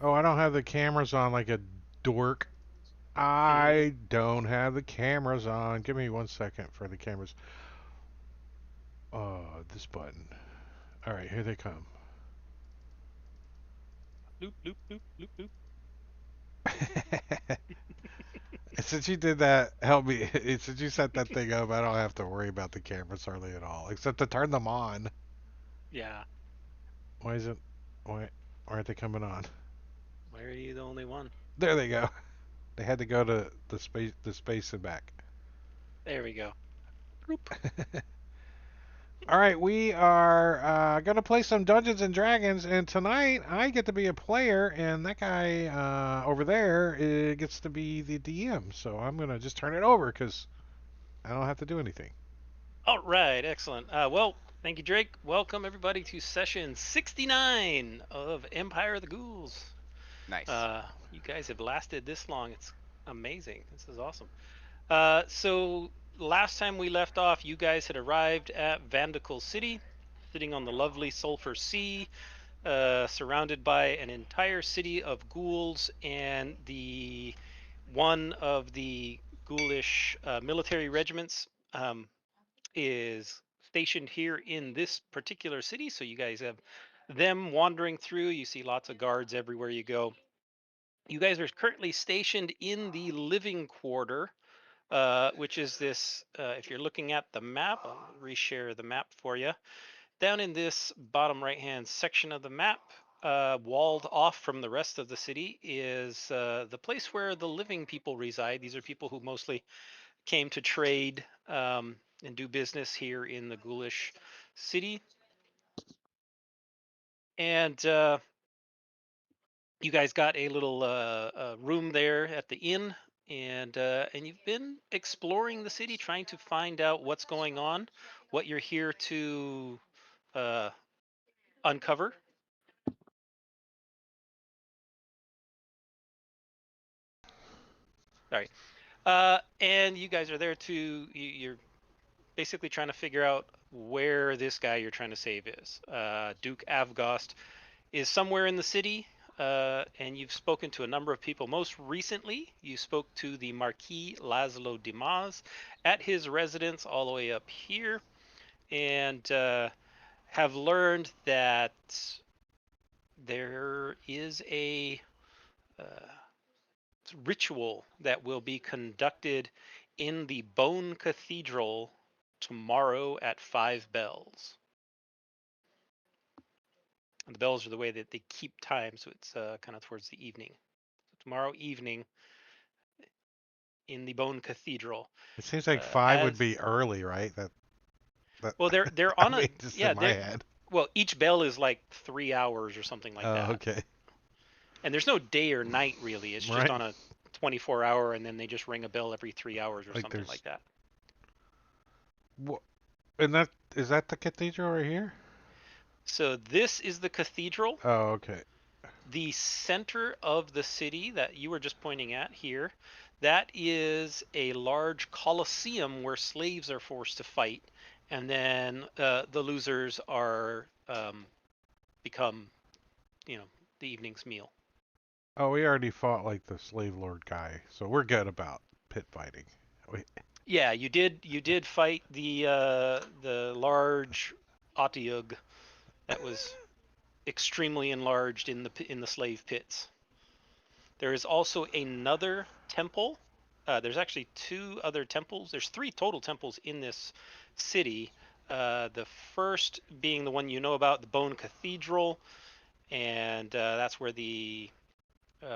Oh, I don't have the cameras on like a dork. Mm. I don't have the cameras on. Give me 1 second for the cameras. Oh, this button. All right, here they come. Loop, loop, loop, loop, loop. Since you did that, help me. Since you set that thing up, I don't have to worry about the cameras hardly at all, except to turn them on. Yeah. Why is it? Why aren't they coming on? Why are you the only one? There they go. They had to go to the space and back. There we go. Bloop. All right, we are gonna play some Dungeons and Dragons, and tonight I get to be a player, and that guy over there gets to be the DM. So I'm gonna just turn it over because I don't have to do anything. All right, excellent. Well, thank you, Drake. Welcome everybody to session 69 of Empire of the Ghouls. Nice. You guys have lasted this long. It's amazing. This is awesome. So last time we left off, you guys had arrived at Vandical City, sitting on the lovely Sulphur Sea, surrounded by an entire city of ghouls and the one of the ghoulish military regiments is stationed here in this particular city. So you guys have them wandering through. You see lots of guards everywhere you go. You guys are currently stationed in the living quarter, which is this. If you're looking at the map, I'll reshare the map for you. Down in this bottom right hand section of the map, walled off from the rest of the city, is the place where the living people reside. These are people who mostly came to trade and do business here in the ghoulish city. And you guys got a little room there at the inn, and you've been exploring the city, trying to find out what's going on, what you're here to uh, uncover. All right. And you guys are there to you're basically trying to figure out where this guy you're trying to save is. Duke Avgost is somewhere in the city, and you've spoken to a number of people. Most recently, you spoke to the Marquis Laszlo Dimas at his residence all the way up here, and have learned that there is a uh, ritual that will be conducted in the Bone Cathedral tomorrow at 5 bells. And the bells are the way that they keep time, so it's kind of towards the evening. So tomorrow evening in the Bone Cathedral. It seems like five would As be early, right? That well, they're I on a mean, just yeah in my they're head. well each bell is like 3 hours or something like Oh, that, okay. and there's no day or night really. It's just Right. on a 24-hour, and then they just ring a bell every 3 hours or Like something there's like that. what? And that is that the cathedral right here? So this is the cathedral. Oh, okay. The center of the city that you were just pointing at here, that is a large coliseum where slaves are forced to fight, and then the losers are become, you know, the evening's meal. Oh, we already fought like the slave lord guy, so we're good about pit fighting. We, Yeah, you did fight the large Otyug that was extremely enlarged in the slave pits. There is also another temple. There's actually two other temples. There's three total temples in this city. The first being the one you know about, the Bone Cathedral, and that's where the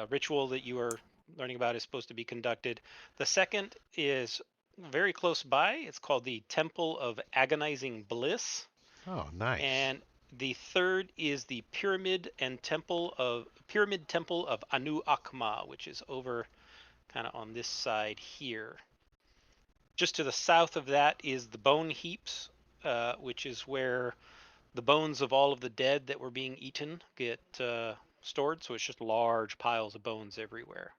ritual that you are learning about is supposed to be conducted. The second is very close by. It's called the Temple of Agonizing Bliss, oh, nice. and the third is the Pyramid Temple of Anu Akma, which is over kind of on this side here. Just to the south of that is the Bone Heaps, which is where the bones of all of the dead that were being eaten get stored. So it's just large piles of bones everywhere,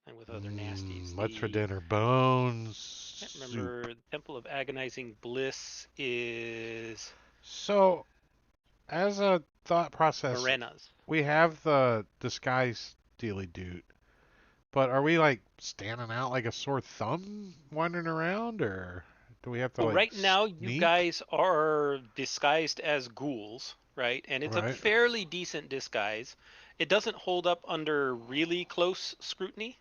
and with other nasties. What's for The dinner? Bones Can't soup. remember. The Temple of Agonizing Bliss is So as a thought process, Morenas. we have the disguise dealy dude, but are we like standing out like a sore thumb wandering around, or do we have to So like right now, you sneak? guys are disguised as ghouls, right? And it's a Right. fairly decent disguise. It doesn't hold up under really close scrutiny,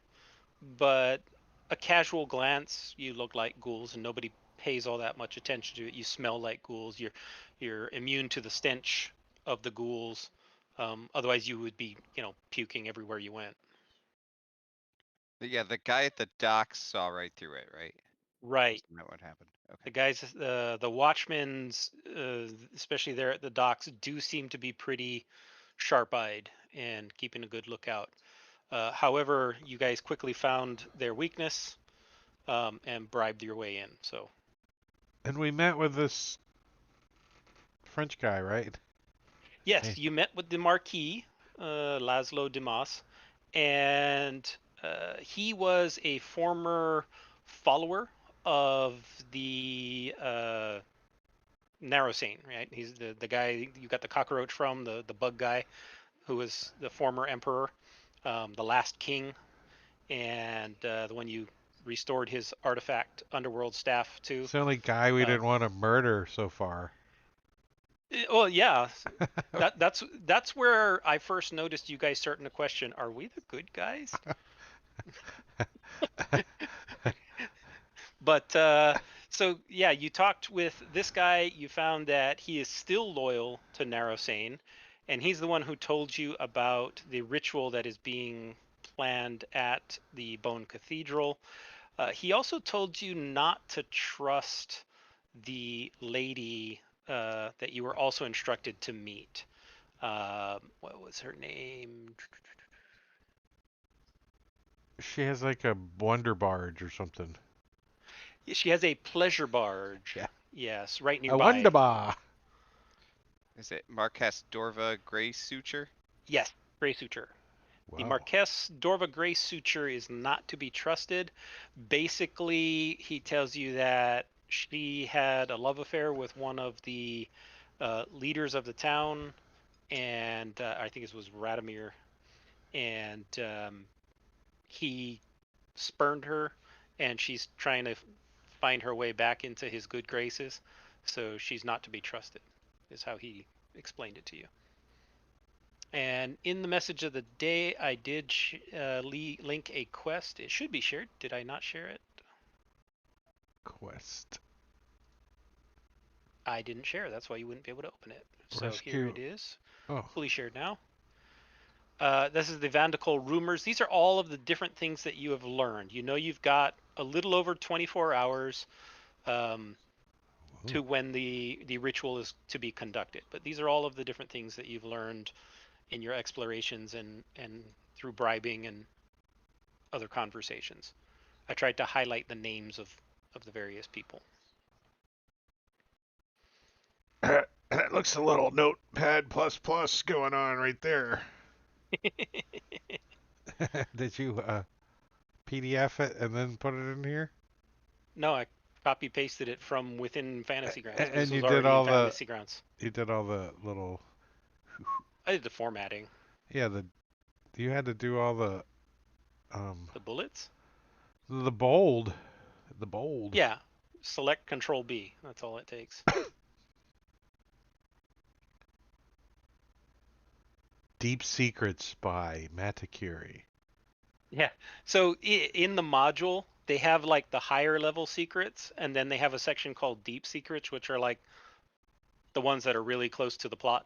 but a casual glance, you look like ghouls, and nobody pays all that much attention to it. You smell like ghouls. You're immune to the stench of the ghouls. Otherwise, you would be, puking everywhere you went. Yeah, the guy at the docks saw right through it, right? Right. Isn't that what happened? Okay. The guys, the watchmen's, especially there at the docks, do seem to be pretty sharp-eyed and keeping a good lookout. However, you guys quickly found their weakness and bribed your way in. So And we met with this French guy, right? yes, Hey, you met with the Marquis, Laszlo Dimas, and he was a former follower of the Narrowsane, right? He's the guy you got the cockroach from, the bug guy, who was the former emperor, the last king, and the one you restored his artifact underworld staff to. it's the only guy we Um, didn't want to murder so far. well, yeah, that's where I first noticed you guys starting to question: Are we the good guys? But so yeah, you talked with this guy. You found that he is still loyal to Narrowsane, and he's the one who told you about the ritual that is being planned at the Bone Cathedral. He also told you not to trust the lady that you were also instructed to meet. What was her name? She has like a wonder barge or something. She has a pleasure barge. Yeah. Yes, right A wonder nearby. bar. Is it Marquess Dorva Gray Suture? Yes, Gray Suture. The Wow. Marquess Dorva Gray Suture is not to be trusted. Basically, he tells you that she had a love affair with one of the leaders of the town, and I think it was Radomir, and he spurned her, and she's trying to find her way back into his good graces. So she's not to be trusted, is how he explained it to you. And in the message of the day, I did link a quest. It should be shared. Did I not share it? Quest. I didn't share. That's why you wouldn't be able to open it. So here Rescue. it is, Oh. fully shared now. This is the Vandical rumors. These are all of the different things that you have learned. You know, you've got a little over 24 hours um, Ooh. to when the ritual is to be conducted. But these are all of the different things that you've learned in your explorations and through bribing and other conversations. I tried to highlight the names of the various people. That looks a little notepad plus plus going on right there. Did you PDF it and then put it in here? No, I copy pasted it from within Fantasy Grounds because this And was already in Fantasy Grounds. you did all the little I did the formatting, yeah the you had to do all the um the bullets. the bold the bold Yeah, select Control B. That's all it takes. Deep Secrets by Matakuri. Yeah. So in the module, they have like the higher level secrets, and then they have a section called Deep Secrets, which are like the ones that are really close to the plot.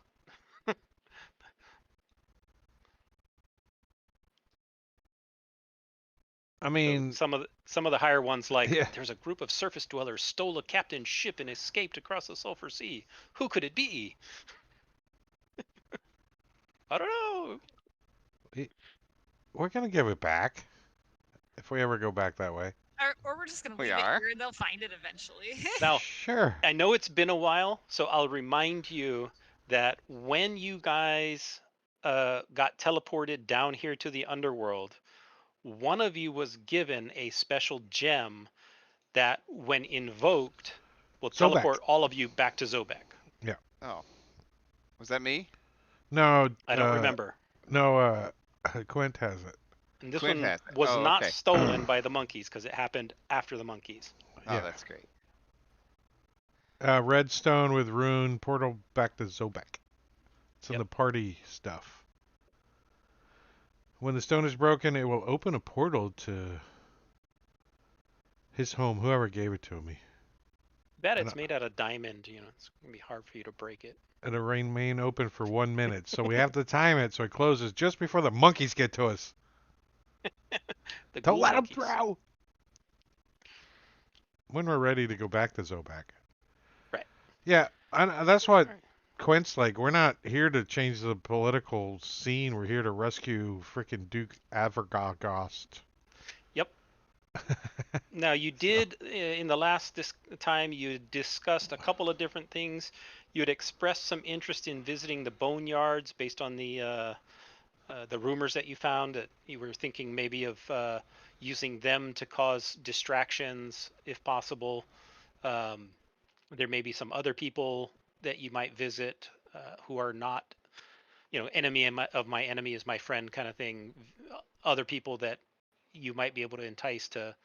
I So mean, some of the higher ones, like yeah, there's a group of surface dwellers stole a captain's ship and escaped across the Sulphur Sea. Who could it be? I don't know. we're gonna give it back if we ever go back that way. Or we're just gonna We leave it are? here and they'll find it eventually. Now, Sure. I know it's been a while, so I'll remind you that when you guys got teleported down here to the underworld, one of you was given a special gem that, when invoked, will Sobek. teleport all of you back to Zobek. Yeah. Oh. Was that me? No, I don't remember. no, Quint has it. And this Quint one has it. was Oh, not okay. stolen by the monkeys because it happened after the monkeys. Oh, Yeah. that's great. Redstone with rune portal back to Zobek. It's in Yep. the party stuff. When the stone is broken, it will open a portal to his home. Whoever gave it to me. Bet I it's don't- made out of diamond. You know, it's gonna be hard for you to break it. It'll remain open for 1 minute, so we have to time it so it closes just before the monkeys get to us. The Don't ghoul let them monkeys. throw. When we're ready to go back to Zobek. Right. Yeah, that's what Alright. Quint's like. We're not here to change the political scene. We're here to rescue frickin' Duke Avergost. Yep. Now you did in the last time you discussed a couple of different things. You had expressed some interest in visiting the boneyards based on the rumors that you found. That you were thinking maybe of using them to cause distractions if possible. Um, there may be some other people that you might visit who are not, enemy of my enemy is my friend kind of thing. Other people that you might be able to entice to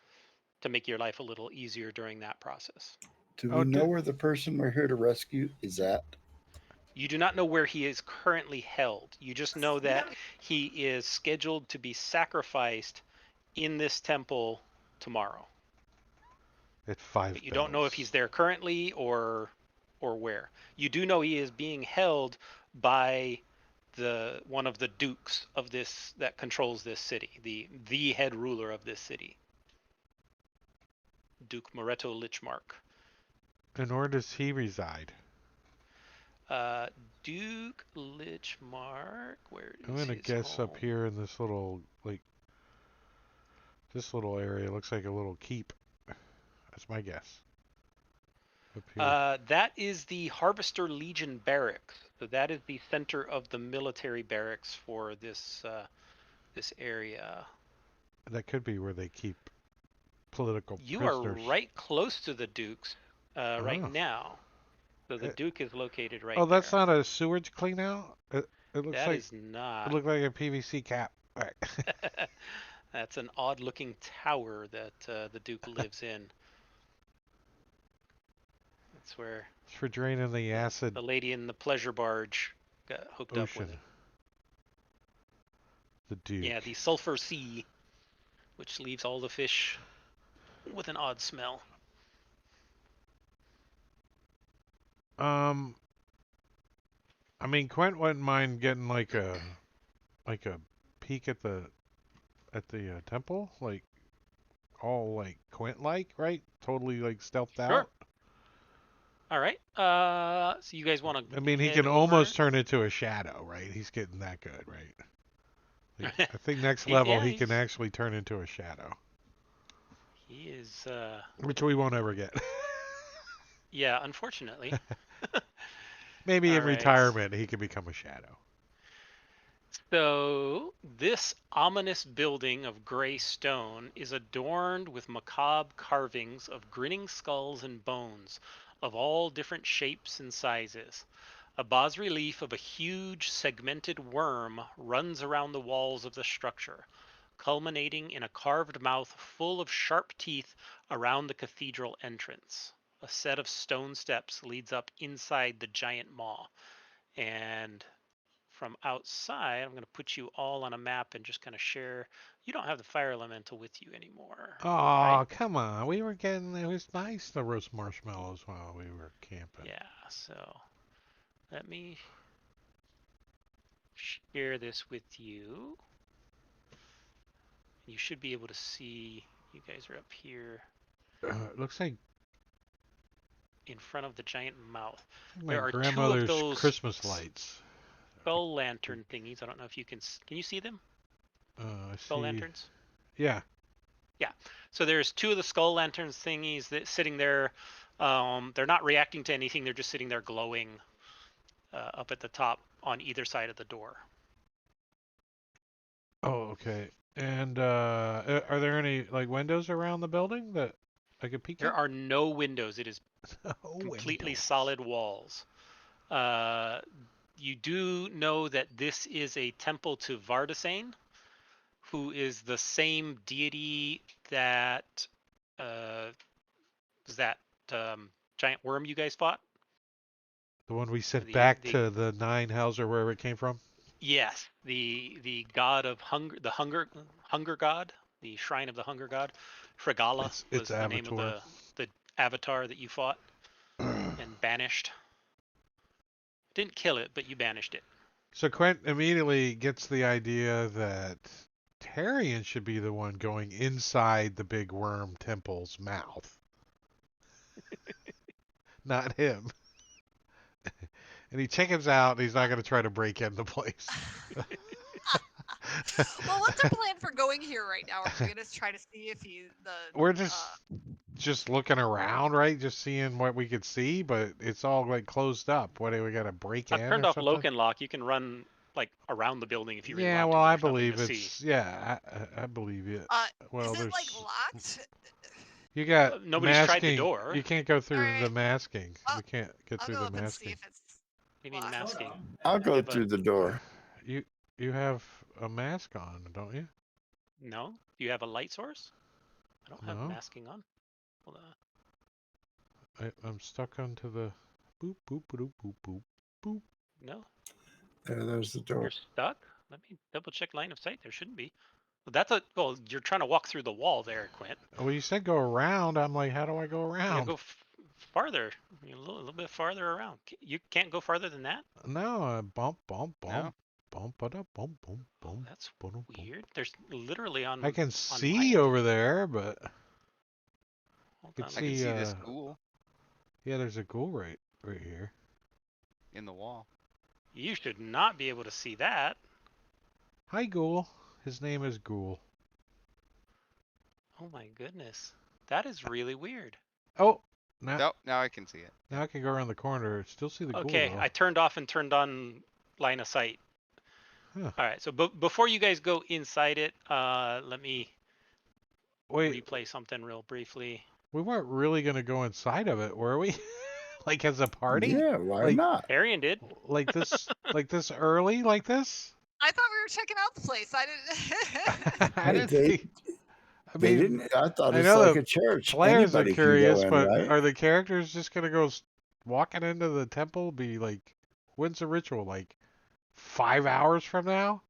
make your life a little easier during that process. Do Oh, we know did- where the person we're here to rescue is at? You do not know where he is currently held. You just know that he is scheduled to be sacrificed in this temple tomorrow. At 5 But you don't know if bells. he's there currently or where. You do know he is being held by one of the dukes of this that controls this city, the head ruler of this city, Duke Moretto Lichmark. And where does he reside? Duke Lichmark, where is I'm gonna his guess home? up here in this little this little area looks like a little keep. That's my guess. Up here. That is the Harvester Legion barracks. So that is the center of the military barracks for this area. That could be where they keep political You are prisoners. right close to the Dukes right Oh. now. So the Uh, Duke is located right Oh, that's there. not a sewage clean out? It looks That like is not. it looked like a PVC cap. Alright. That's an odd-looking tower that the Duke lives in. That's where It's for draining the acid the lady in the pleasure barge got hooked up with ocean. it. The Duke. Yeah, the sulfur sea, which leaves all the fish with an odd smell. I mean, Quint wouldn't mind getting like a peek at the temple, like all like Quint like, right? Totally like stealthed Sure. out. All right. So you guys want to? I mean, he can almost turn into a shadow, right? He's getting that good, right? Like, I think next level Yeah, he can he's- actually turn into a shadow, He is. which we won't ever get. Yeah, unfortunately. Maybe in All right. retirement he can become a shadow. So this ominous building of gray stone is adorned with macabre carvings of grinning skulls and bones of all different shapes and sizes. A bas-relief of a huge segmented worm runs around the walls of the structure, culminating in a carved mouth full of sharp teeth around the cathedral entrance. A set of stone steps leads up inside the giant maw, and from outside, I'm going to put you all on a map and just kind of share. You don't have the fire elemental with you anymore. Oh, right? come on. We were getting, it was nice to roast marshmallows while we were camping. Yeah, so let me share this with you. You should be able to see, you guys are up here It looks like in front of the giant mouth. my There are two of grandmother's those Christmas lights. skull lantern thingies. I don't know if you can you see them? I Skull see. lanterns? Yeah. So there's two of the skull lanterns thingies that sitting there. They're not reacting to anything. They're just sitting there glowing up at the top on either side of the door. Oh, okay. And are there any like windows around the building that I could peek There at? are no windows. It is No completely windows. solid walls. You do know that this is a temple to Vardasane, who is the same deity that was that giant worm you guys fought. The one we sent The back to the Nine Hells or wherever it came from? yes, the god of hunger, the hunger god, the shrine of the hunger god. Fragala It's was the name of Avatar. the avatar that you fought and banished. Didn't kill it, but you banished it. So Quent immediately gets the idea that Tarion should be the one going inside the big worm temple's mouth. Not him. And he chickens out and he's not going to try to break in the place. Well, what's our plan for going here right now? Are we gonna try to see if We're just looking around, right? Just seeing what we could see, but it's all like closed up. What do we got to break I've in turned or off something? Locan lock. You can run like around the building if you really Yeah, want well, to. I There's nothing believe to see. it's I believe you. Well, is it there's like locked? you got Nobody's tried the masking. door. You can't go through the Alright. masking. I'll- We can't get I'll through go the up and see masking. if it's You mean locked. masking? I'll go Yeah, but- through the door. You have a mask on, don't you? No. Do you have a light source? I don't have No. masking on. Hold on. I'm stuck onto the boop boop boop boop boop boop. No, There's the door. you're stuck. Let me double check line of sight. There shouldn't be. Well, that's a. Well, you're trying to walk through the wall there, Quint. Well, you said go around. I'm like, how do I go Yeah, around? go farther. A little bit farther around. You can't go farther than that. No, bump bump bump No. bump ba bump bump Oh, bump. that's bump. weird. There's literally on. I can on see my end. over there, but Hold you on. can I can see this uh, ghoul yeah, there's a ghoul right here. in the wall. You should not be able to see that. Hi, ghoul. His name is Ghoul. Oh my goodness. That is really weird. Oh, now Nope, now I can see it. now I can go around the corner. Still see the ghoul Okay, though. I turned off and turned on line of sight. Huh. All right, so before you guys go inside it, let me Wait, replay something real briefly. we weren't really gonna go inside of it, were we? Like as a party? Yeah, why Like- not? Arian did. Like this early, like this? I thought we were checking out the place. I didn't. I Hey, didn't they- think. I They mean, didn't. I thought I it's know like the a church. players are Anybody curious, can go in, but right? are the characters just gonna go walking into the temple? Be like, when's the ritual? Like 5 hours from now?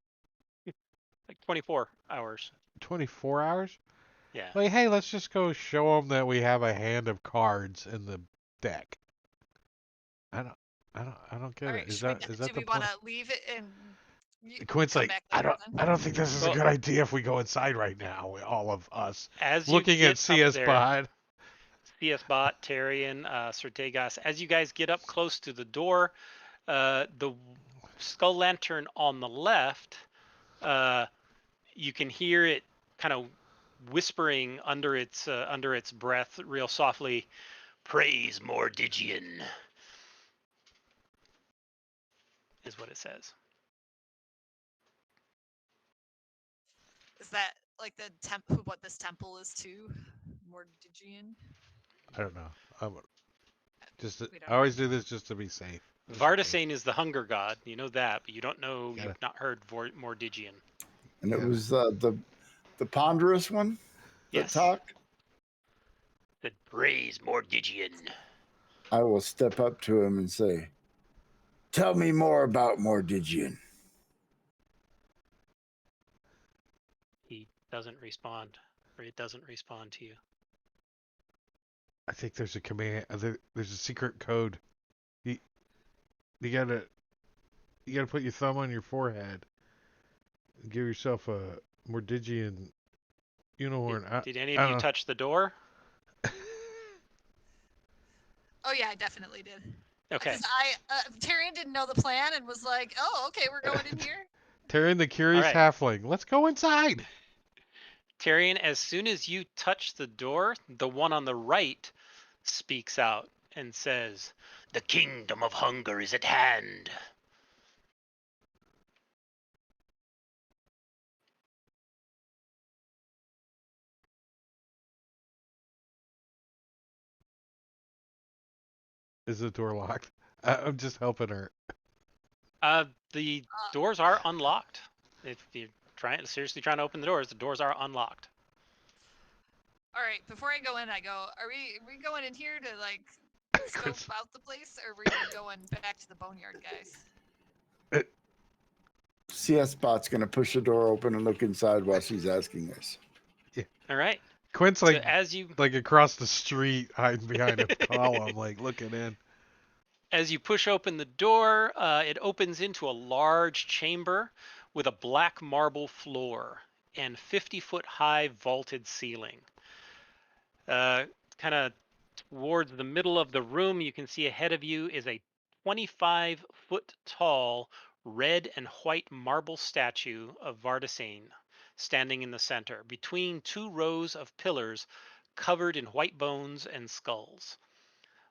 Like 24 hours. 24 hours? Yeah. Like, hey, let's just go show them that we have a hand of cards in the deck. I don't get Alright, it. Is should that we, is that do the we plan? want to leave it and Quint's come like, back I later don't then? I don't think this is a Well- good idea if we go inside right now. All of us As you looking get at CS up there, Pod. CS Bot, Tarian, Sertegas, as you guys get up close to the door, the skull lantern on the left, you can hear it kind of whispering under its breath real softly, praise Mordigian, is what it says. Is that like the what this temple is to? Mordigian? I don't know. We don't I always do this just to be safe. Just in case. Vardasane is the hunger god. You know that, but you don't know. Got it. You've not heard Mordigian. And it Yeah. was the ponderous one that Yes. talked. Said praise Mordigian. I will step up to him and say, "Tell me more about Mordigian." He doesn't respond, or it doesn't respond to you. I think there's a command. There's a secret code. You gotta put your thumb on your forehead. And give yourself a Mordigian unicorn. Did any I of you don't- touch the door? Oh yeah, I definitely did. Okay. Because Tyrion didn't know the plan and was like, "Oh, okay, we're going in here." Tyrion the curious All right. halfling. Let's go inside. Tyrion, as soon as you touch the door, the one on the right speaks out and says, "The kingdom of hunger is at hand." Is the door locked? I'm just helping her. The Uh, doors are unlocked. If you're seriously trying to open the doors are unlocked. all right. Before I go in, I go. Are we going in here to like scope out the place, or are we going back to the boneyard, guys? CS Bot's gonna push the door open and look inside while she's asking this. All right. Quint's So like as you across the street, hiding behind a column, like looking in. As you push open the door, it opens into a large chamber with a black marble floor and 50-foot high vaulted ceiling. Kind of towards the middle of the room, you can see ahead of you is a 25-foot tall red and white marble statue of Vardasane standing in the center between two rows of pillars covered in white bones and skulls.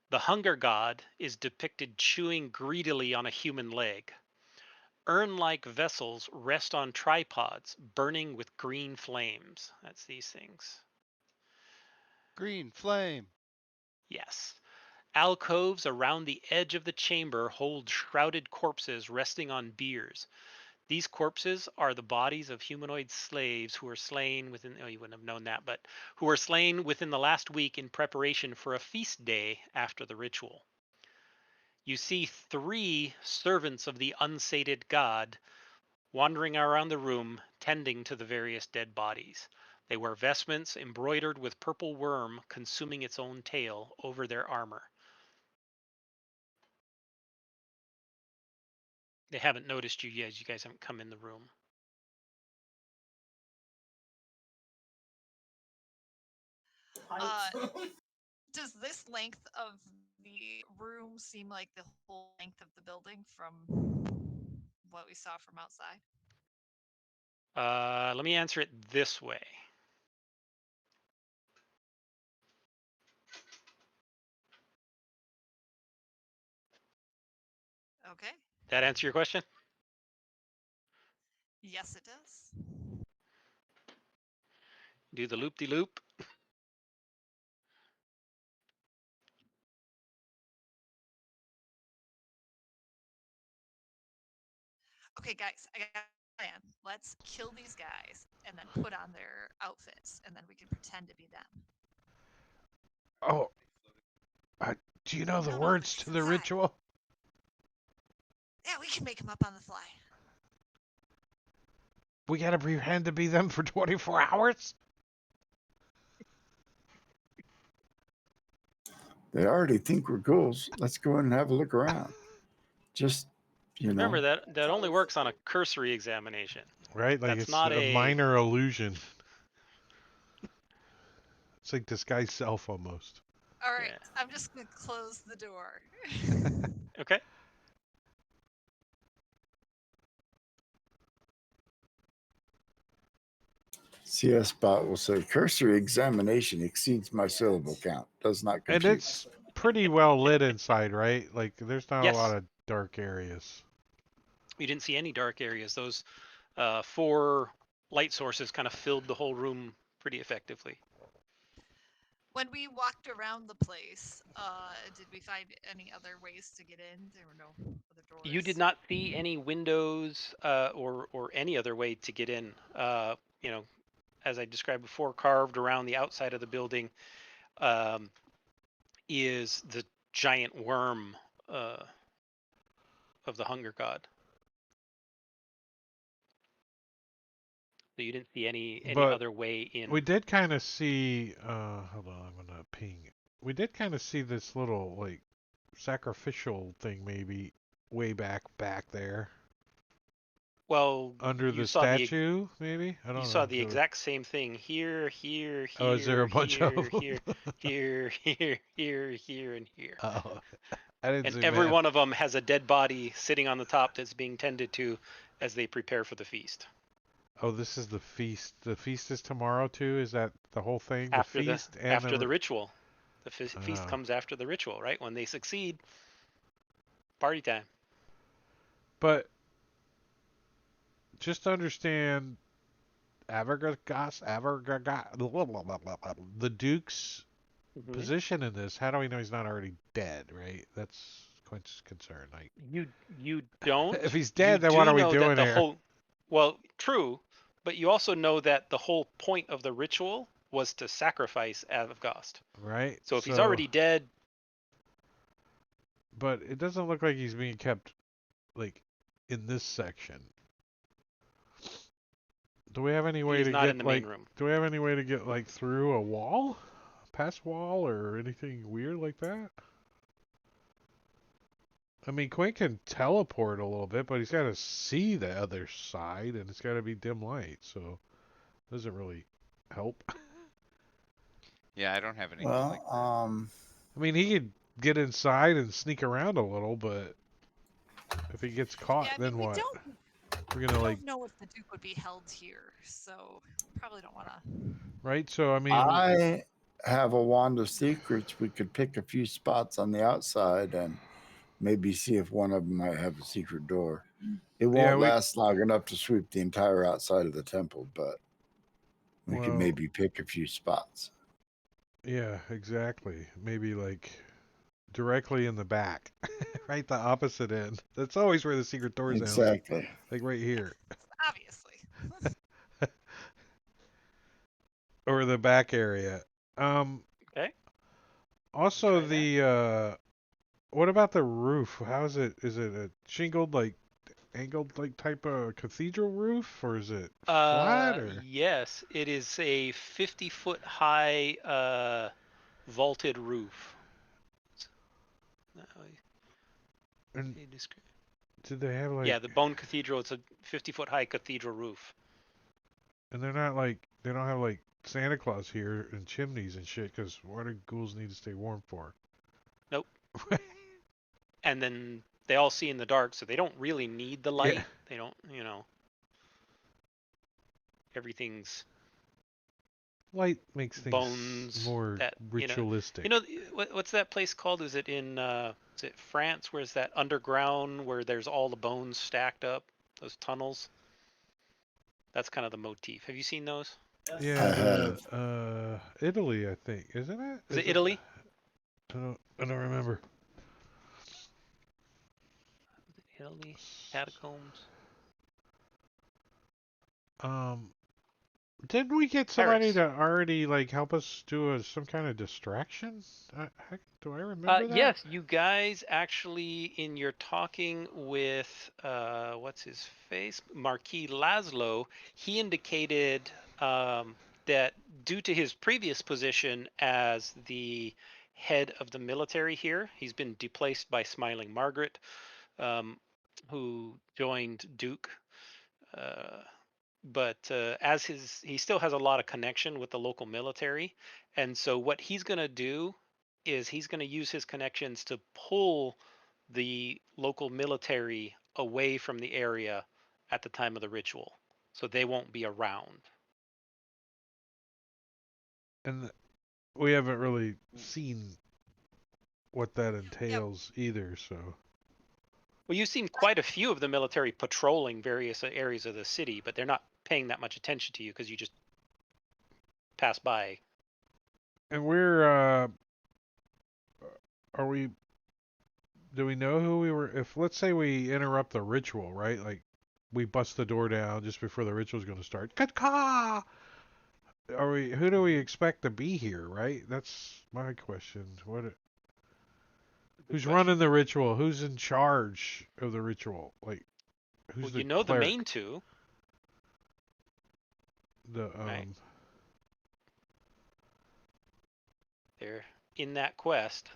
The hunger god is depicted chewing greedily on a human leg. Urn-like vessels rest on tripods, burning with green flames. That's these things. Green flame. Yes. Alcoves around the edge of the chamber hold shrouded corpses resting on biers. These corpses are the bodies of humanoid slaves who were slain within, oh, you wouldn't have known that, but who were slain within the last week in preparation for a feast day after the ritual. You see 3 servants of the unsated god wandering around the room, tending to the various dead bodies. They wear vestments embroidered with purple worm consuming its own tail over their armor. They haven't noticed you yet. You guys haven't come in the room. Does this length of the room seem like the whole length of the building from what we saw from outside? Let me answer it this way. Okay. That answer your question? Yes, it does. Do the loop-de-loop. Okay, guys, I got a plan. Let's kill these guys and then put on their outfits, and then we can pretend to be them. Oh, do you know the No, words she's to the inside. ritual? Yeah, we can make them up on the fly. We gotta pretend to be them for 24 hours? They already think we're ghouls. Let's go in and have a look around. Just, Remember that only works on a cursory examination. Right? Like That's it's not a minor illusion. It's like disguised self almost. All right, Yeah. I'm just gonna close the door. Okay. CS Bot will say, cursory examination exceeds my syllable count. Does not compute. And it's pretty well lit inside, right? Like there's not a lot Yes. of dark areas. You didn't see any dark areas. Those 4 light sources kind of filled the whole room pretty effectively. When we walked around the place, did we find any other ways to get in? There were no other doors. You did not see any windows or any other way to get in. You know, as I described before, carved around the outside of the building is the giant worm of the hunger god. So you didn't see any But other way in. we did kind of see. Hold on, I'm gonna ping. We did kind of see this little like sacrificial thing, maybe way back there Well, under you the saw statue. Maybe I don't know. you saw if the there was- exact same thing here, Oh, is there a bunch here, of them? here, here, here, and here. Oh, I didn't And zoom every in. one of them has a dead body sitting on the top that's being tended to as they prepare for the feast. Oh, this is the feast. The feast is tomorrow too. Is that the whole thing? The After feast and after the ritual. The feast Oh. comes after the ritual, right? When they succeed, party time. But just understand, Avergas, the Duke's Mhm. position in this. How do we know he's not already dead? Right? That's Quint's concerned. Like, You don't. if he's You dead, then do what are we know doing that the here? whole. Well, true, but you also know that the whole point of the ritual was to sacrifice Avgost. Right? So if he's already dead, But it doesn't look like he's being kept, like, in this section. Do we have any way he's to not in get, the like, main room. do we have any way to get, like, through a wall? Past wall or anything weird like that? I mean, Quinn can teleport a little bit, but he's got to see the other side, and it's got to be dim light, so it doesn't really help. Yeah, I don't have anything like Well, I mean, he could get inside and sneak around a little, but if he gets caught, Yeah, I mean, then we what? don't We're we gonna, like, don't know if the Duke would be held here, so probably don't want to. right? So, I mean, I have a wand of secrets. We could pick a few spots on the outside and maybe see if one of them might have a secret door. It yeah, won't last long enough to sweep the entire outside of the temple, but we could well, maybe pick a few spots. yeah, exactly. Maybe, like, directly in the back, right? The opposite end. That's always where the secret doors end, Exactly. like right here. Obviously. Or the back area. Okay. Also Try that. the what about the roof? How is it? Is it a shingled, like, angled, like, type of cathedral roof, or is it flat, or? Yes, it is a 50-foot high vaulted roof. No, And you descri- did they have, Yeah, like? the Bone Cathedral. It's a 50-foot high cathedral roof. And they're not like they don't have, like, Santa Claus here and chimneys and shit. Because what do ghouls need to stay warm for? Nope. And then they all see in the dark, so they don't really need the light. Yeah. They don't, everything's Light makes things bones more that ritualistic. what's that place called? Is it in is it France? Where's that underground where there's all the bones stacked up? Those tunnels. That's kind of the motif. Have you seen those? Yeah, I the have. Italy, I think, isn't it? Is it Italy? I don't remember. Italy catacombs. Um, didn't we get somebody Paris. to already, like, help us do some kind of distraction? Do I remember that? Yes, you guys actually, in your talking with what's his face, Marquis Laszlo, he indicated that due to his previous position as the head of the military here, he's been displaced by Smiling Margaret, who joined Duke. Uh, but he still has a lot of connection with the local military, and so what he's going to do is he's going to use his connections to pull the local military away from the area at the time of the ritual, so they won't be around. And we haven't really seen what that entails either, so. Well, you've seen quite a few of the military patrolling various areas of the city, but they're not paying that much attention to you because you just pass by. And are we, do we know who we were, if, let's say we interrupt the ritual, right? Like, we bust the door down just before the ritual's going to start. Ka-ka! Who do we expect to be here, right? That's my question. Who's running the ritual? Who's in charge of the ritual? Like, who's Well, the the cleric? main two. Right. They're in that quest.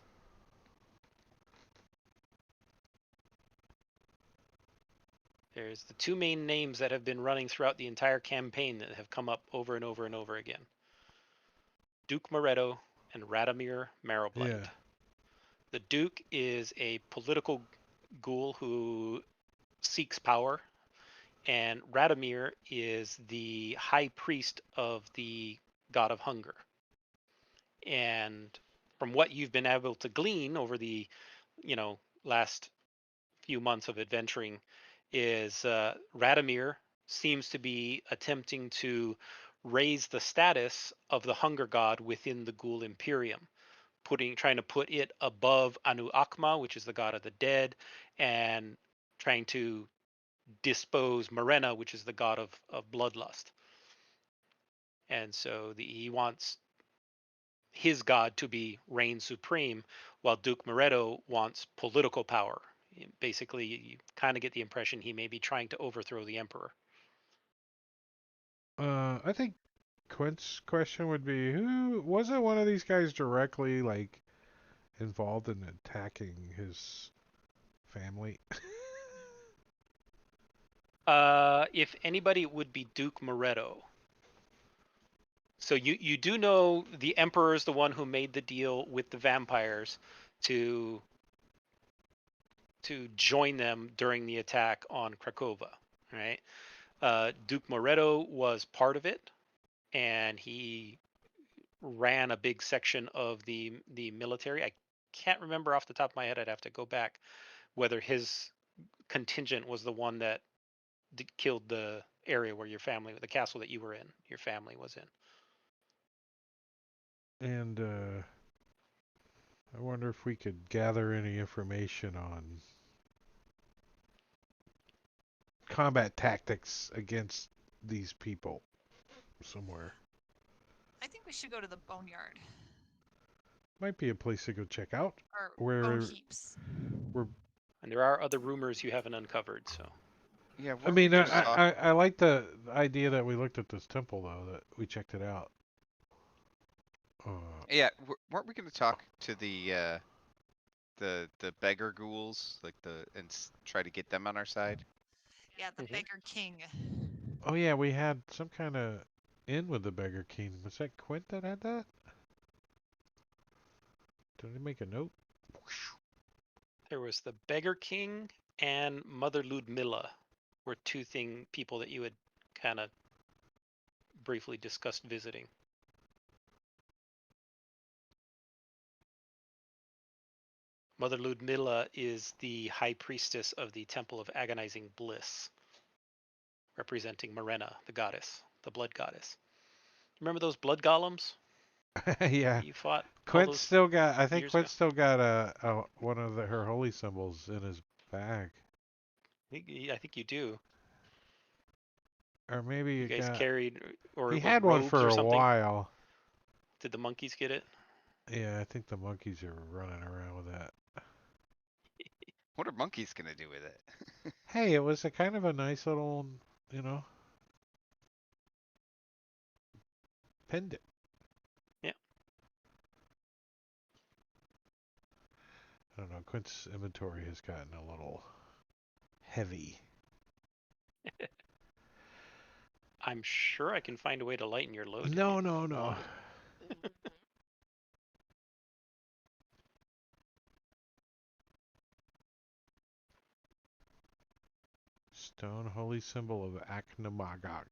There's the two main names that have been running throughout the entire campaign that have come up over and over and over again. Duke Moretto and Radomir Marrowblight. Yeah. The Duke is a political ghoul who seeks power, and Radomir is the high priest of the god of hunger. And from what you've been able to glean over the, last few months of adventuring, is Radomir seems to be attempting to raise the status of the hunger god within the Ghoul Imperium, trying to put it above Anu Akma, which is the god of the dead, and trying to dispose Marena, which is the god of bloodlust. And so he wants his god to be reign supreme, while Duke Moretto wants political power. Basically, you kind of get the impression he may be trying to overthrow the emperor. I think Quint's question would be, who wasn't one of these guys directly like involved in attacking his family? If anybody, it would be Duke Moretto. So you do know the emperor is the one who made the deal with the vampires to join them during the attack on Krakova, right? Duke Moretto was part of it, and he ran a big section of the military. I can't remember off the top of my head. I'd have to go back whether his contingent was the one that killed the area where the castle that you were in, your family was in. And I wonder if we could gather any information on combat tactics against these people somewhere. I think we should go to the boneyard Might be a place to go check out. or Where bone heaps. And there are other rumors you haven't uncovered, so. Yeah, I weren't we mean, just talk- I like the idea that we looked at this temple though, that we checked it out. yeah, weren't we gonna talk to the beggar ghouls, like try to get them on our side? Yeah, the Mhm. Beggar King. Oh yeah, we had some kind of in with the Beggar King. Was that Quint that had that? Did I make a note? There was the Beggar King and Mother Ludmilla were two people that you had kind of briefly discussed visiting. Mother Ludmilla is the high priestess of the Temple of Agonizing Bliss, representing Marena, the goddess, the blood goddess. Remember those blood golems Yeah. you fought? Quint still got. I think years Quint ago? still got one of her holy symbols in his bag, I think you do. or maybe You it guys got. carried, or He it was had one robes for or a something. while. Did the monkeys get it? Yeah, I think the monkeys are running around with that. What are monkeys gonna do with it? Hey, it was a kind of a nice little, you know, pendant. Yeah. I don't know. Quint's inventory has gotten a little heavy. I'm sure I can find a way to lighten your load. if No, you no, no. want. Stone holy symbol of Aknamaga.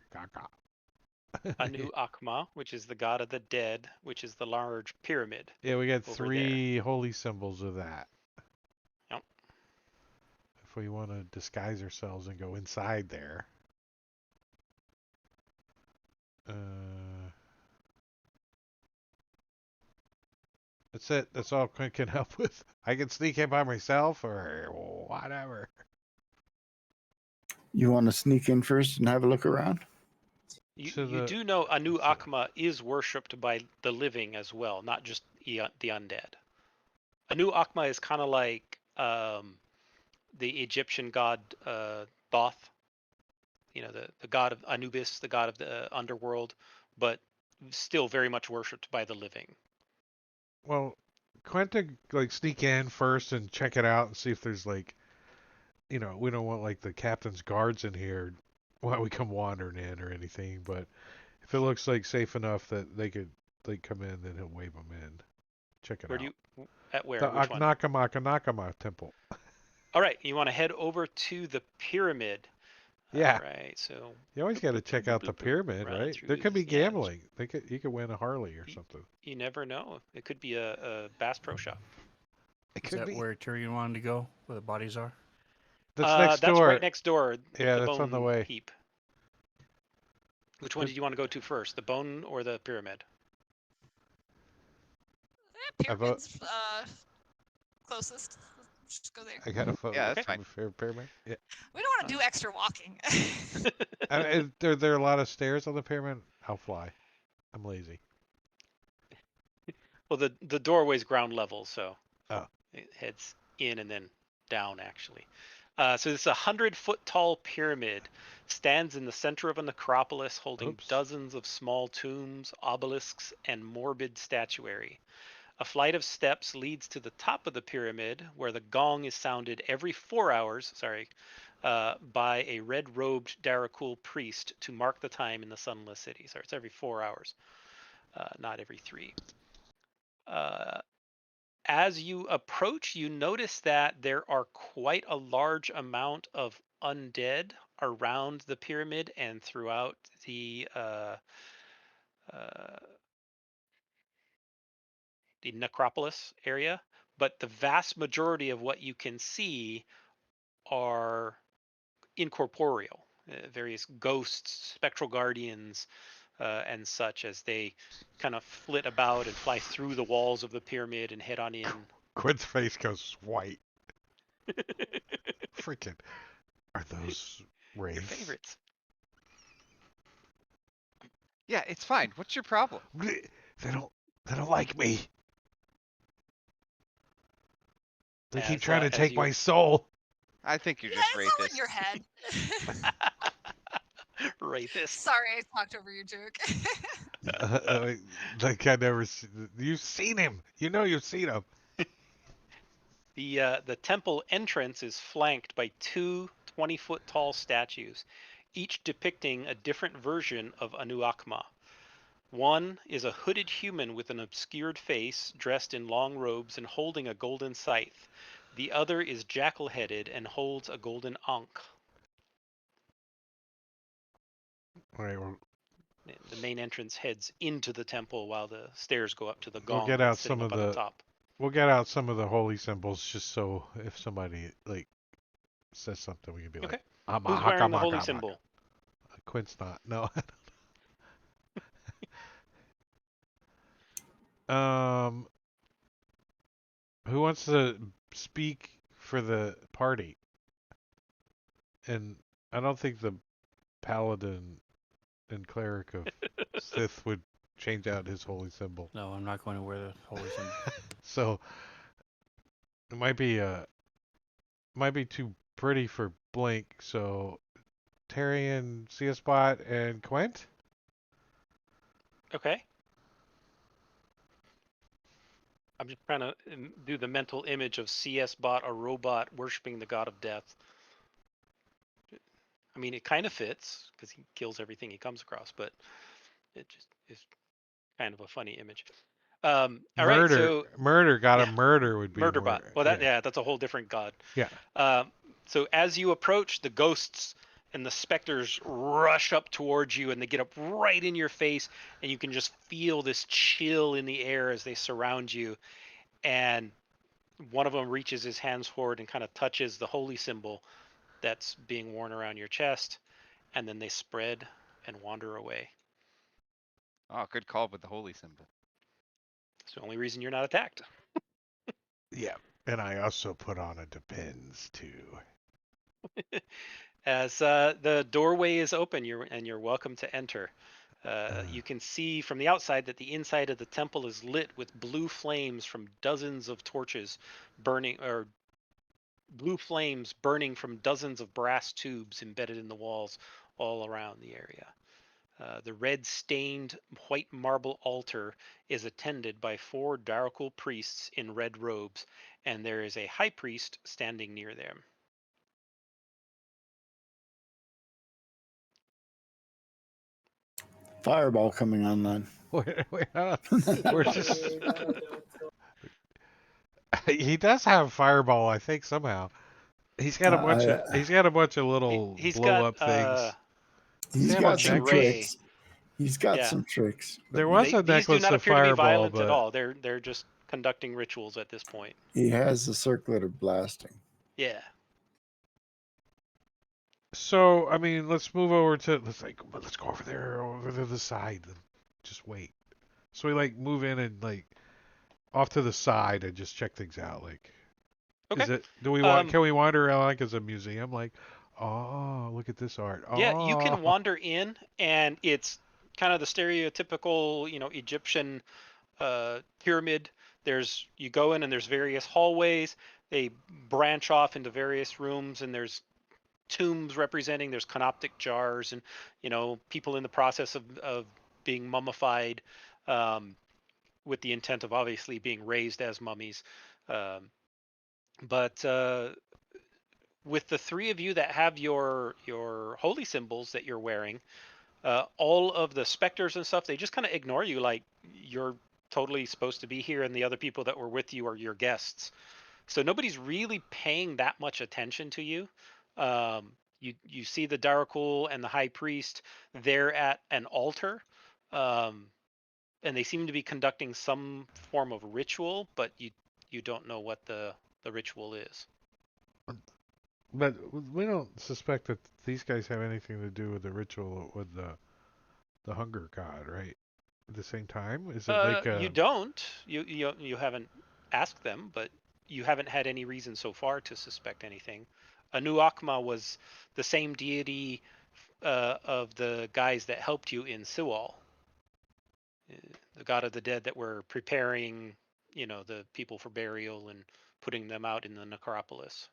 Anu Akma, which is the god of the dead, which is the large pyramid. Yeah, we got over 3 holy symbols of that. Yep. If we want to disguise ourselves and go inside there. That's it. That's all Quint can help with. I can sneak in by myself or whatever. You want to sneak in first and have a look around? You do know Anu Akma is worshipped by the living as well, not just the undead. Anu Akma is kind of like the Egyptian god Thoth, you know, the god of Anubis, the god of the underworld, but still very much worshipped by the living. Well, Quint to like sneak in first and check it out and see if there's like, you know, we don't want like the captain's guards in here while we come wandering in or anything. But if it looks like safe enough that they could like come in, then he'll wave them in. Check it Where out. where? The Which one? Aknakama temple. All right, you want to head over to the pyramid. Yeah. All right, so You always got to check out the pyramid, Run right? through There could be this, yeah. gambling. You could win a Harley or something. you never know. It could be a Bass Pro Shop. It Is could that be. where Tyrion wanted to go, where the bodies are? That's next That's door. right next door. Yeah, the that's bone on the way. heap. Which one did you want to go to first, the bone or the pyramid? Yeah, I vote. pyramids closest. Let's just go there. I got a vote. Yeah, that's Okay. fine. Pyramid. Yeah. We don't want to do extra walking. There are a lot of stairs on the pyramid. I'll fly. I'm lazy. Well, the doorway's ground level, so Oh. it heads in and then down actually. So this 100-foot tall pyramid stands in the center of a necropolis holding Oops. dozens of small tombs, obelisks, and morbid statuary. A flight of steps leads to the top of the pyramid, where the gong is sounded every 4 hours. By a red-robed Darakul priest to mark the time in the sunless city. So it's every 4 hours, not every 3. As you approach, you notice that there are quite a large amount of undead around the pyramid and throughout uh, the necropolis area. But the vast majority of what you can see are incorporeal, various ghosts, spectral guardians, and such, as they kind of flit about and fly through the walls of the pyramid and head on in. Quid's face goes white. Freaking. Are those Your wraiths? favorites. Yeah, it's fine. What's your problem? They don't like me. They keep trying to As take you my soul. I think you're Yeah, just it's all in racist. your head. Rapist. Sorry, I talked over your joke. Like I never. You've seen him. You know you've seen him. The temple entrance is flanked by two 20-foot tall statues, each depicting a different version of Anuakma. One is a hooded human with an obscured face, dressed in long robes and holding a golden scythe. The other is jackal-headed and holds a golden ankh. All right, The main entrance heads into the temple while the stairs go up to the we'll gong get that's out sitting some up of on the the. top. We'll get out some of the holy symbols just so if somebody like says something, we can be Okay. like, "I'm a Who's wearing the haka holy maka maka." symbol? Quint's not. No. um, who wants to speak for the party? And I don't think the paladin and cleric of Sith would change out his holy symbol. No, I'm not going to wear the holy symbol. So it might be too pretty for Blink. So Terry and CS Bot and Quint. Okay. I'm just trying to do the mental image of CS Bot, a robot worshiping the god of death. I mean, it kind of fits because he kills everything he comes across, but it just is kind of a funny image. All right, so Murder. Got a yeah, murder would be more. Murderbot. Well, that's a whole different god. Yeah. So as you approach, the ghosts and the specters rush up towards you, and they get up right in your face, and you can just feel this chill in the air as they surround you. And one of them reaches his hands forward and kind of touches the holy symbol that's being worn around your chest, and then they spread and wander away. Oh, good call with the holy symbol. It's the only reason you're not attacked. Yeah. And I also put on a depends too. As the doorway is open, you're welcome to enter. You can see from the outside that the inside of the temple is lit with blue flames from dozens of torches burning, or blue flames burning from dozens of brass tubes embedded in the walls all around the area. The red-stained white marble altar is attended by 4 Darakul priests in red robes, and there is a high priest standing near them. Fireball coming on then. We're just. He does have fireball, I think somehow. He's got a bunch of. He's got a bunch of little He's blow got, up things. He's Sam got was some saying Ray. tricks. He's got Yeah. some tricks. There was a These do necklace not of appear to be fireball, violent but at all. They're just conducting rituals at this point. He has the circlet of blasting. Yeah. so I mean, let's move over to let's go over to the side and just wait. So we like move in and like off to the side and just check things out. Like, Okay. is it? Do we want? Um, Can we wander around like as a museum? Like, oh, look at this art. yeah, you Oh, can wander in, and it's kind of the stereotypical, Egyptian pyramid. You go in, and there's various hallways. They branch off into various rooms, and there's tombs representing. There's canoptic jars, and people in the process of being mummified, um, with the intent of obviously being raised as mummies. Um, but with the three of you that have your holy symbols that you're wearing, all of the specters and stuff, they just kind of ignore you, like you're totally supposed to be here, and the other people that were with you are your guests. So nobody's really paying that much attention to you. You see the Darakul and the High Priest. They're at an altar, um, and they seem to be conducting some form of ritual, but you don't know what the ritual is. but we don't suspect that these guys have anything to do with the ritual with the hunger god, right? At the same time, is it like You don't. You haven't asked them, but you haven't had any reason so far to suspect anything. Anu Akma was the same deity of the guys that helped you in Sewall, the god of the dead that were preparing, the people for burial and putting them out in the necropolis.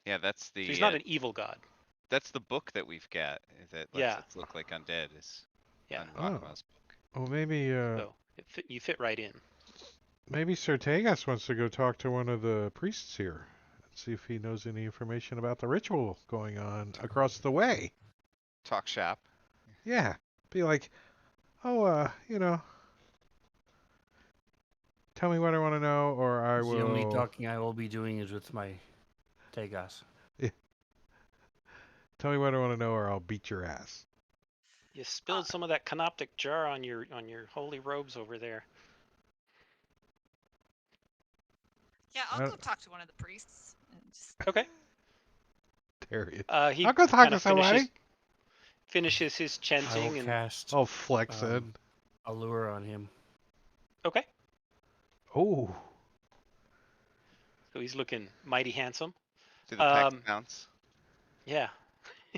Yeah, So he's not an evil god. that's the book that we've got that lets Yeah, us look like undead is yeah. Akma's book. oh, maybe So you fit right in. maybe Sir Tagas wants to go talk to one of the priests here and see if he knows any information about the ritual going on across the way. Talk shop. Yeah, be like, oh, tell me what I want to know, or I The only will. talking I will be doing is with my Tegas. Tell me what I want to know, or I'll beat your ass. You spilled some of that canoptic jar on your holy robes over there. Yeah, I'll go talk to one of the priests. And just... Okay. Darius. He I'll go talk to kinda somebody. finishes his I will chanting and cast Oh, flexing. Allure on him. okay. Oh, So he's looking mighty handsome. Do the pecs bounce? Yeah.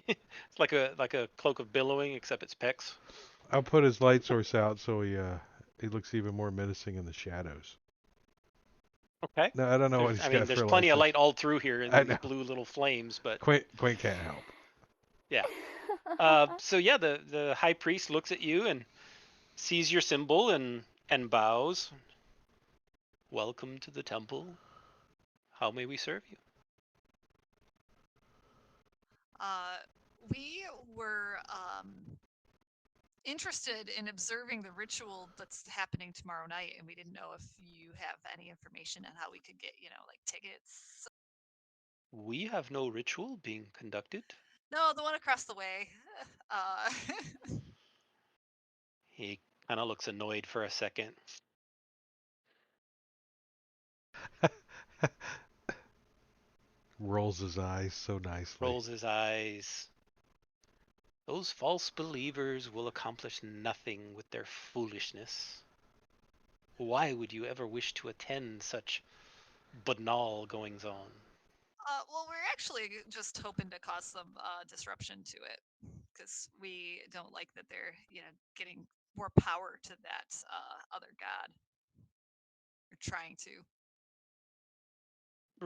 It's like a cloak of billowing, except it's pecs. I'll put his light source out so he looks even more menacing in the shadows. Okay. No, I don't know what he's got There's for plenty of source. light all through here in I these know. blue little flames, but Quaint can't help. yeah. So yeah, the high priest looks at you and sees your symbol and bows. Welcome to the temple. How may we serve you? We were interested in observing the ritual that's happening tomorrow night, and we didn't know if you have any information on how we could get, like tickets. We have no ritual being conducted. No, the one across the way. Uh, He kind of looks annoyed for a second. Rolls his eyes so nicely. Rolls his eyes. Those false believers will accomplish nothing with their foolishness. Why would you ever wish to attend such banal goings on? well, we're actually just hoping to cause some disruption to it, because we don't like that they're, getting more power to that other god. We're trying to.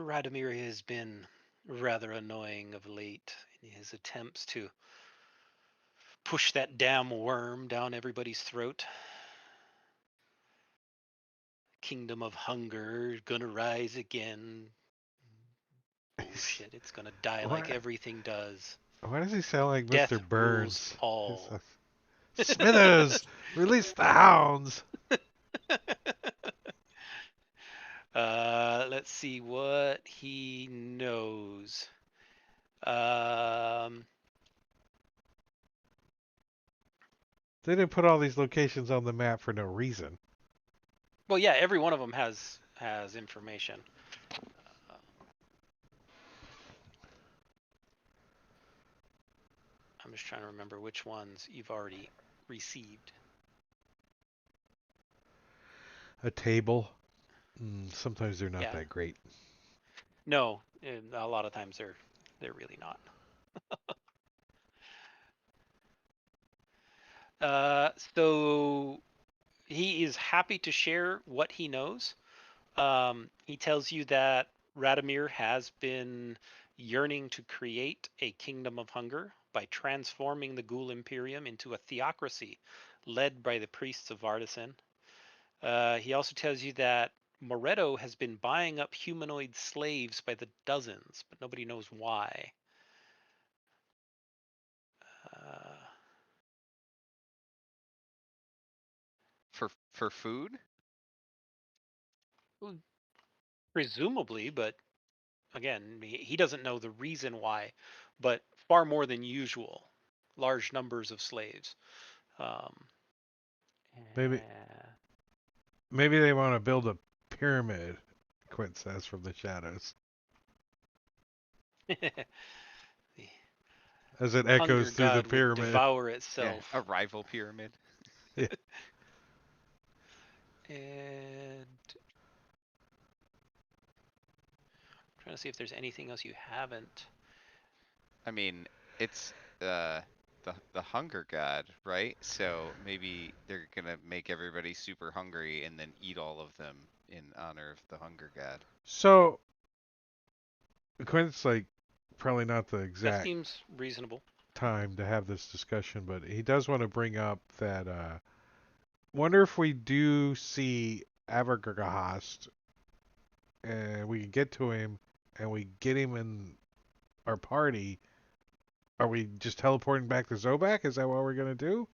Radomir has been rather annoying of late in his attempts to push that damn worm down everybody's throat. Kingdom of hunger gonna rise again. Bullshit, it's gonna die like What? everything does. Why does he sound like Death Mr. Burns? rules all. Smithers, release the hounds. Let's see what he knows. They didn't put all these locations on the map for no reason. Well, yeah, every one of them has information. I'm just trying to remember which ones you've already received. A table Sometimes they're not Yeah. that great. No, a lot of times they're really not. So he is happy to share what he knows. He tells you that Radomir has been yearning to create a kingdom of hunger by transforming the Ghoul Imperium into a theocracy led by the priests of Artisan. He also tells you that Moretto has been buying up humanoid slaves by the dozens, but nobody knows why. Uh, For food? Presumably, but again, he doesn't know the reason why, but far more than usual. Large numbers of slaves. Um, Maybe maybe they want to build a pyramid. Quint says from the shadows, the as it hunger echoes through the god would pyramid. devour Yeah, itself. a rival pyramid. And I'm trying to see if there's anything else you haven't. I mean, it's the hunger god, right? So maybe they're gonna make everybody super hungry and then eat all of them in honor of the hunger god. So Quint's like probably not the That exact seems reasonable. time to have this discussion, but he does want to bring up that wonder if we do see Abergast and we can get to him and we get him in our party. Are we just teleporting back to Zobak? Is that what we're gonna do?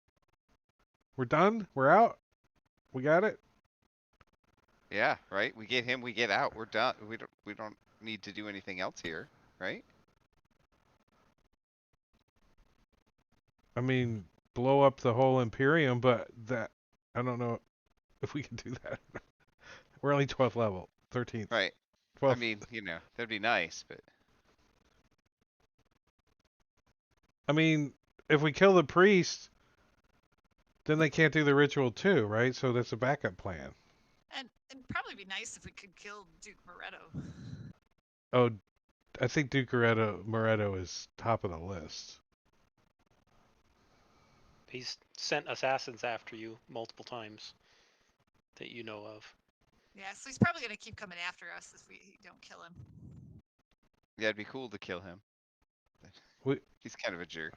We're done? We're out? We got it? Yeah, right. We get him, we get out. We're done. We don't need to do anything else here, right? I mean, blow up the whole Imperium, but that I don't know if we can do that. We're only 12th level, 13th, Right. 12th. I mean, that'd be nice, but I mean, if we kill the priest, then they can't do the ritual too, right? So that's a backup plan. And it'd probably be nice if we could kill Duke Moretto. Oh, I think Duke Moretto is top of the list. He's sent assassins after you multiple times that you know of. Yeah, so he's probably gonna keep coming after us if we don't kill him. yeah, it'd be cool to kill him. We, He's kind of a jerk.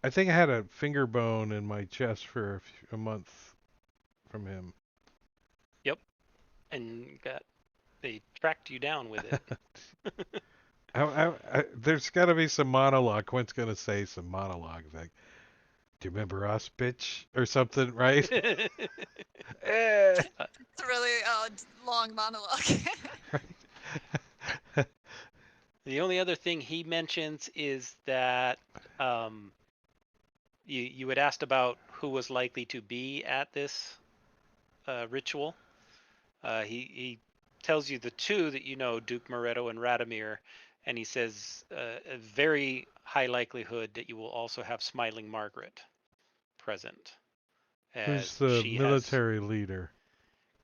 I think I had a finger bone in my chest for a month from him. And they tracked you down with it. There's got to be some monologue. Quint's going to say some monologue like, do you remember us, bitch? Or something, right? It's a really long monologue. The only other thing he mentions is that you had asked about who was likely to be at this ritual. He tells you the two that you know, Duke Moretto and Radomir, and he says a very high likelihood that you will also have Smiling Margaret present. Who's As the she military leader?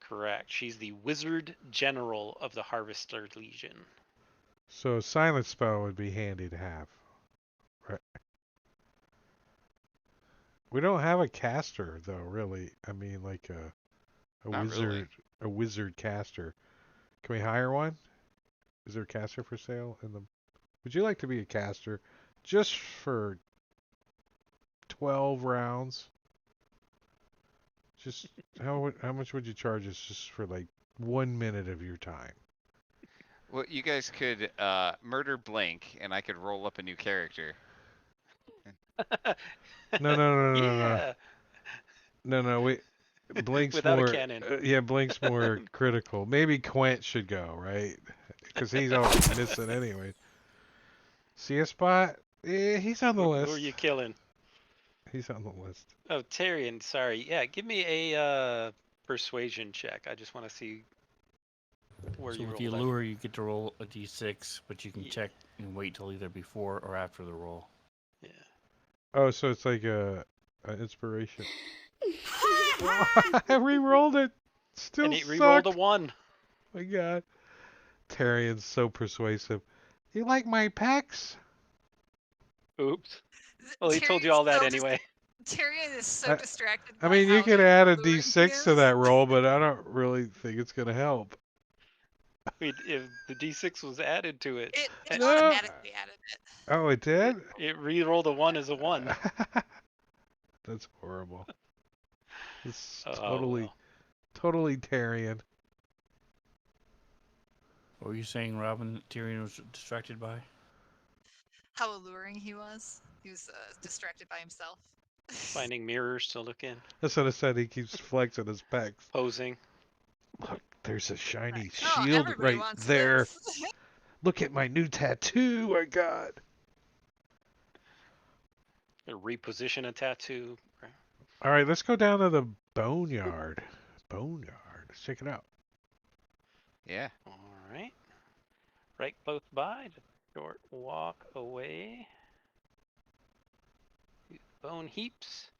Correct. She's the Wizard General of the Harvester Legion. So a silent spell would be handy to have. Right. We don't have a caster though, really. I mean, like a Not wizard, really. a wizard caster. Can we hire one? Is there a caster for sale in the? Would you like to be a caster, just for 12 rounds? Just how much would you charge us just for like 1 minute of your time? Well, you guys could murder Blink, and I could roll up a new character. Yeah. No. Blink's Without a more. cannon. Yeah, Blink's more critical. Maybe Quint should go, right? Because he's always missing anyway. See a spot? Yeah, he's on the list. Who are you killing? He's on the list. Oh, Tyrion, sorry. Yeah, give me a persuasion check. I just want to see where So you with roll the that. allure, you get to roll a d6, but you can Yeah. check and wait till either before or after the roll. Yeah. Oh, so it's like a inspiration. I re-rolled it. Still And it re-rolled a sucked. 1. My God. Tyrion's so persuasive. You like my pecs? Oops. Well, he told you all that anyway. Tyrion is so I- distracted I by mean, you how could add a alluring he D6 to is. that roll, but I don't really think it's going to help. If the D6 was added to it, It No. automatically added it. Oh, it did? it re-rolled a 1 as a 1. That's horrible. It's Oh, well. totally Tyrion. What were you saying, Robin, that Tyrion was distracted by? How alluring he was. He was distracted by himself. Finding mirrors to look in, That's what I said. He keeps flexing his pecs. posing. Look, there's a shiny Like, oh, shield everybody right wants there. this. Look at my new tattoo I got. Reposition a tattoo. All right, let's go down to the boneyard. Boneyard. Let's check it out. Yeah. All right. Right close by. Just a short walk away. Bone heaps.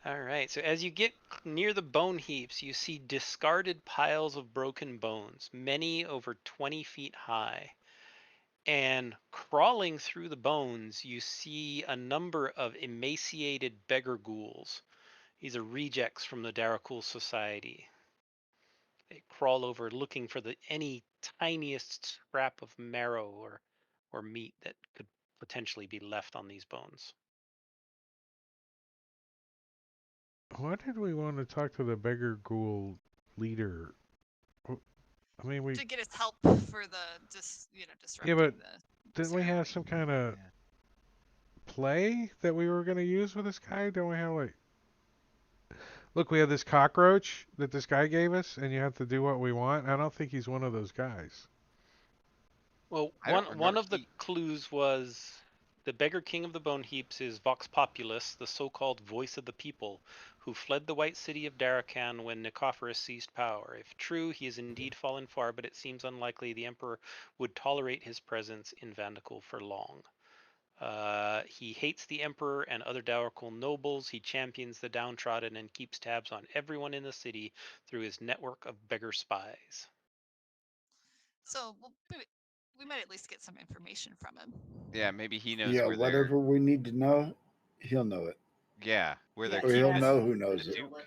All right. So as you get near the bone heaps, you see discarded piles of broken bones, many over 20 feet high. And crawling through the bones, you see a number of emaciated beggar ghouls. These are rejects from the Darakul Society. They crawl over looking for any tiniest scrap of marrow or meat that could potentially be left on these bones. Why did we want to talk to the beggar ghoul leader? I mean, we To get his help for the disrupting but the didn't we have some kind of play that we were going to use with this guy? Don't we have like... Look, we have this cockroach that this guy gave us, and you have to do what we want. I don't think he's one of those guys. Well, I don't one remember. of the clues was the beggar king of the bone heaps is Vox Populus, the so-called voice of the people, who fled the white city of Darakan when Nicophorus seized power. If true, he has indeed fallen far, but it seems unlikely the emperor would tolerate his presence in Vandakul for long. He hates the emperor and other Darakul nobles. He champions the downtrodden and keeps tabs on everyone in the city through his network of beggar spies. So we might at least get some information from him. Yeah, maybe he knows Yeah, where whatever we need to know, he'll know it. Yeah, where they're Or he'll keeping know who the knows it. Duke.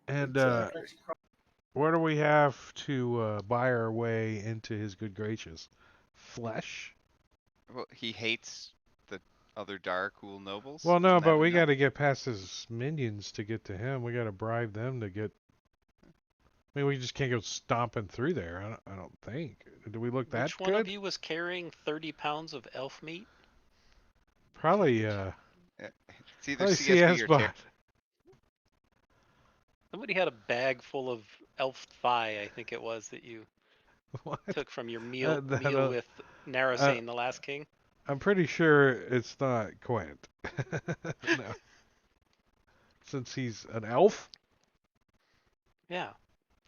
And Exactly. what do we have to buy our way into his good graces? Flesh? Well, he hates the other Darakul nobles. Well, no, Isn't that but we enough? got to get past his minions to get to him. We got to bribe them to get... I mean, we just can't go stomping through there. I don't think. Do we look that Which one good? of you was carrying 30 pounds of elf meat? Probably, It's either probably CSB CS or bot. Somebody had a bag full of elf thigh, I think it was, that you What? took from your meal that, with Narasane, the last king. I'm pretty sure it's not Quint. No. Since he's an elf? Yeah.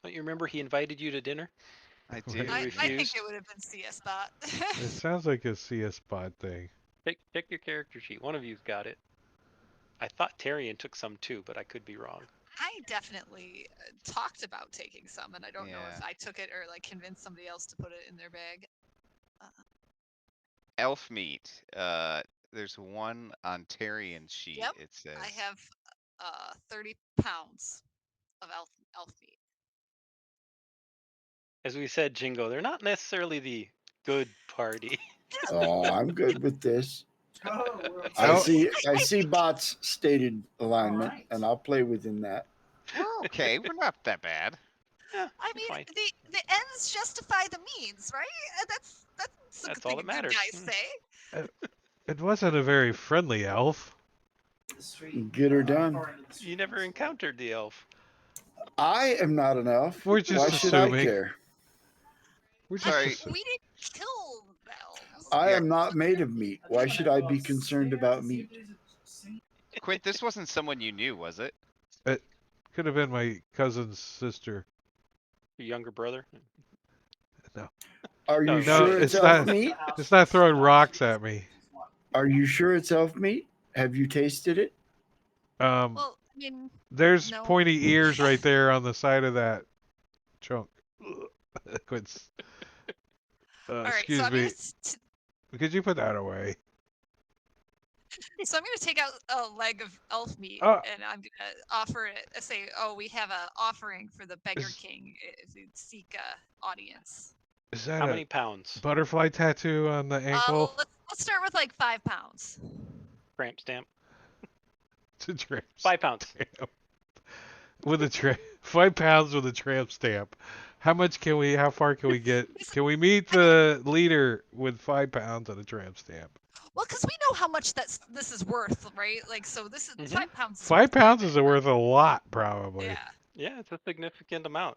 Don't you remember he invited you to dinner? I Right. do. I think refused. it would have been CS bot. It sounds like a CS bot thing. Check your character sheet. One of you's got it. I thought Tyrion took some too, but I could be wrong. I definitely talked about taking some, and I don't know if Yeah. I took it or like convinced somebody else to put it in their bag. Elf meat. There's one on Tyrion's sheet. Yep, It says. I have 30 pounds of elf meat. As we said, Jingo, they're not necessarily the good party. Oh, I'm good with this. Oh, I see bots stated alignment, and I'll play within that. We're okay. We're not that bad. Yeah, I you're mean, fine. the ends justify the means, right? That's a That's good all thing that good matters. guys say. It wasn't a very friendly elf. Get her done. You never encountered the elf. I am not an elf. We're just Why should I assuming. care? We're just Sorry. assuming. We didn't kill elves. I Yeah. am not made of meat. Why should I be concerned about meat? Quint, this wasn't someone you knew, was it? Could have been my cousin's sister. Your younger brother. Are No, you no, sure it's it's elf not- meat? It's not throwing rocks at me. Are you sure it's elf meat? Have you tasted it? Well, I mean, There's no. pointy ears right there on the side of that chunk. Quits. All right, so Excuse I'm gonna me. Could you put that away? take out a leg of elf meat Oh, and I'm gonna offer it. Say, oh, we have a offering for the beggar is, king if you seek a audience. is that How a many pounds? butterfly tattoo on the ankle? Let's start with like 5 pounds. Tramp stamp. It's a tramp 5 pounds. stamp. With a 5 pounds with a tramp stamp. How much can we? How far can we get? Can we meet the leader with 5 pounds and a tramp stamp? Well, because we know how much this is worth, right? Like, so this is 5 pounds. Is 5 pounds worth is worth a lot, probably. Yeah. Yeah, it's a significant amount.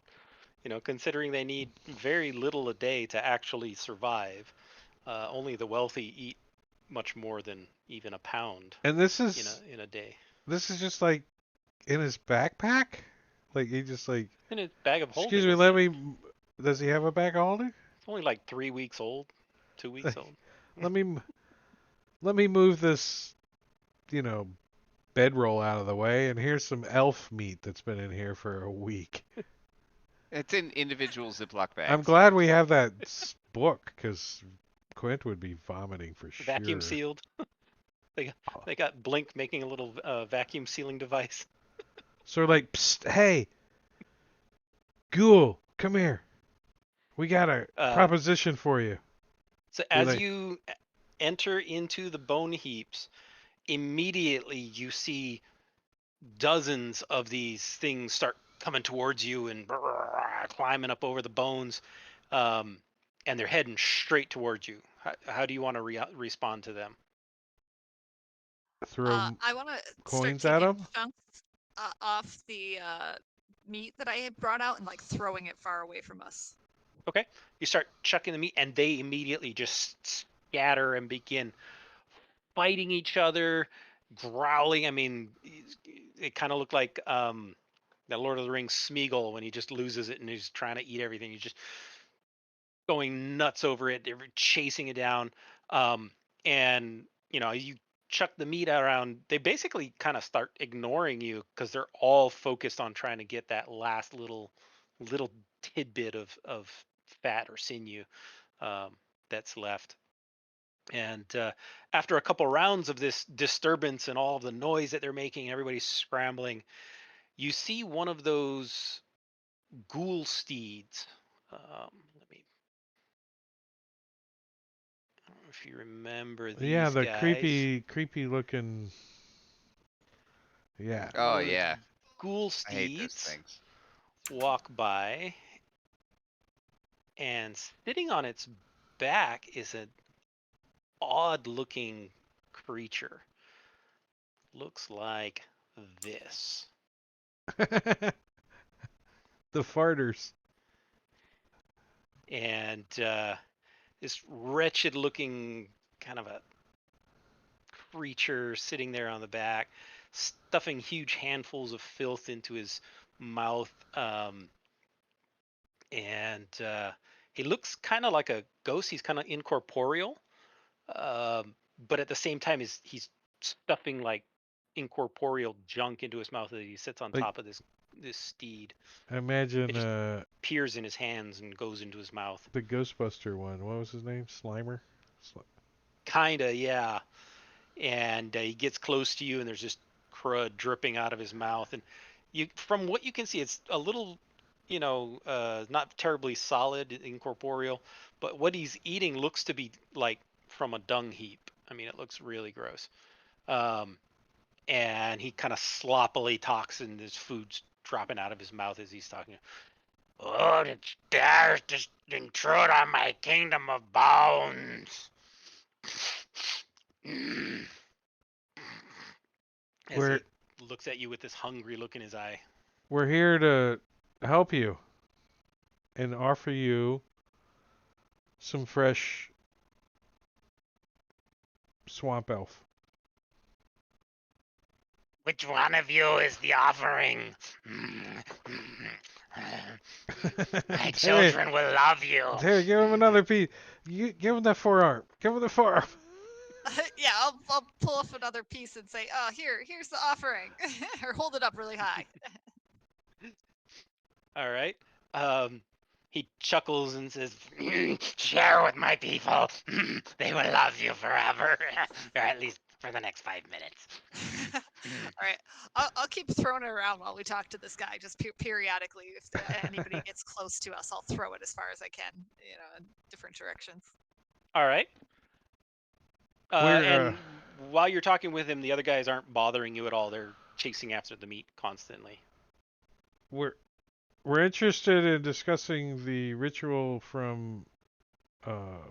Considering they need very little a day to actually survive. Only the wealthy eat much more than even a pound And this is in a day. this is just like in his backpack. Like he just like. In his bag of holding. Excuse me, let me. Does he have a bag of holding? It's only like 3 weeks old, 2 weeks old. Let me move this, bedroll out of the way, and here's some elf meat that's been in here for a week. It's in individual Ziploc bags. I'm glad we have that book because Quint would be vomiting for sure. Vacuum sealed. They got Blink making a little vacuum sealing device. So we're like, psst, hey, Ghoul, come here. We got a proposition for you. So as you enter into the bone heaps, immediately you see dozens of these things start coming towards you and climbing up over the bones, and they're heading straight towards you. How do you want to respond to them? Throw I want to coins at them? chunks off the meat that I had brought out and like throwing it far away from us. Okay. You start chucking the meat, and they immediately just scatter and begin fighting each other, growling. I mean, it kind of looked like the Lord of the Rings Smeagol when he just loses it and he's trying to eat everything. He's just going nuts over it. They're chasing it down. And, you chuck the meat around. They basically kind of start ignoring you because they're all focused on trying to get that last little tidbit of fat or sinew that's left. And after a couple rounds of this disturbance and all of the noise that they're making, everybody's scrambling, you see one of those ghoul steeds. Let me. I don't know if you remember these Yeah, the guys. creepy looking. Yeah. Oh yeah. Ghoul I hate those steeds things. walk by, and sitting on its back is an odd-looking creature. Looks like this. The farters. And this wretched-looking kind of a creature sitting there on the back, stuffing huge handfuls of filth into his mouth. And he looks kind of like a ghost. He's kind of incorporeal, but at the same time, he's stuffing like incorporeal junk into his mouth as he sits on top of this steed. I imagine peers in his hands and goes into his mouth. The Ghostbuster one. What was his name? Slimer? Kinda, yeah. And he gets close to you, and there's just crud dripping out of his mouth. And from what you can see, it's a little, not terribly solid, incorporeal. But what he's eating looks to be like from a dung heap. I mean, it looks really gross. And he kind of sloppily talks, and his food's dropping out of his mouth as he's talking. Oh, it dares to intrude on my kingdom of bones. As he looks at you with this hungry look in his eye. We're here to help you and offer you some fresh swamp elf. Which one of you is the offering? My children will love you. Here, give him another piece. Give him that forearm. Give him the forearm. Yeah, I'll pull off another piece and say, "Oh, here's the offering," or hold it up really high. All right. he chuckles and says, Share with my people. They will love you forever, or at least for the next 5 minutes. All right, I'll keep throwing it around while we talk to this guy. Just periodically, if anybody gets close to us, I'll throw it as far as I can. In different directions. "All right." We're And while you're talking with him, the other guys aren't bothering you at all. They're chasing after the meat constantly. we're interested in discussing the ritual from the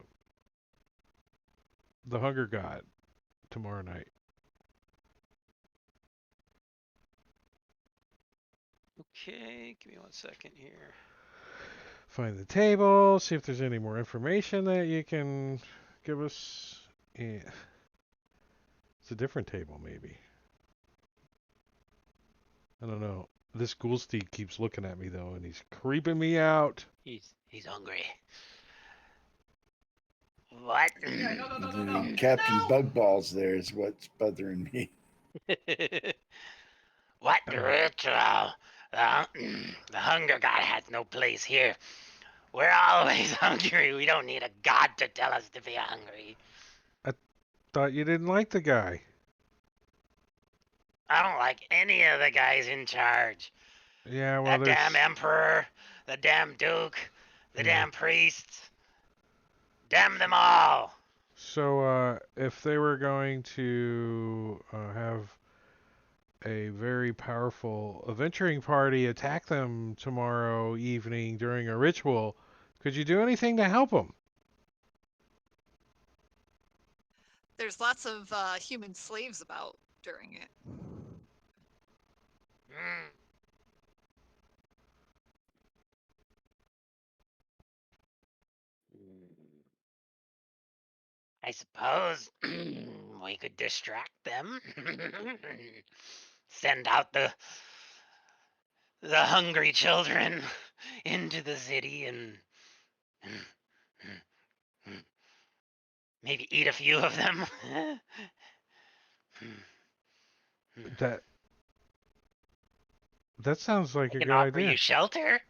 Hunger God tomorrow night. Okay, give me 1 second here. Find the table, see if there's any more information that you can give us. Yeah. It's a different table, maybe. I don't know. This Ghoulsteed keeps looking at me, though, and he's creeping me out. He's hungry. What? The Captain Bugballs there is what's bothering me. What ritual? The hunger god has no place here. We're always hungry. We don't need a god to tell us to be hungry. Thought you didn't like the guy. I don't like any of the guys in charge. Yeah, well, That there's... damn emperor, the damn duke, the Yeah. damn priests. Damn them all. So, if they were going to have a very powerful adventuring party attack them tomorrow evening during a ritual, could you do anything to help them? There's lots of human slaves about during it. Mm. I suppose we could distract them. Send out the hungry children into the city and maybe eat a few of them. That sounds like I a can good offer idea. you shelter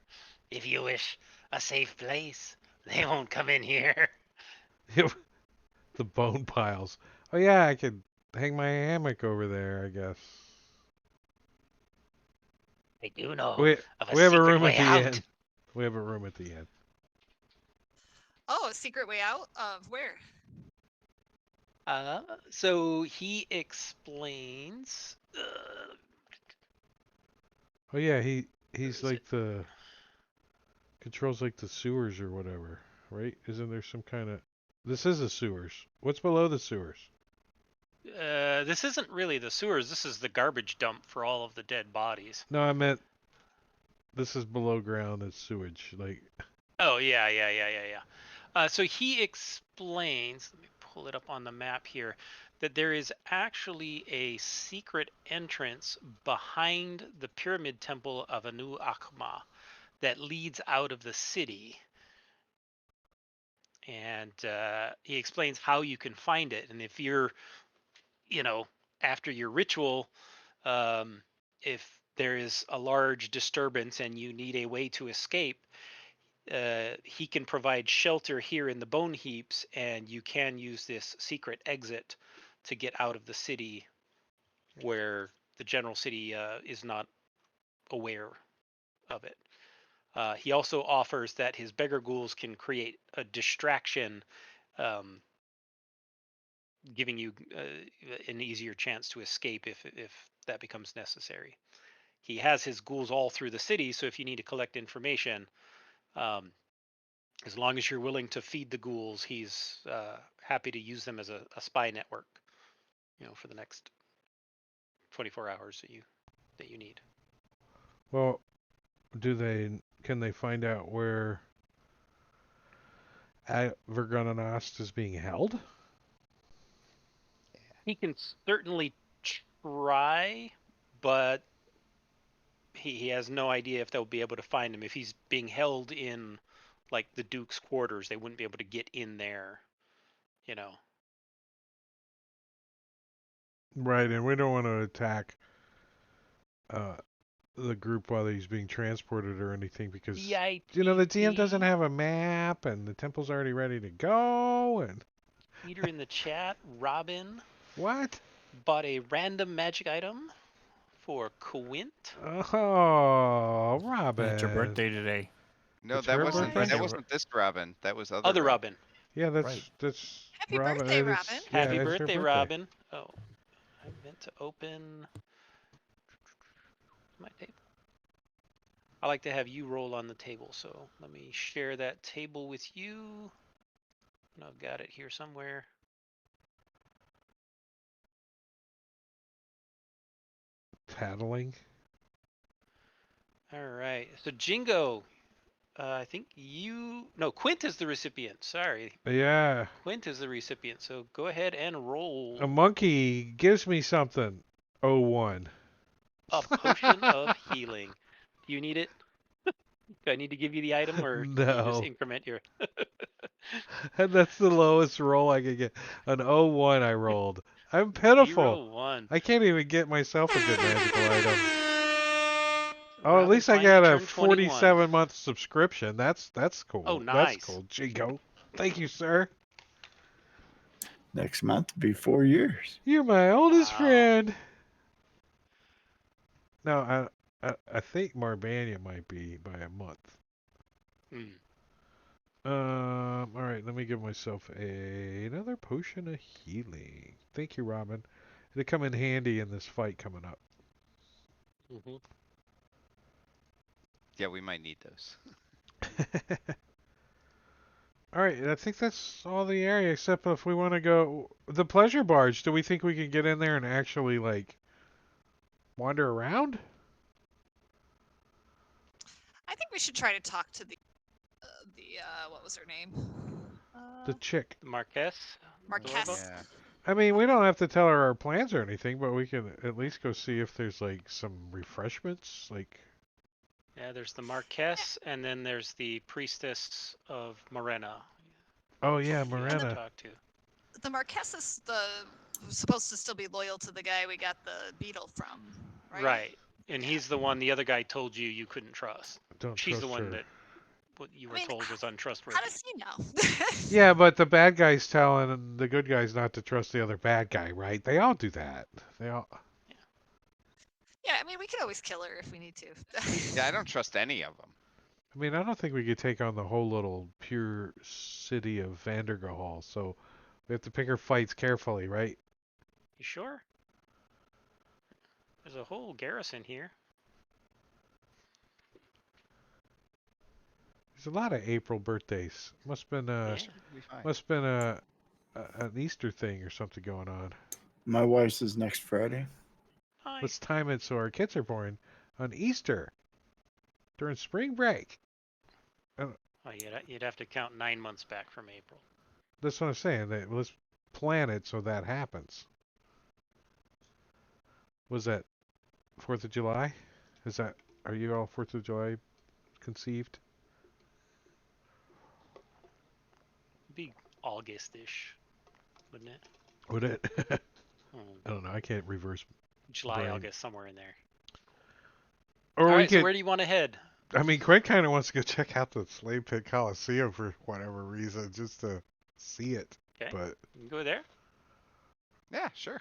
if you wish a safe place. They won't come in here. The bone piles. Oh yeah, I could hang my hammock over there, I guess. I do know We of a we have a secret room at way the out. end. We have a room at the end. Oh, a secret way out of where? So he explains. Oh yeah, he's is like the controls like the sewers or whatever, right? Isn't there some kind of... This is the sewers. What's below the sewers? This isn't really the sewers. This is the garbage dump for all of the dead bodies. No, I meant this is below ground. It's sewage. Like, Oh yeah. So he explains. Let me pull it up on the map here. That there is actually a secret entrance behind the pyramid temple of Anu Akma that leads out of the city. And he explains how you can find it. And if you're, after your ritual, if there is a large disturbance and you need a way to escape, he can provide shelter here in the bone heaps, and you can use this secret exit to get out of the city where the general city is not aware of it. He also offers that his beggar ghouls can create a distraction, um, giving you an easier chance to escape if that becomes necessary. He has his ghouls all through the city, so if you need to collect information, um, as long as you're willing to feed the ghouls, he's happy to use them as a spy network, for the next 24 hours that you need. well, can they find out where Vergonanost is being held? He can certainly try, but he has no idea if they'll be able to find him. If he's being held in like the Duke's quarters, they wouldn't be able to get in there, you know. Right, and we don't want to attack the group while he's being transported or anything because The the GM doesn't ITP. have a map and the temple's already ready to go and Peter in the chat, Robin what? bought a random magic item for Quint. Oh, And Robin. it's her birthday today. No, It's that her wasn't birthday? that wasn't this Robin. That was Other Robin. Robin. Yeah, that's Right. Happy Robin. birthday, It is- Robin. yeah, Happy it's her birthday, Robin. Oh, I meant to open my table. I like to have you roll on the table, so let me share that table with you. And I've got it here somewhere. Tattling. All right. So Jingo, I think Quint is the recipient. Sorry. Yeah. Quint is the recipient. So go ahead and roll A monkey gives me something. 01. a potion of healing. Do you need it? Do I need to give you the item or can you just No. increment your That's the lowest roll I could get. An 01 I rolled. I'm pitiful. 0-1. I can't even get myself a good magical item. Oh, at Robin least I finally got a turned 21. 47-month subscription. That's cool. Oh, That's nice. cool, Jingo. Thank you, sir. Next month will be 4 years. You're my oldest Wow. friend. No, I think Marbania might be by a month. Hmm. All right, let me give myself another potion of healing. Thank you, Robin. It'll come in handy in this fight coming up. Mm-hmm. Yeah, we might need those. All right, I think that's all the area except if we want to go the pleasure barge. Do we think we can get in there and actually like wander around? I think we should try to talk to the what was her name? The chick. Marquez? Marquez. Yeah. I mean, we don't have to tell her our plans or anything, but we can at least go see if there's like some refreshments, like Yeah, there's the Marquess, and then there's the priestess of Morena. oh yeah, You have to Morena. talk to. The Marquess is supposed to still be loyal to the guy we got the beetle from, right? And Yeah. he's the one the other guy told you couldn't trust. Don't She's the trust one her. that what you were I mean, told was untrustworthy. How does he know? Yeah, but the bad guy's telling the good guys not to trust the other bad guy, right? They all do that. They all. Yeah, I mean, we could always kill her if we need to. Yeah, I don't trust any of them. I mean, I don't think we could take on the whole little pure city of Vandergehall, so we have to pick our fights carefully, right? You sure? There's a whole garrison here. There's a lot of April birthdays. Must have been Yeah. Be fine. must have been an Easter thing or something going on. My wife's is next Friday. Hi. Let's time it so our kids are born on Easter during spring break. Oh, you'd have to count 9 months back from April. That's what I'm saying. Let's plan it so that happens. Was that 4th of July? Are you all 4th of July conceived? It'd be August-ish, wouldn't it? Would it? Hmm. I don't know. I can't reverse. July, Brain. August, somewhere in there. Or All we right, so could. where do you want to head? I mean, Quinn kind of wants to go check out the Slave Pit Coliseum for whatever reason, just to see it. Okay. But You can go there. Yeah, sure.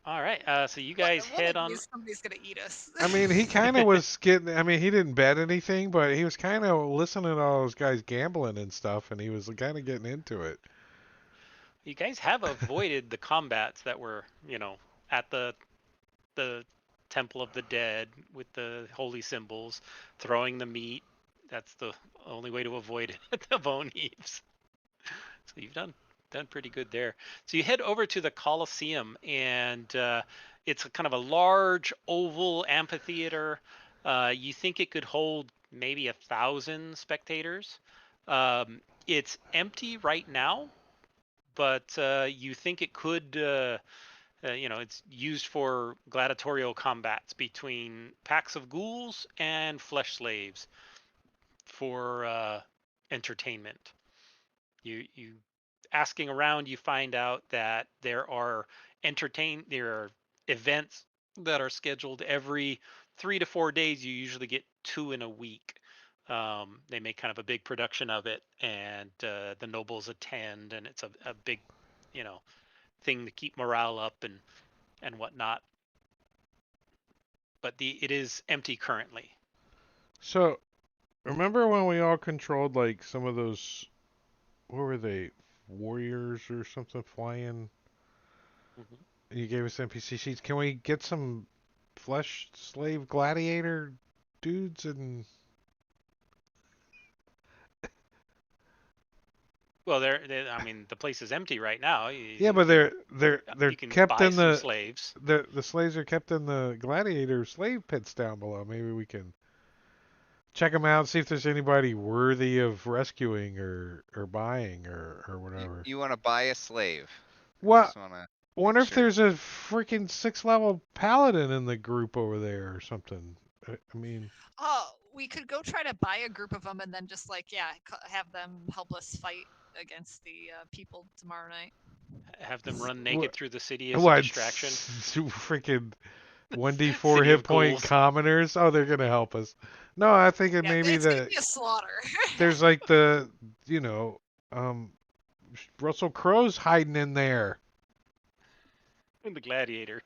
All right. So you guys One head of on. these, somebody's gonna eat us. I mean, he kind of was getting. I mean, he didn't bet anything, but he was kind of listening to all those guys gambling and stuff, and he was kind of getting into it. You guys have avoided the combats that were, at the Temple of the Dead with the holy symbols, throwing the meat. That's the only way to avoid it at the bone heaps. So you've done pretty good there. So you head over to the Colosseum, and it's kind of a large oval amphitheater. You think it could hold maybe 1,000 spectators. It's empty right now, but you think it could. It's used for gladiatorial combats between packs of ghouls and flesh slaves for entertainment. You asking around, you find out that there are events that are scheduled every 3 to 4 days. You usually get 2 in a week. They make kind of a big production of it, and the nobles attend, and it's a big, you know, thing to keep morale up and whatnot. But it is empty currently. So, remember when we all controlled like some of those? What were they? Warriors or something flying? Mhm. You gave us NPC sheets. Can we get some flesh slave gladiator dudes and? Well, I mean, the place is empty right now. Yeah, but they're You can kept buy in some slaves. the slaves are kept in the gladiator slave pits down below. Maybe we can check them out, see if there's anybody worthy of rescuing or buying or whatever. You want to buy a slave? I Well, just want to make wonder if sure. there's a freaking 6-level paladin in the group over there or something. I mean, Oh, we could go try to buy a group of them and then just like have them help us fight against the people tomorrow night. Have them run what? naked through the city as a What? distraction. Freaking 1d4 City hit of point ghouls. commoners. Oh, they're gonna help us. No, I think it Yeah, maybe it's gonna the be a slaughter. there's like the you know um Russell Crowe's hiding in there. The gladiator.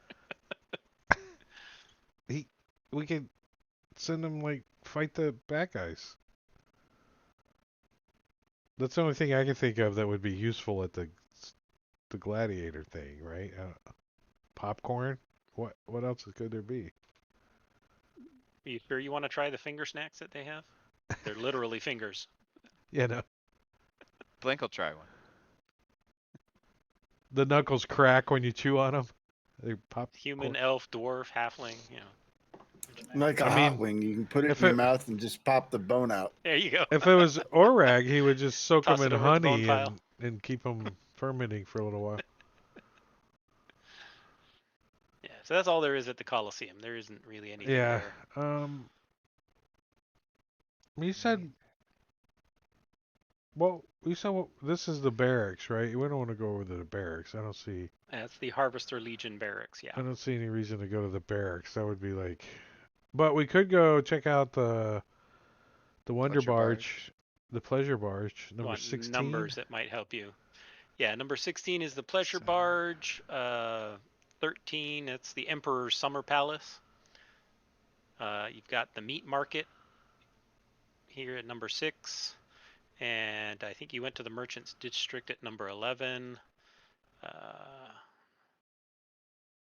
We could send him like fight the bad guys. That's the only thing I can think of that would be useful at the gladiator thing, right? Popcorn. What else could there be? Are you sure you want to try the finger snacks that they have? They're literally fingers. You know, Blink will try one. the knuckles crack when you chew on them. They pop. Human, elf, dwarf, halfling. You know. Like a I hot mean, wing, you can put it if in your it mouth and just pop the bone out. There you go. if it was Orag, he would just soak them Toss in it over the bone honey pile. and keep them fermenting for a little while. Yeah. So that's all there is at the Colosseum. There isn't really anything Yeah. there. You said. Well, you said this is the barracks, right? We don't want to go over to the barracks. I don't see. That's the Harvester Legion barracks. Yeah. I don't see any reason to go to the barracks. That would be like. But we could go check out the Wonder Pleasure Barge, the Pleasure Barge, You number want 16. numbers that might help you. Yeah, number 16 is the Pleasure So- Barge. 13, that's the Emperor's Summer Palace. You've got the Meat Market here at number 6. And I think you went to the Merchants District at number 11.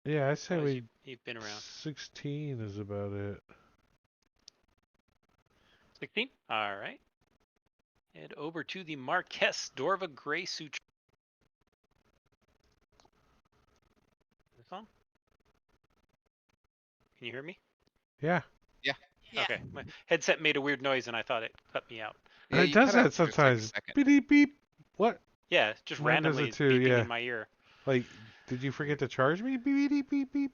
Yeah, I say we. You've been around. 16 is about it. 16? All right. Head over to the Marquess Dorva Grey Suture. This on? Can you hear me? Yeah. Yeah. Yeah. Okay. My headset made a weird noise and I thought it cut me out. Yeah, It you does cut out that for like a sometimes. second. Beep beep beep. What? Yeah, just Mine does randomly it too, beeping yeah. in my ear. Like, did you forget to charge me? Beep beep beep beep.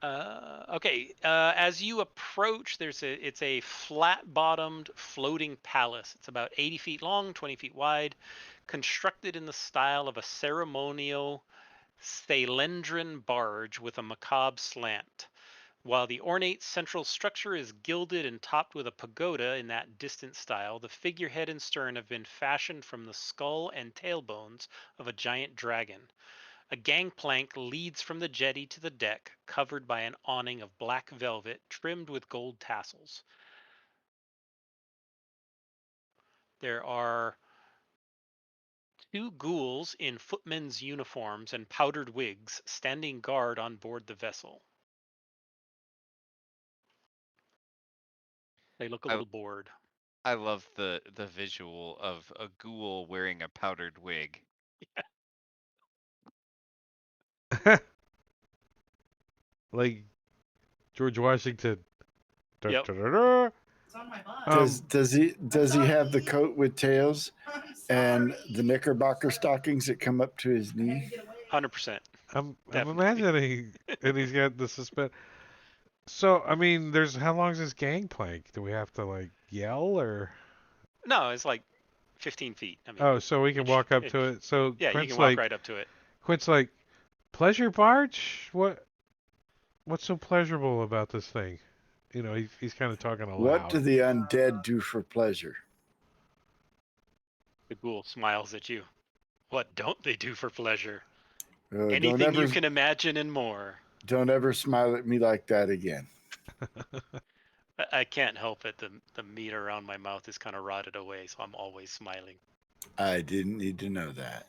Okay. As you approach, it's a flat-bottomed floating palace. It's about 80 feet long, 20 feet wide, constructed in the style of a ceremonial Thalendran barge with a macabre slant. While the ornate central structure is gilded and topped with a pagoda in that distant style, the figurehead and stern have been fashioned from the skull and tailbones of a giant dragon. A gangplank leads from the jetty to the deck, covered by an awning of black velvet trimmed with gold tassels. There are 2 ghouls in footmen's uniforms and powdered wigs standing guard on board the vessel. They look a I- little bored. I love the visual of a ghoul wearing a powdered wig. Like George Washington. Da, Yep. da, da, da. Does he have the coat with tails and the knickerbocker stockings that come up to his knee? 100%. I'm Definitely. imagining, and he's got the suspend. So I mean, there's how long is this gangplank? Do we have to like yell or? No, it's like 15 feet. I mean, Oh, so we can walk up to it. So yeah, you Quint's can walk like, right up to it. Quint's like, Pleasure barge? What's so pleasurable about this thing? You know, he's kind of talking What do aloud. the undead do for pleasure? The ghoul smiles at you. What don't they do for pleasure? Don't Anything ever you can imagine and more. don't ever smile at me like that again. I can't help it. The meat around my mouth is kind of rotted away, so I'm always smiling. I didn't need to know that.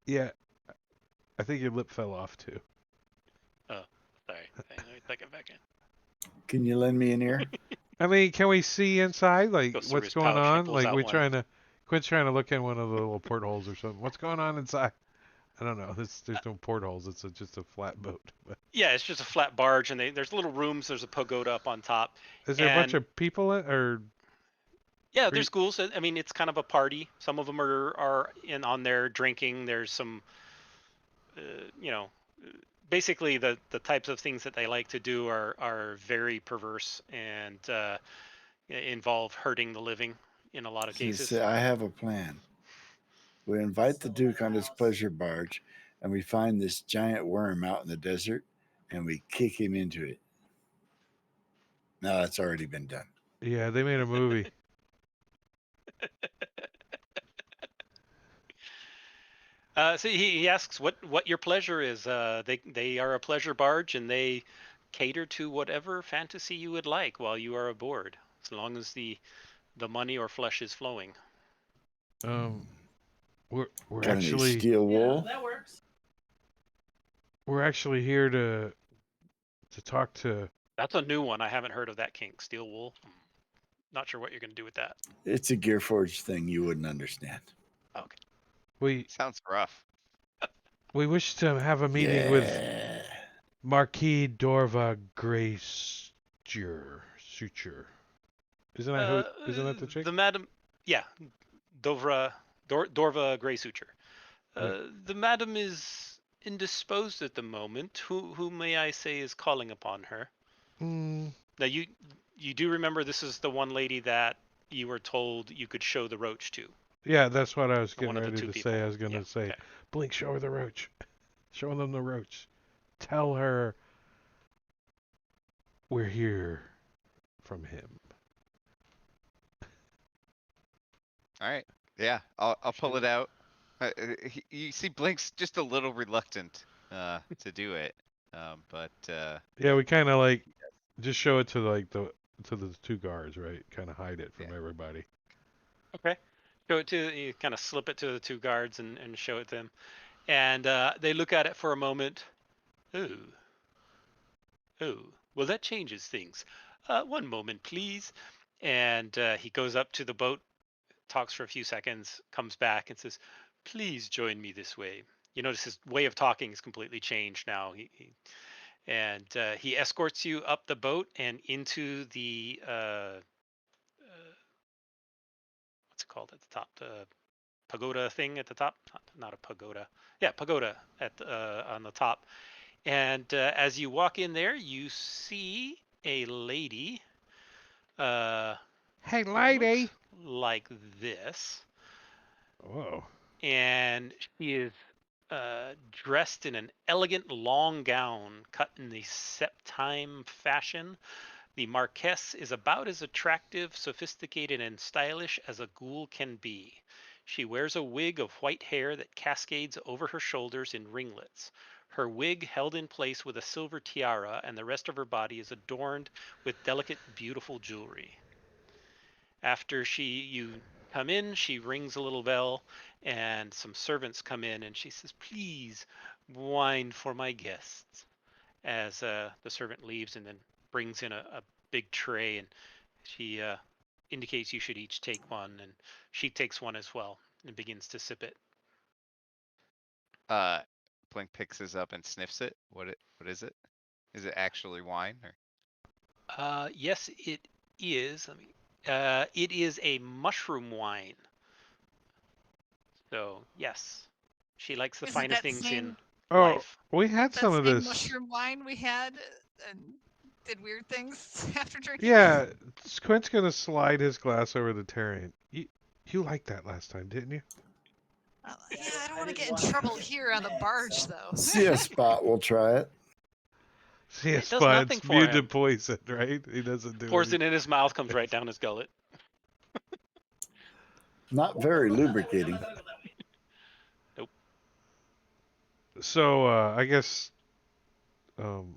Yeah, I think your lip fell off too. Sorry. Let me tuck it back in. Can you lend me an ear? I mean, can we see inside? Like, Goes through what's his going pouch and he on? pulls Like, out we're one. trying to, Quint's trying to look in one of the little portholes or something. What's going on inside? I don't know. There's no portholes. It's just a flat boat. But Yeah, it's just a flat barge, and there's little rooms. There's a pagoda up on top. is there a bunch And of people in, or yeah, there's ghouls. I mean, it's kind of a party. Some of them are in on there drinking. There's some, you know, basically the types of things that they like to do are very perverse and involve hurting the living in a lot of cases. Say, I have a plan. We invite the Duke on his pleasure barge, and we find this giant worm out in the desert, and we kick him into it. No, that's already been done. yeah, they made a movie. So he asks what your pleasure is. They are a pleasure barge, and they cater to whatever fantasy you would like while you are aboard, as long as the money or flesh is flowing. We're Got any actually steel wool? That works. we're actually here to talk to. That's a new one. I haven't heard of that kink. Steel wool. Not sure what you're going to do with that. It's a Gearforge thing you wouldn't understand. Okay. We Sounds rough. we wish to have a meeting with Marquis Dorva Grace Suture. Isn't that the chick? The madam, yeah, Dorva Grey Suture. The madam is indisposed at the moment. Who may I say is calling upon her? Mm, Now you do remember this is the one lady that you were told you could show the roach to. yeah, that's what I was getting One of the ready two to people. say. I was going Yeah, to say, okay. Blink, show her the roach. Show them the roach. Tell her we're here from him. All right. Yeah, I'll pull it out. You see, Blink's just a little reluctant to do it. But Yeah, we kind of like just show it to the two guards, right? Kind of hide it from everybody. Okay. Show it to you. Kind of slip it to the two guards and show it to them, and they look at it for a moment. Ooh. Well, that changes things. One moment, please. And he goes up to the boat, talks for a few seconds, comes back and says, "Please join me this way." You notice his way of talking is completely changed now. He escorts you up the boat and into the what's it called at the top? The pagoda thing at the top. Not a pagoda. Yeah, pagoda at on the top. And as you walk in there, you see a lady. Hey, lady. Like this. Whoa. And she is dressed in an elegant long gown cut in the Septime fashion. The Marquess is about as attractive, sophisticated, and stylish as a ghoul can be. She wears a wig of white hair that cascades over her shoulders in ringlets. Her wig held in place with a silver tiara, and the rest of her body is adorned with delicate, beautiful jewelry. After you come in, she rings a little bell, and some servants come in, and she says, "Please, wine for my guests." As the servant leaves and then brings in a big tray, and she indicates you should each take one, and she takes one as well and begins to sip it. Blink picks his up and sniffs it. What is it? Is it actually wine or? Yes, it is. It is a mushroom wine. So yes, she likes the Is it finest that things in same Oh, life. we had that some of same this. mushroom wine we had and did weird things after drinking? Yeah, Quint's gonna slide his glass over to Tarian. You liked that last time, didn't you? Yeah, I don't want to get in trouble here on the barge, though. See a spot, we'll try it. See, It his does nothing spot's for immune to him. poison, right? He doesn't do Pours it anything. in his mouth, comes right down his gullet. Not very lubricating. So, I guess,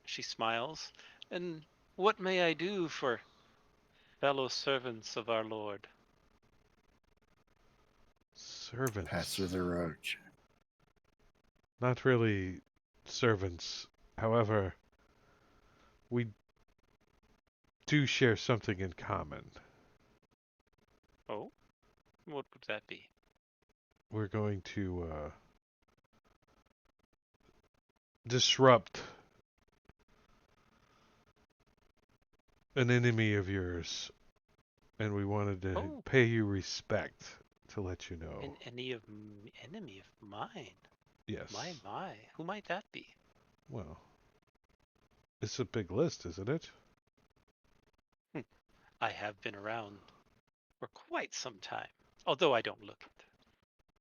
She smiles. And what may I do for fellow servants of our Lord? servants. Pass with a roach. Not really servants. However, we do share something in common. Oh? What would that be? We're going to disrupt an enemy of yours, and we wanted to Oh. pay you respect to let you know. An enemy of mine? Yes. My. Who might that be? Well, it's a big list, isn't it? I have been around for quite some time, although I don't look it.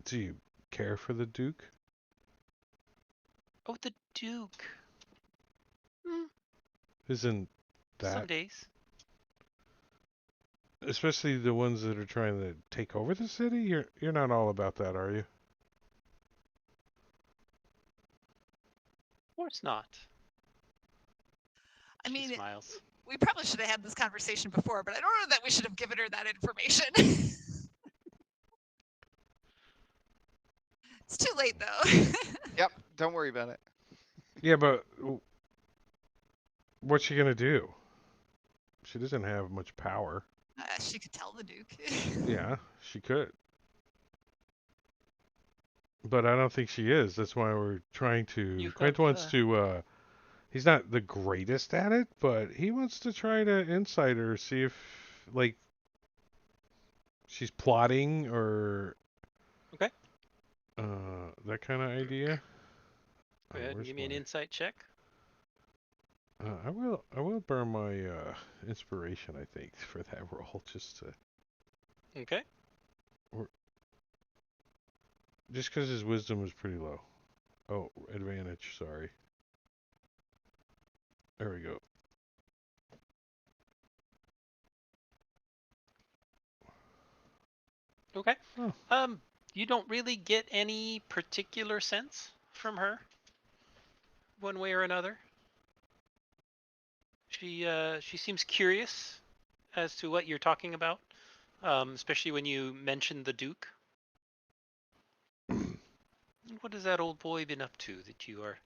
Do you care for the Duke? Oh, the Duke. Isn't that, Some days. especially the ones that are trying to take over the city? You're not all about that, are you? Of course not. I mean, She smiles. we probably should have had this conversation before, but I don't know that we should have given her that information. It's too late, though. Yep, don't worry about it. Yeah, but what's she gonna do? She doesn't have much power. She could tell the Duke. Yeah, she could. But I don't think she is. That's why we're trying to. You Quint have, wants to. He's not the greatest at it, but he wants to try to insight her, see if, like, she's plotting or. Okay. That kind of idea. Go ahead and Where's give me an my- insight check. I will burn my inspiration, I think, for that roll, just Okay. because his wisdom was pretty low. Oh, advantage. Sorry. There we go. Okay. Oh. You don't really get any particular sense from her, one way or another. She seems curious as to what you're talking about, especially when you mentioned the Duke. What has that old boy been up to that you are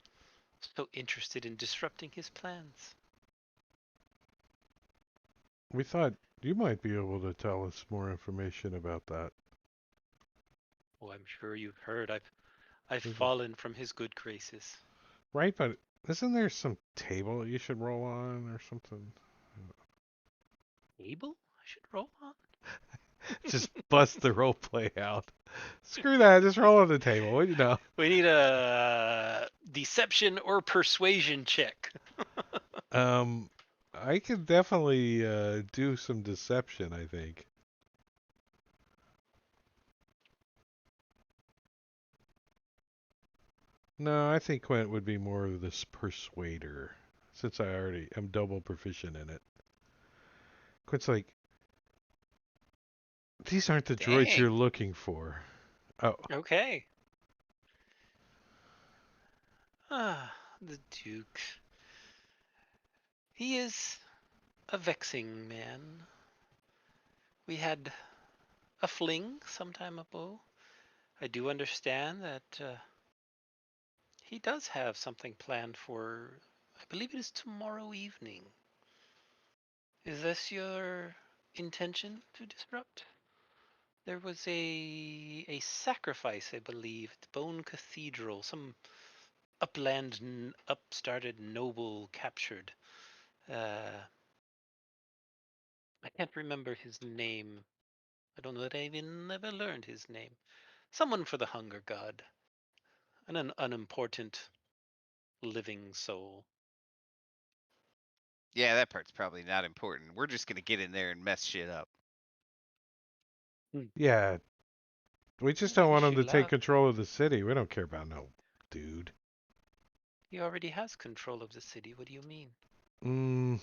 so interested in disrupting his plans? We thought you might be able to tell us more information about that. Oh, I'm sure you've heard. I've Mhm. fallen from his good graces. Right, but isn't there some table you should roll on or something? Abel? I should roll on. Just bust the role play out. Screw that, just roll on the table. You know. We need a deception or persuasion check. I could definitely do some deception, I think. No, I think Quint would be more of this persuader, since I already am double proficient in it. Quint's like, these aren't the droids Dang. you're looking for. Oh, Okay. Ah, the Duke. He is a vexing man. We had a fling some time ago. I do understand that he does have something planned for, I believe it is tomorrow evening. Is this your intention to disrupt? There was a sacrifice, I believe, at the Bone Cathedral. Some upstarted noble captured. I can't remember his name. I don't know that I even ever learned his name. Someone for the hunger god. An unimportant living soul. Yeah, that part's probably not important. We're just gonna get in there and mess shit up. yeah. We just Why don't want does him she to take laugh? control of the city. We don't care about no dude. He already has control of the city. What do you mean? Mm,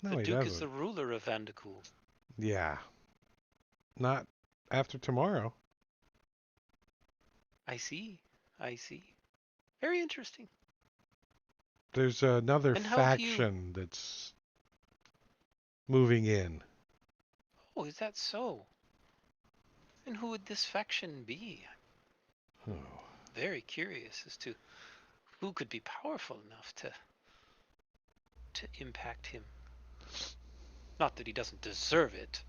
The no, he Duke is doesn't. the ruler of Vandecool. Yeah. Not after tomorrow. I see. I see. Very interesting. There's another And how do you... faction that's moving in. Oh, is that so? And who would this faction be? Oh. Very curious as to who could be powerful enough to impact him. Not that he doesn't deserve it.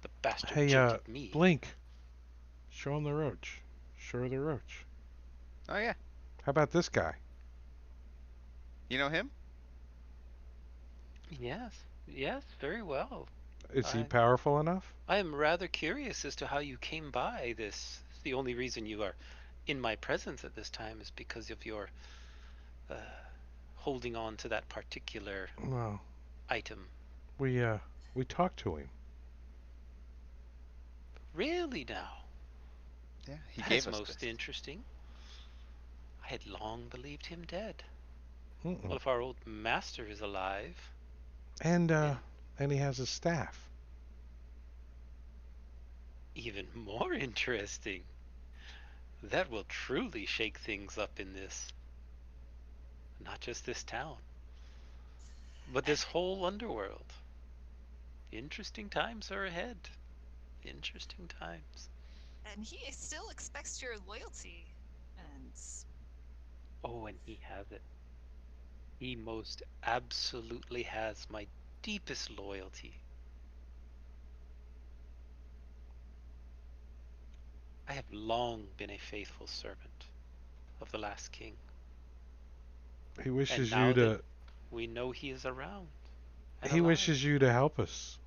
The bastard Hey, jilted me. Blink. Show him the roach. Show her the roach. Oh yeah. How about this guy? You know him? Yes, yes, very well. Is he I powerful enough? I am rather curious as to how you came by this. The only reason you are in my presence at this time is because of your uh, holding on to that particular Well, item. we talked to him. Really now? Yeah, he That gave is us most this. interesting. I had long believed him dead. Mm-mm. Well, if our old master is alive, And then and he has a staff. even more interesting. That will truly shake things up in this, not just this town, but And this whole underworld. Interesting times are ahead. Interesting times. and he still expects your loyalty. And Oh, and he has it. He most absolutely has my deepest loyalty. I have long been a faithful servant of the last king. He And wishes you now that to we know he is around and he alive. wishes you to help us.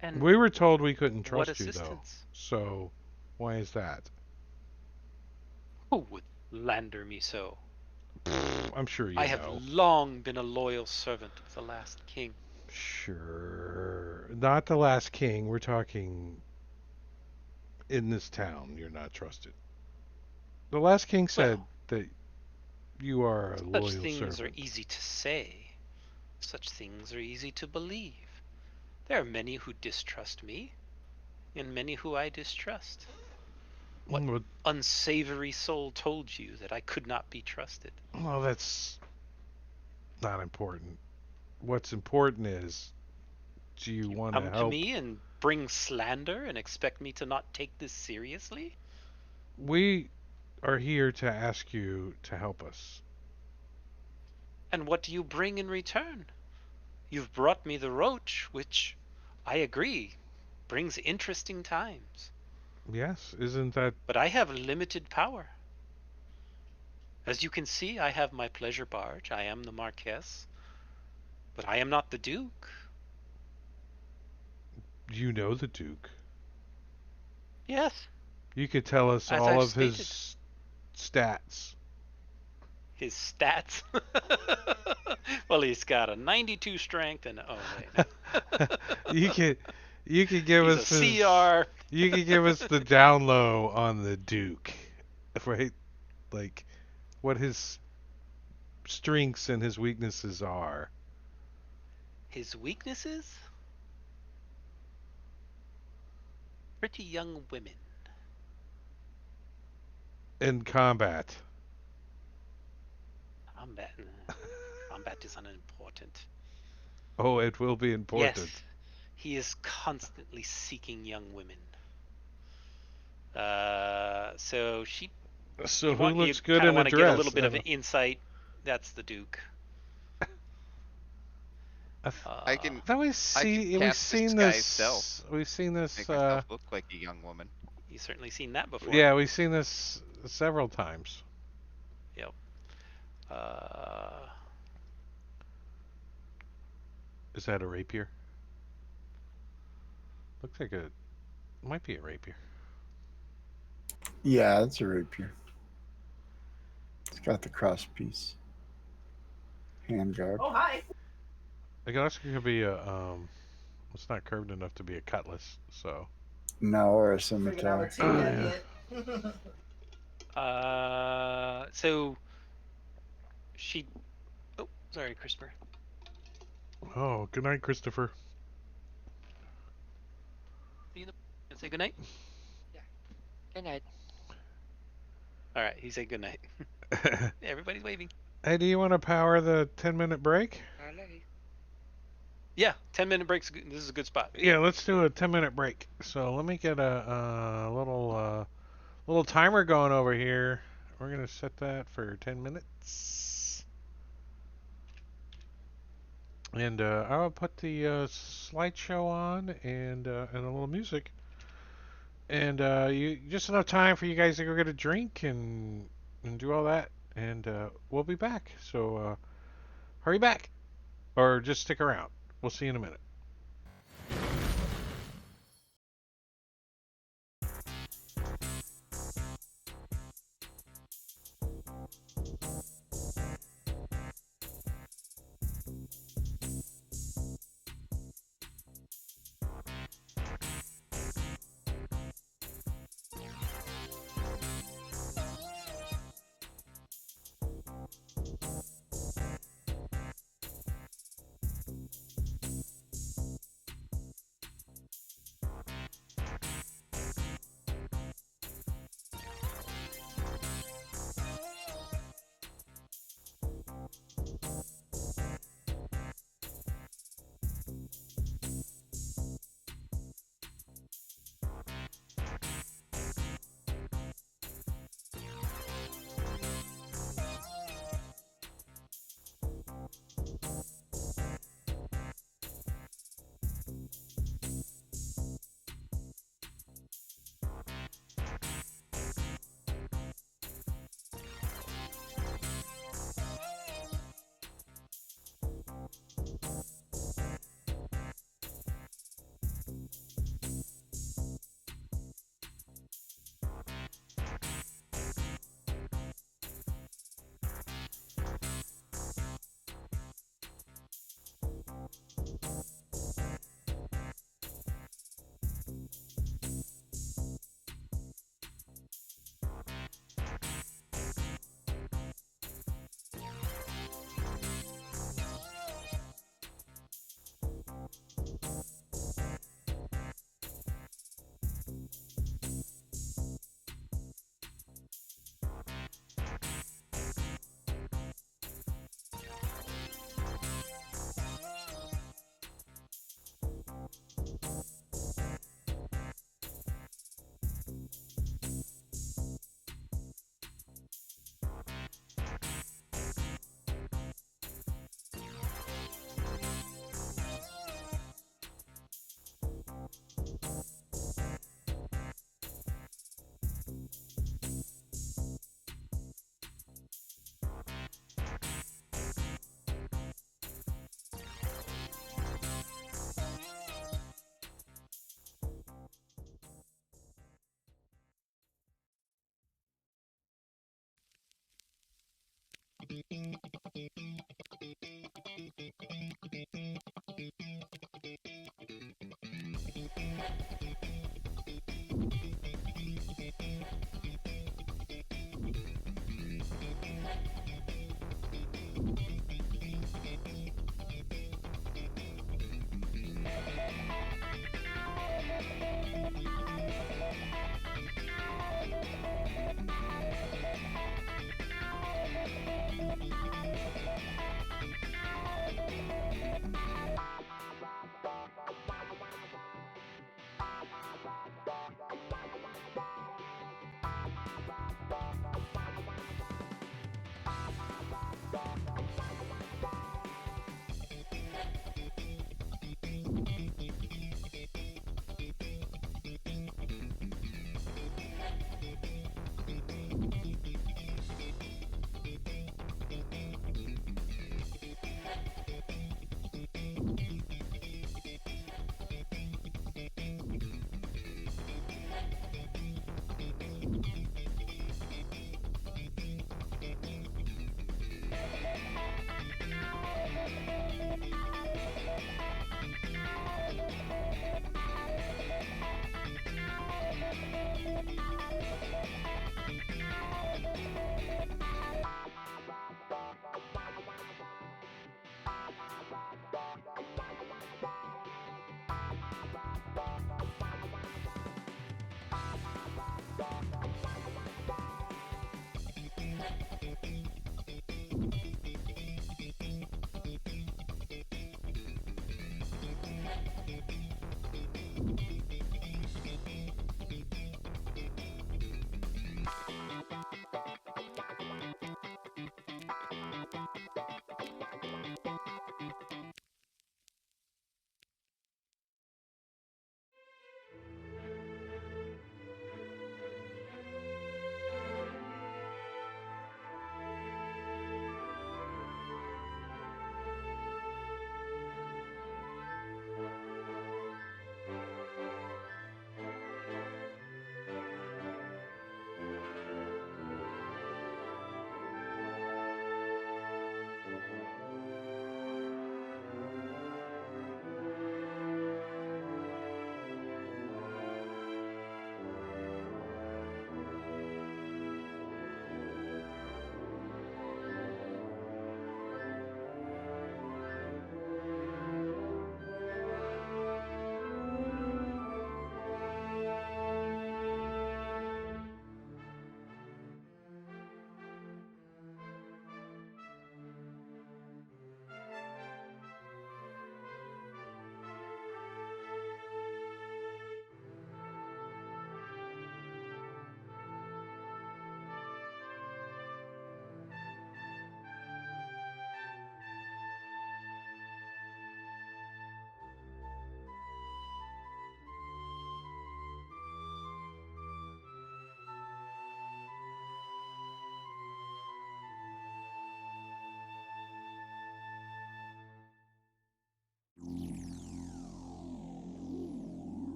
And We were told we couldn't what trust you though. assistance? So why is that? Who would lander me so? I'm sure you I have know. long been a loyal servant of the last king. Sure. Not the last king. We're talking in this town. You're not trusted. The last king said Well, that you are a such loyal things are servant. easy to say. Such things are easy to believe. There are many who distrust me, and many who I distrust. What Well, unsavory soul told you that I could not be trusted? well, that's not important. What's important is, do you You want to come to help? me and bring slander and expect me to not take this seriously? We are here to ask you to help us. And what do you bring in return? You've brought me the roach, which, I agree, brings interesting times. Yes, isn't that But I have limited power. As you can see, I have my pleasure barge. I am the Marquess. But I am not the Duke. you know the Duke? Yes, You could tell us as all I've of stated. his stats. His stats. Well, he's got a 92 strength and oh wait, no. you could you could give He's us a his CR. you could give us the down low on the Duke, right? Like what his strengths and his weaknesses are His weaknesses? Pretty young women. in combat. Combat. Combat is unimportant. Oh, it will be important. Yes, he is constantly seeking young women. So she. So You who want you looks good kind of in a want to get a little dress? bit of insight. That's the Duke. I can That I can we've cast seen disguise self, this. We've seen this. make myself look like a young woman. You've certainly seen that before. Yeah, we've seen this several times. Yep. Uh, Is that a rapier? Looks like a might be a rapier. Yeah, it's a rapier. It's got the cross piece. Handguard. It also could be It's not curved enough to be a cutlass, so. No, or a Freaking out scimitar. yet. So she. Oh, sorry, Christopher. Oh, good night, Christopher. Say good night. Good night. All right, he said good night. Everybody's waving. Hey, do you want to power the 10-minute break? Alrighty. Yeah, 10-minute breaks. This is a good spot. Yeah, let's do a 10-minute break. So let me get a little timer going over here. We're gonna set that for 10 minutes, and I'll put the slideshow on and a little music, and you just enough time for you guys to go get a drink and do all that, and we'll be back. So hurry back, or just stick around. We'll see you in a minute.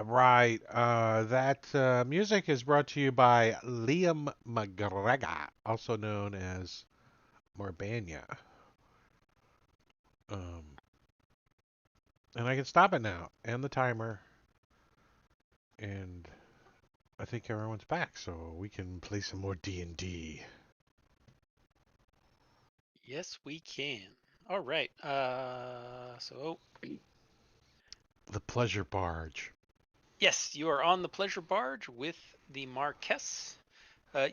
Right. That music is brought to you by Liam McGregor, also known as Morbanya. Um, and I can stop it now, and the timer, and I think everyone's back, so we can play some more D&D. Yes, we can. All right. So The Pleasure Barge. yes, you are on the pleasure barge with the Marquess.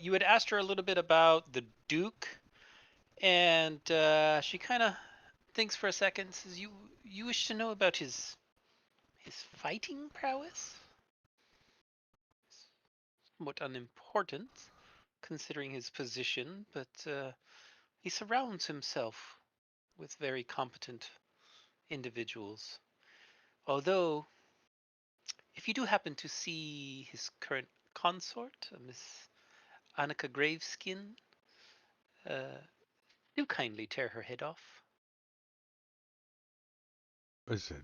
You had asked her a little bit about the Duke, and she kind of thinks for a second. Says, "You wish to know about his fighting prowess? Somewhat unimportant, considering his position, but he surrounds himself with very competent individuals. Although, if you do happen to see his current consort, Miss Annika Graveskin, uh, do kindly tear her head off." Is it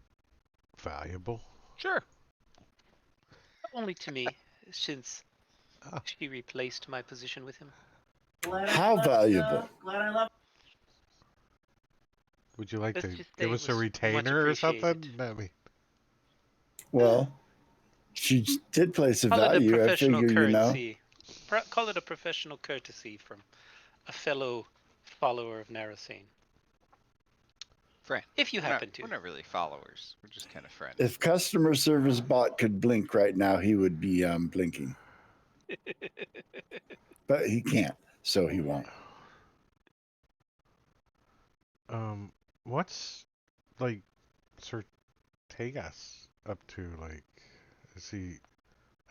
valuable? Sure. Only to me, since Ah, she replaced my position with him. How valuable? would you like Let's to just say give it us a was much retainer or appreciated. something? I mean, Well, she did place a Call it a value. I professional figure, currency. Call it a professional courtesy from a fellow follower of Narasane. Friend. If you We're not, happen to. we're not really followers. We're just kind of friends. if customer service bot could blink right now, he would be blinking. But he can't, so he won't. what's like Sir Tegas up to? Like, is he?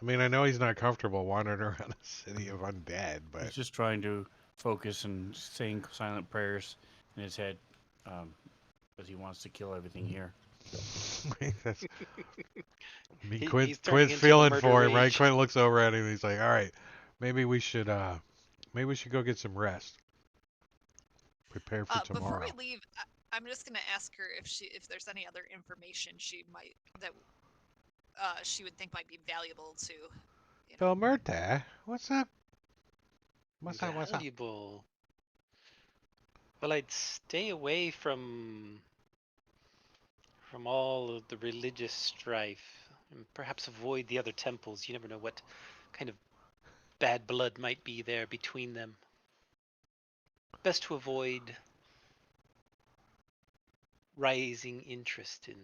I mean, I know he's not comfortable wandering around a city of undead, He's but just trying to focus and saying silent prayers in his head, because he wants to kill everything here. that's. I mean, He's turning Quint's into the feeling murder for him, right? rage. Quint looks over at him and he's like, "All right, maybe we should go get some rest. Prepare for Before we tomorrow." leave, I'm just gonna ask her if there's any other information that she would think might be valuable to, you know. Belmerta, what's up? What's up? What's up? Valuable. Well, I'd stay away from all of the religious strife, and perhaps avoid the other temples. You never know what kind of bad blood might be there between them. Best to avoid rising interest in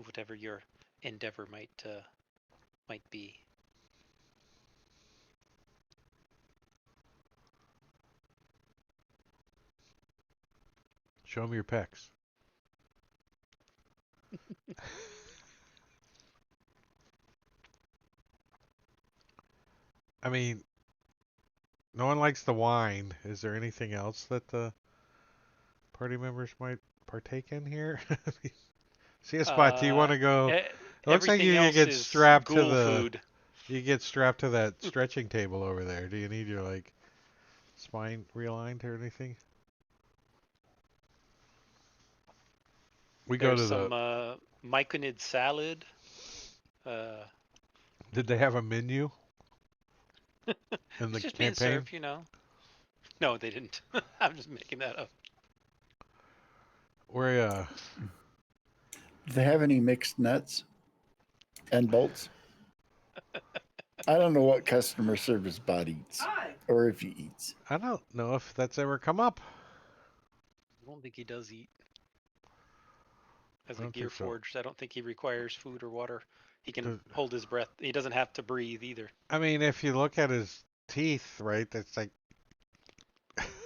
whatever your endeavor might be. Show me your pecs. I mean, no one likes the wine. Is there anything else that the party members might partake in here? See a spot. Do you want to go? It looks like Everything you else get is strapped to ghoul the. food. You get strapped to that stretching table over there. Do you need your like spine realigned or anything? We go There's to some the. myconid salad. Uh, Did they have a menu in the it's just being campaign? served, you know. No, they didn't. I'm just making that up. We're Do they have any mixed nuts and bolts? I don't know what customer service bot eats, or if he eats. I don't know if that's ever come up. I don't think he does eat. As I a don't gear think so. forged, I don't think he requires food or water. He can Does- hold his breath. He doesn't have to breathe either. I mean, if you look at his teeth, right, that's like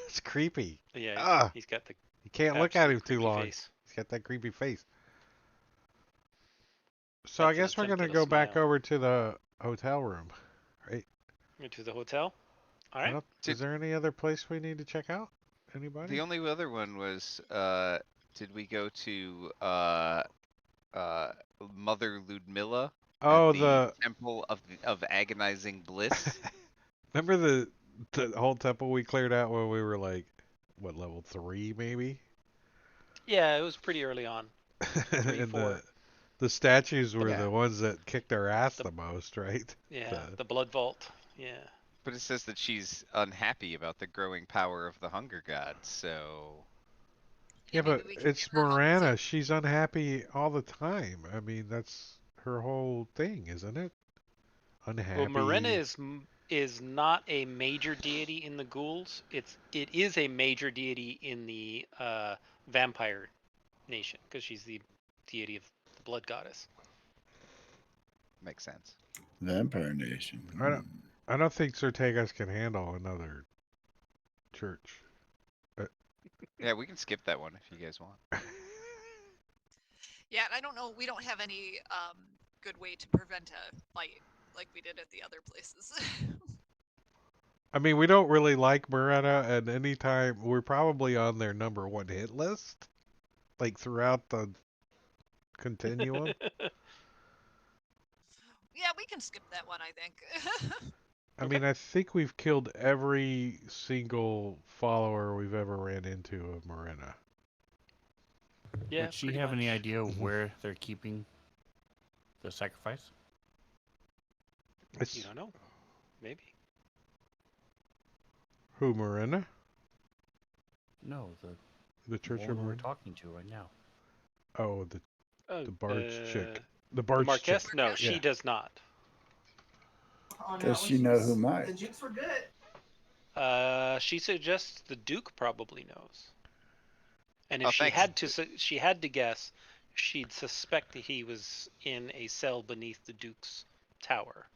it's creepy. Yeah, Ah, he's got the you can't look at absolute him too creepy long. face. He's got that creepy face. So I That's an guess we're attempt gonna at a go back smile. over to the hotel room, right? To the hotel. All I right. don't, is Did there any other place we need to check out? Anybody? the only other one was did we go to uh Mother Ludmilla at Oh, the the Temple of Agonizing Bliss? remember the whole temple we cleared out when we were like, what, level 3 maybe? Yeah, it was pretty early on. 3, And 4. The statues were Yeah. the ones that kicked our ass the most, right? Yeah, the blood vault. Yeah. But it says that she's unhappy about the growing power of the hunger god, so Yeah, maybe but we can get it's her help Morana. too. She's unhappy all the time. I mean, that's her whole thing, isn't it? Well, Marina Unhappy. is not a major deity in the ghouls. It is a major deity in the vampire nation because she's the deity of the blood goddess. makes sense. Vampire Nation. I don't. I don't think Certegas can handle another church. Yeah, we can skip that one if you guys want. Yeah, and I don't know. We don't have any good way to prevent a fight like we did at the other places. I mean, we don't really like Morena, and anytime we're probably on their number one hit list, like throughout the continuum. Yeah, we can skip that one, I think. I mean, I think we've killed every single follower we've ever ran into of Morena. Yeah, Would she pretty have any much. idea where they're keeping the sacrifice? You It's don't know. Maybe. who, Morena? No, The Church of woman we're Morena? talking to right now. Oh, Oh, the barge chick. The The barge chick. Marquess? No, Yeah. she does not. Does she know who might? The Jukes were good. She suggests the Duke probably knows. And Oh, if thanks. she had to guess, she'd suspect that he was in a cell beneath the Duke's tower.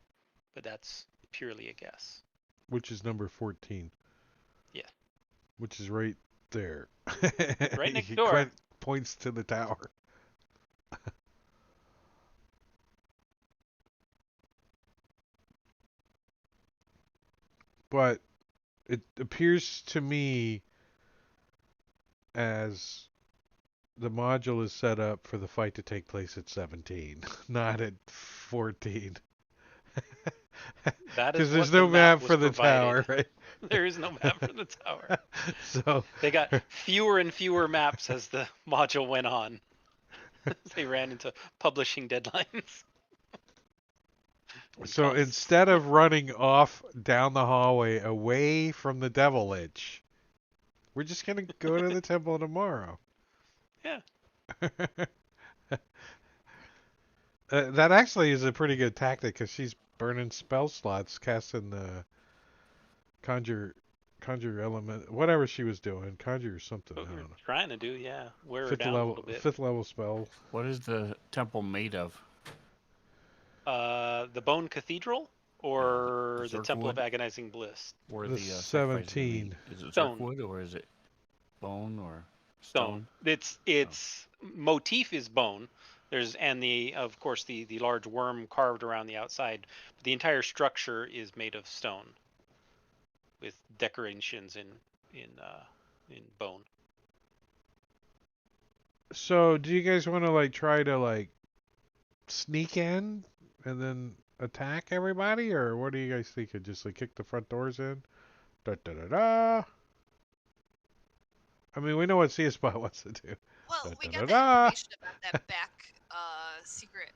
But that's purely a guess. Which is number 14. Yeah. Which is right there. Right next door. Points to the tower. But it appears to me as the module is set up for the fight to take place at 17, not at 14. That Because is there's what the no map was for the provided. tower, right? There is no map for the tower. So They got fewer and fewer maps as the module went on. They ran into publishing deadlines. So Costs. instead of running off down the hallway away from the Devil Lich, we're just gonna go to the temple tomorrow. Yeah. That actually is a pretty good tactic because she's burning spell slots, casting the conjure element, whatever she was doing, conjure something. I What don't we're know. trying to do, yeah. Wear her down a little bit. Fifth level spell. What is the temple made of? The Bone Cathedral or the Temple of Zirkwood? Agonizing Bliss? Where The the sacrifice is gonna be? 17. Is it Stone. Zirkwood or is it bone or Stone. It's motif is bone. There's and of course the large worm carved around the outside. But the entire structure is made of stone, with decorations in bone. So, do you guys want to try to sneak in and then attack everybody, or what do you guys think? Just kick the front doors in? Da da da da. I mean, we know what C Spot wants to do. Well, we Da, got da, the da. information about that back secret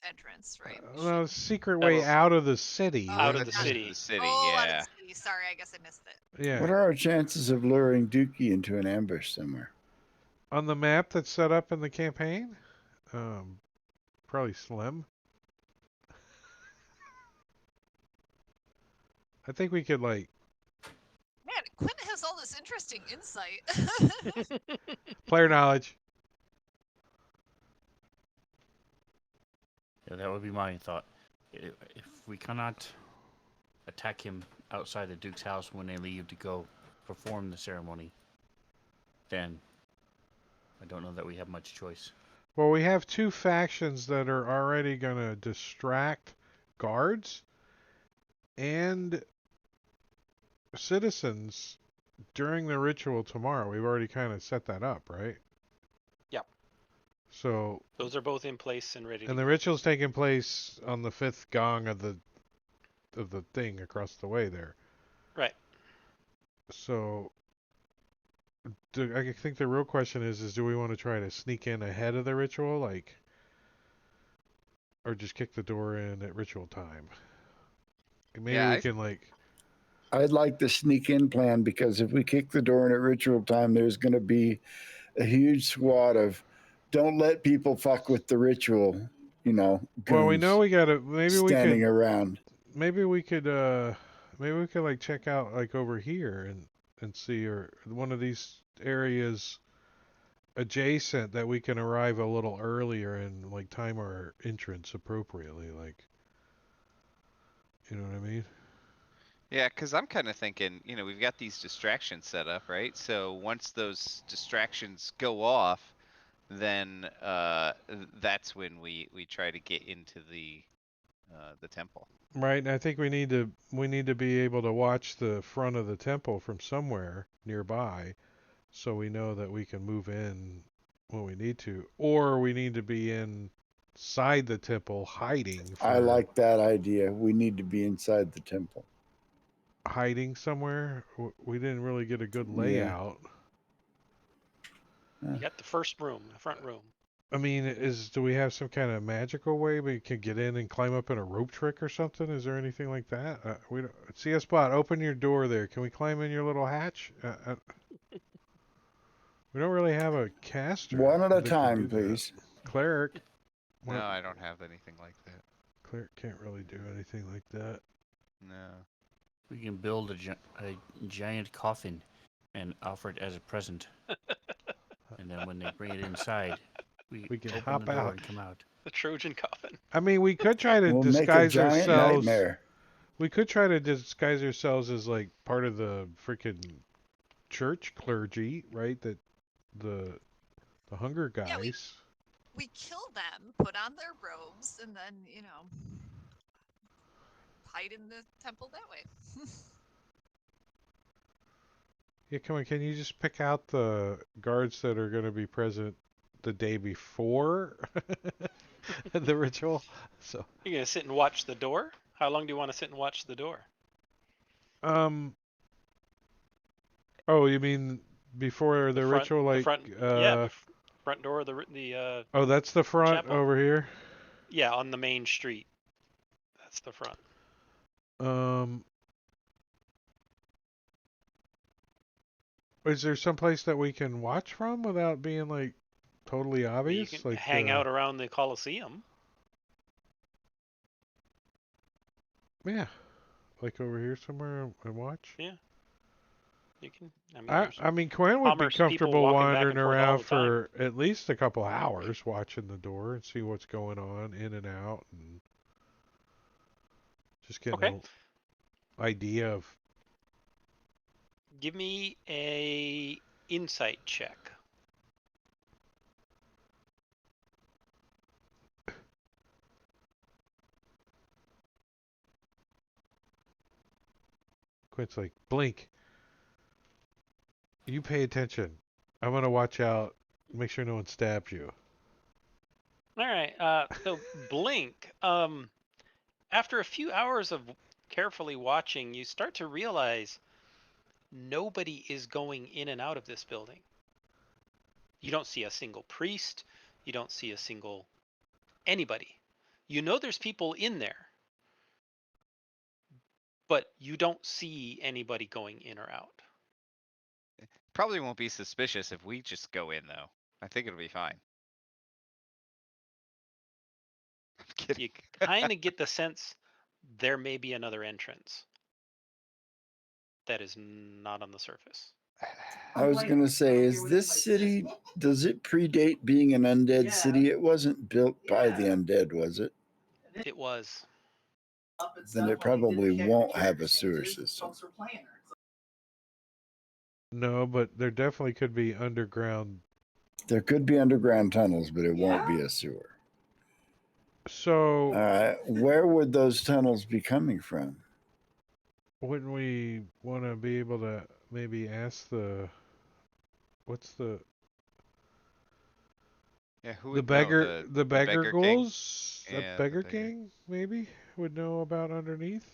entrance, right? No, secret That way was out of the city. out of That's the just city. The city, Oh, out of yeah. the city. Sorry, I guess I missed it. Yeah. What are our chances of luring Dookie into an ambush somewhere? On the map that's set up in the campaign, probably slim. I think we could Man, Quinn has all this interesting insight. player knowledge. Yeah, that would be my thought. If we cannot attack him outside the Duke's house when they leave to go perform the ceremony, then I don't know that we have much choice. Well, we have two factions that are already going to distract guards and citizens during the ritual tomorrow. We've already kind of set that up, right? Yep. So, Those are both in place and ready to and the go. ritual's taking place on the fifth gong of the thing across the way there. Right. So, I think the real question is do we want to try to sneak in ahead of the ritual, or just kick the door in at ritual time. Maybe Yeah, we can like. I'd like the sneak in plan because if we kick the door in at ritual time, there's going to be a huge squad of don't let people fuck with the ritual, Well, we know goons we gotta. Maybe we standing could. around. Maybe we could. Maybe we could like check out like over here and see, or one of these areas adjacent that we can arrive a little earlier and like time our entrance appropriately. Like, you know what I mean? yeah, because I'm kind of thinking, we've got these distractions set up, right? So once those distractions go off, then that's when we try to get into the temple. Right. And I think we need to be able to watch the front of the temple from somewhere nearby, so we know that we can move in when we need to, or we need to be inside the temple hiding I for like that idea. We need to be inside the temple. hiding somewhere. We didn't really get a good Yeah. layout. You got the first room, the front room. I mean, do we have some kind of magical way we can get in and climb up in a rope trick or something? Is there anything like that? We don't, see a spot. Open your door there. Can we climb in your little hatch? We don't really have a caster. One at a that can time, do that. please. Cleric. No, What? I don't have anything like that. Cleric can't really do anything like that. No. We can build a giant coffin and offer it as a present. And then when they bring it inside, we can open hop the door out. and come out. The Trojan coffin. I mean, we could try to We'll make a disguise giant ourselves. nightmare. We could try to disguise ourselves as like part of the freaking church clergy, right? That the hunger guys. Yeah, we kill them, put on their robes, and then, hide in the temple that way. Yeah, come on. Can you just pick out the guards that are going to be present the day before the ritual? So, You're gonna sit and watch the door? How long do you want to sit and watch the door? Oh, you mean before the front, ritual, like, the front, yeah, the front door of the oh, that's the front chapel. over here. Yeah, on the main street. That's the front. Is there some place that we can watch from without being like totally You obvious? can Like hang out around the Colosseum. Yeah, like over here somewhere and watch. Yeah, you can. I mean, Quinn would be commerce people comfortable walking back wandering and forth all around the time. for at least a couple hours, watching the door and see what's going on in and out, and just getting an idea of. Give me a insight check. Quinn's like, blink. You pay attention. I'm gonna watch out. Make sure no one stabs you. All right. So blink. After a few hours of carefully watching, you start to realize nobody is going in and out of this building. You don't see a single priest. You don't see a single anybody. You know there's people in there, but you don't see anybody going in or out. Probably won't be suspicious if we just go in, though. I think it'll be fine. I'm kidding. You kind of get the sense there may be another entrance that is not on the surface. I was going to say, is this city, does it predate being an undead city? It wasn't built by the undead, was it? It was. Then it probably won't have a sewer system. No, but there definitely could be underground. There could be underground tunnels, but it won't be a sewer. So, All right, where would those tunnels be coming from? wouldn't we want to be able to maybe ask what's the Yeah, who the would beggar know? the beggar beggar king? ghouls? The Yeah, the beggar beggar. king maybe would know about underneath.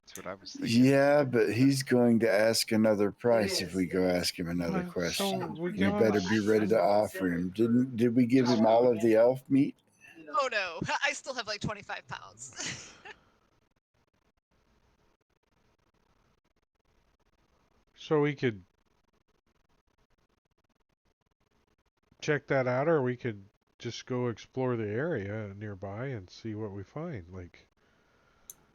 That's what I was thinking. Yeah, but he's going to ask another price if we go ask him another Well, question. so we We give him better be ready to offer him. Did we give him all of the elf meat? Oh no, I still have like 25 pounds. So we could check that out, or we could just go explore the area nearby and see what we find. Like,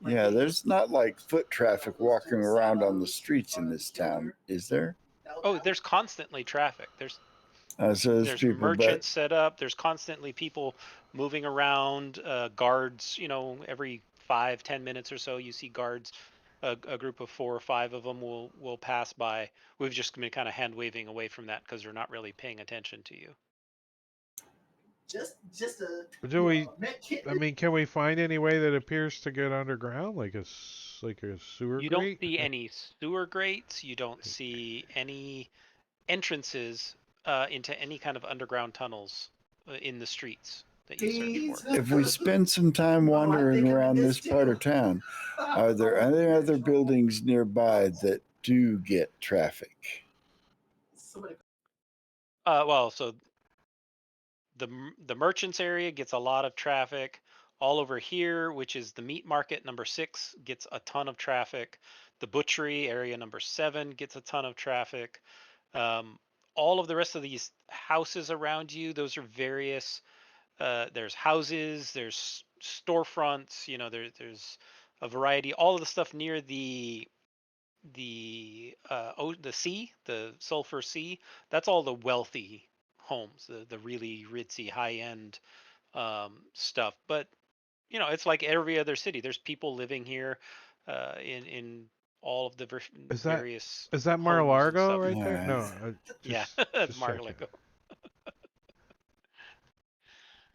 Yeah, there's not like foot traffic walking around on the streets in this town, is there? Oh, there's constantly traffic. So there's There's people, but merchants set up. There's constantly people moving around. Guards, every 5-10 minutes or so, you see guards. A group of 4 or 5 of them will pass by. We've just been kind of hand waving away from that because they're not really paying attention to you. Just a do we? met kit. I mean, can we find any way that appears to get underground, like a sewer You don't grate? see any sewer grates. You don't see any entrances into any kind of underground tunnels in the streets that you search for. if we spend some time wandering around this part of town, are there any other buildings nearby that do get traffic? Somebody Well, so the merchants area gets a lot of traffic. All over here, which is the meat market number 6, gets a ton of traffic. The butchery area number 7 gets a ton of traffic. All of the rest of these houses around you, those are various. There's houses, there's storefronts. There's a variety. All of the stuff near the sea, the Sulphur Sea. That's all the wealthy homes, the really ritzy, high end stuff. But it's like every other city. There's people living here in all of the Is that various is that homes and Mar-a-Lago stuff. right All there? right. No, Yeah, just that's just checking. Mar-a-Lago.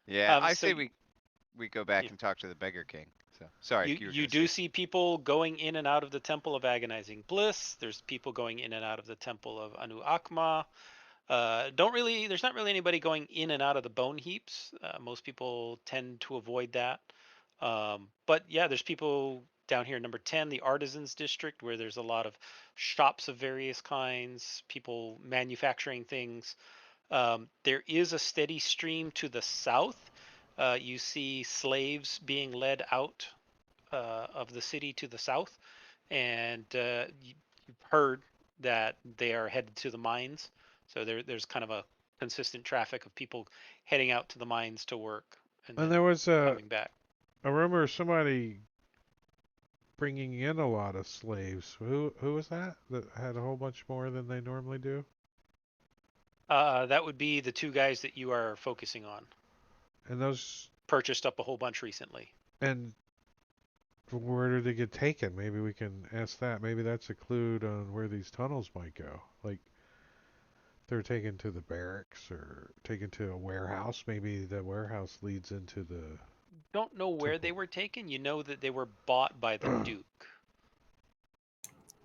Yeah, I So say we go back you, and talk to the Beggar King. So sorry, you you were you gonna do say. see people going in and out of the Temple of Agonizing Bliss. There's people going in and out of the Temple of Anu Akma. There's not really anybody going in and out of the bone heaps. Most people tend to avoid that. But yeah, there's people down here, number 10, the Artisans District, where there's a lot of shops of various kinds, people manufacturing things. There is a steady stream to the south. You see slaves being led out of the city to the south, and you've heard that they are headed to the mines. So there's kind of a consistent traffic of people heading out to the mines to work and And then there was coming back. a rumor of somebody bringing in a lot of slaves. Who was that? That had a whole bunch more than they normally do? That would be the 2 guys that you are focusing on. And those Purchased up a whole bunch recently. and where did they get taken? Maybe we can ask that. Maybe that's a clue on where these tunnels might go. Like they're taken to the barracks or taken to a warehouse. Maybe the warehouse leads into the Don't know where they temple. were taken. You know that they were bought by the Duke.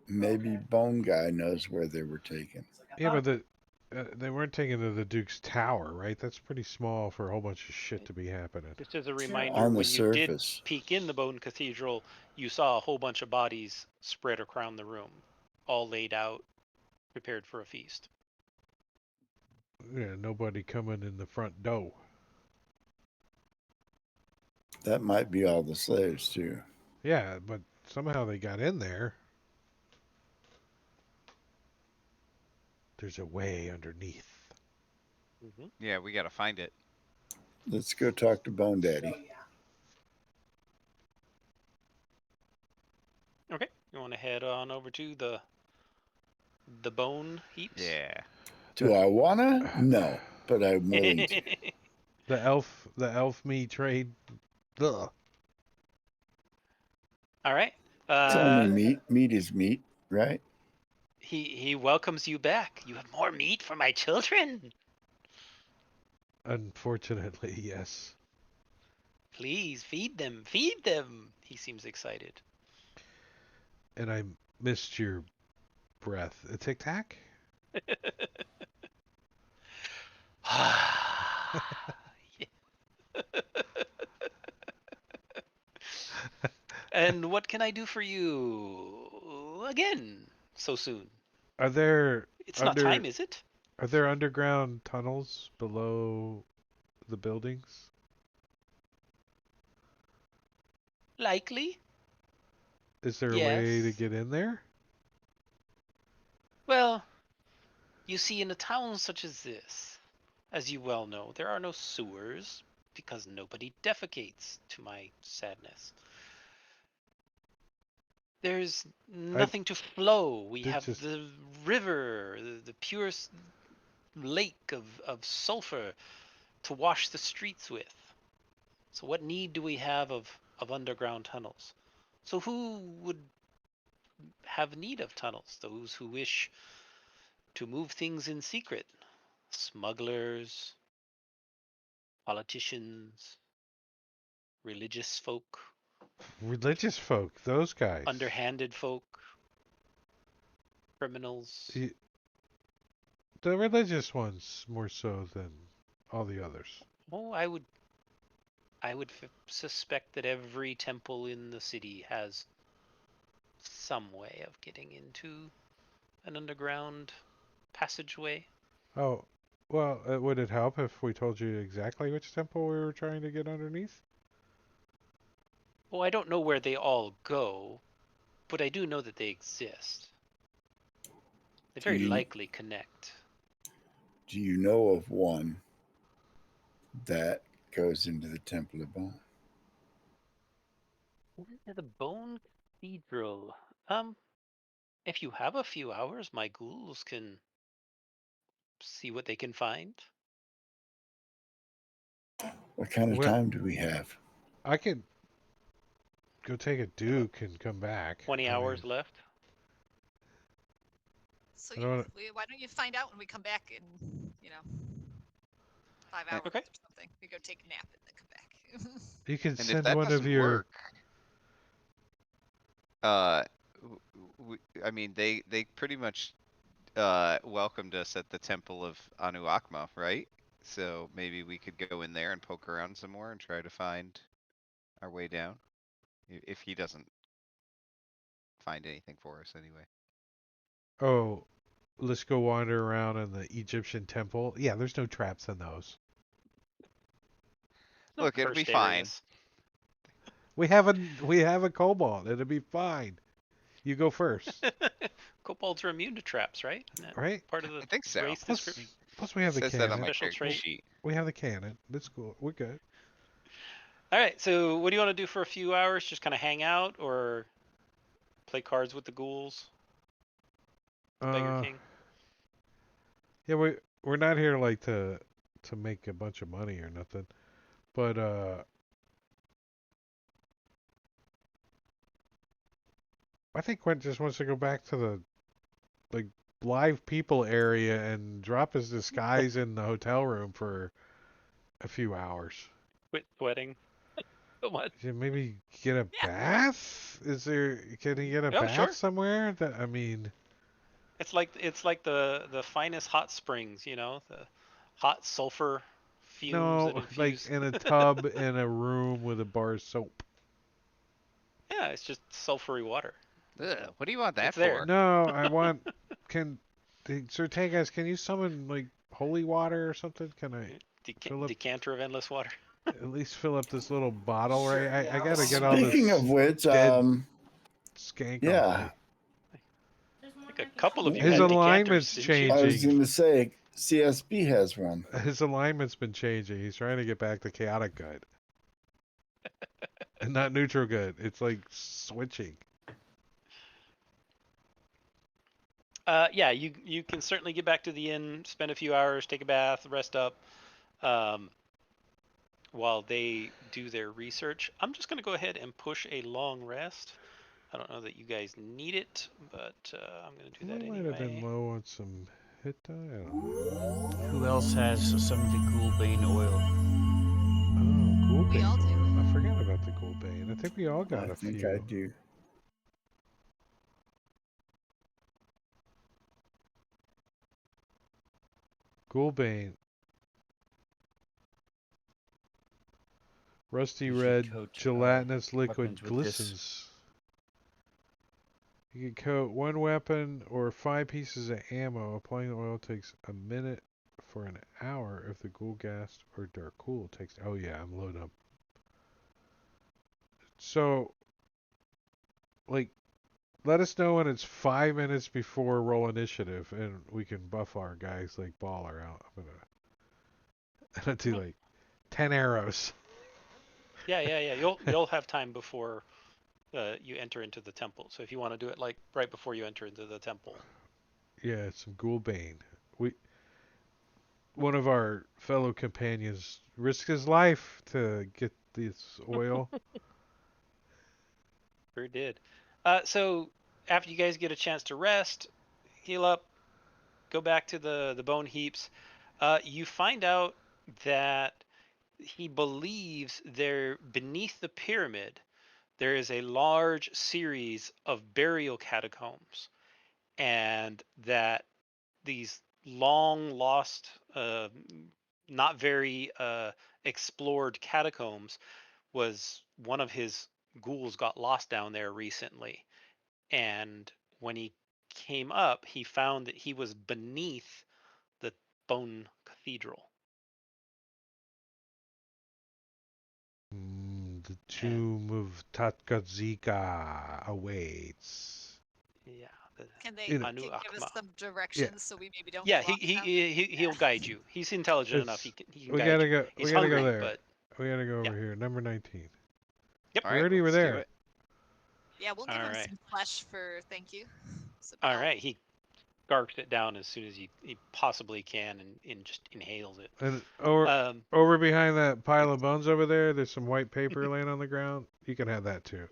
Maybe Bone Guy knows where they were taken. Yeah, but they weren't taken to the Duke's tower, right? That's pretty small for a whole bunch of shit to be happening. Just as a reminder, On the when you did surface. peek in the Bone Cathedral, you saw a whole bunch of bodies spread around the room, all laid out, prepared for a feast. Yeah, nobody coming in the front door. That might be all the slaves too. Yeah, but somehow they got in there. There's a way underneath. Mm-hmm. Yeah, we gotta find it. Let's go talk to Bone Daddy. Okay, you want to head on over to the Bone Heaps? Yeah. Do I wanna? No, but I'm willing to. The elf me trade. Ugh. All right. It's only meat. Meat is meat, right? He welcomes you back. You have More meat for my children? Unfortunately, yes. Please feed them. Feed them. He seems excited. And I missed your breath. A tic tac? And what can I do for you again so soon? Are there It's not time, is it? Are there underground tunnels below the buildings? Likely, Is there a way to yes. get in there? Well, you see, in a town such as this, as you well know, there are no sewers because nobody defecates, to my sadness. There's I nothing to flow. We did have just. the river, the pure lake of sulfur to wash the streets with. So what need do we have of underground tunnels? So who would have need of tunnels? Those who wish to move things in secret. Smugglers, politicians, religious folk, Religious folk, those guys. underhanded folk, criminals. Y- The religious ones more so than all the others. Oh, I would suspect that every temple in the city has some way of getting into an underground passageway. Oh, well, would it help if we told you exactly which temple we were trying to get underneath? Well, I don't know where they all go, but I do know that they exist. They Do very you likely connect. do you know of one that goes into the Temple of Bone? The Bone Cathedral. If you have a few hours, my ghouls can see what they can find. What kind of Well, time do we have? I could go take a Duke and come back. 20 I hours mean, left. So I yeah, don't wanna- why don't you find out when we come back in, 5 hours Okay. or something? We go take a nap and then come back. you could And if send that one of doesn't your. work, I mean, they pretty much welcomed us at the Temple of Anuakma, right? So maybe we could go in there and poke around some more and try to find our way down. If he doesn't find anything for us anyway. Oh, let's go wander around in the Egyptian temple. Yeah, there's no traps in those. No Look, it'll be cursed fine. areas. We have a cobalt. It'll be fine. You go first, Kobolds are immune to traps, right? Isn't that right? part of the I think so. race Plus, description? plus we It have the says that on my cannon. Special character trait. sheet. We have the cannon. That's cool. We're good. All right. So, what do you want to do for a few hours? Just kind of hang out or play cards with the ghouls, the Beggar Uh, King? yeah, we're not here like to make a bunch of money or nothing, but I think Quint just wants to go back to the like live people area and drop his disguise in the hotel room for a few hours. Quit sweating so much. Yeah, maybe get a Yeah. bath? Can he get a Oh, bath sure. somewhere? That I mean, It's like the finest hot springs, the hot sulfur fumes that no, like infuse. in a tub in a room with a bar of soap. Yeah, it's just sulfury water. Ugh, what do you want that It's there. for? No, I want. Can Sir Tegas, can you summon like holy water or something? Can I fill up Decanter of endless water. at least fill up this little bottle, Sure, right? yeah, I I'll gotta get summon all it. this Speaking of which, dead skank off yeah, me. I think a couple of you His had alignment's decanters, didn't you? I was changing. going to say CSB has one. His alignment's been changing. He's trying to get back to chaotic good. And not neutral good. It's like switching. Yeah, you can certainly get back to the inn, spend a few hours, take a bath, rest up, while they do their research. I'm just gonna go ahead and push a long rest. I don't know that you guys need it, but I'm gonna do that We might have been anyway. low on some hit die. I don't know. Who else has some of the Ghoulbane oil? Oh, Ghoulbane We all do. oil. I forgot about the Ghoulbane. I think we all got I a think few. I do. Ghoulbane. Rusty You should red, coat, gelatinous liquid weapons with this. glistens. You can coat one weapon or 5 pieces of ammo. Applying the oil takes a minute for an hour if the ghoul gas or dark cool takes. Oh yeah, I'm loading up. So, like, let us know when it's 5 minutes before roll initiative, and we can buff our guys like baller out. I'm gonna do like 10 arrows. Yeah. You'll have time before you enter into the temple. So if you want to do it like right before you enter into the temple. Yeah, some ghoul bane. One of our fellow companions risked his life to get this oil. Sure did. So after you guys get a chance to rest, heal up, go back to the bone heaps, you find out that he believes there beneath the pyramid there is a large series of burial catacombs, and that these long lost, not very explored catacombs was one of his ghouls got lost down there recently. And when he came up, he found that he was beneath the bone cathedral. The And tomb of Tatkazika awaits. yeah, the Can they You know, Anu give us Akma. some yeah, directions so we maybe don't Yeah, get lost now? he'll guide you. He's intelligent enough. it's He can we guide gotta you. go. We He's gotta go hungry, there. but We gotta go yeah. over here. Number 19. Yep. All We right, already were let's do there. it. Yeah, we'll All give him right. some flesh for thank you. So All now right. He garks it down as soon as he possibly can and just inhales it. And over behind that pile of bones over there, there's some white paper laying on the ground. You can have that too.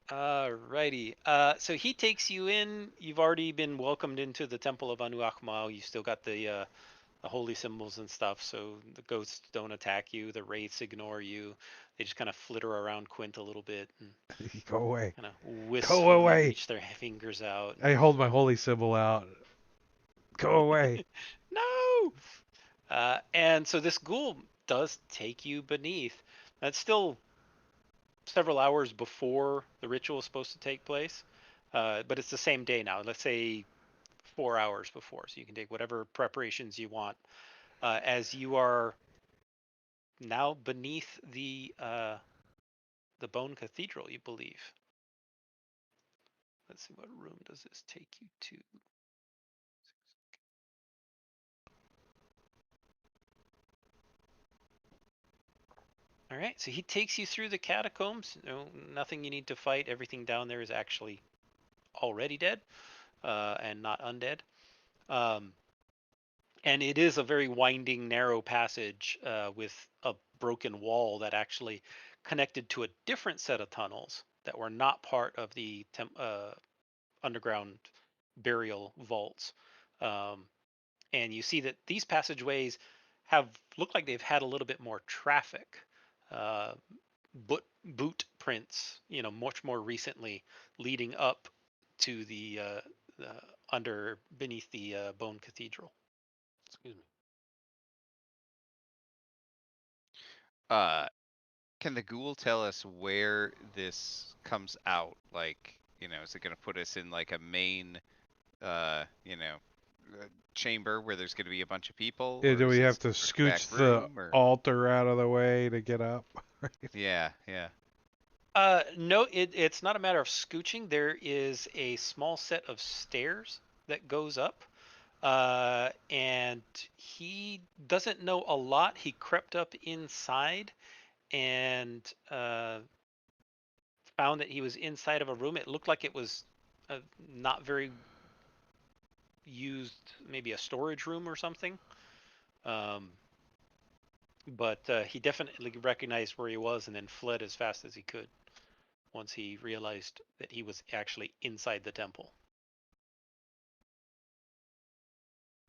Alrighty. So he takes you in. You've already been welcomed into the Temple of Anu Akmal. You still got the holy symbols and stuff, so the ghosts don't attack you. The wraiths ignore you. They just kind of flitter around Quint a little bit and Go away. kind of Go wistfully away. reach their fingers out. I hold my holy symbol out. Go away. No! And so this ghoul does take you beneath. That's still several hours before the ritual is supposed to take place, but it's the same day now. Let's say 4 hours before, so you can take whatever preparations you want. As you are now beneath the Bone Cathedral, you believe. Let's see, what room does this take you to? All right, so he takes you through the catacombs. No, nothing you need to fight. Everything down there is actually already dead, and not undead. Um, and it is a very winding, narrow passage with a broken wall that actually connected to a different set of tunnels that were not part of the underground burial vaults. Um, and you see that these passageways have looked like they've had a little bit more traffic. Uh, boot prints, much more recently, leading up to the under beneath the Bone Cathedral. Excuse me. Uh, can the ghoul tell us where this comes out? Like, is it going to put us in like a main, uh, you know, chamber where there's going to be a bunch of people, Yeah, or do we is have this to sort of back scooch the room, or? altar out of the way to get up? Yeah, yeah. No, it's not a matter of scooching. There is a small set of stairs that goes up, and he doesn't know a lot. He crept up inside and found that he was inside of a room. It looked like it was not very used, maybe a storage room or something. Um, but he definitely recognized where he was and then fled as fast as he could once he realized that he was actually inside the temple.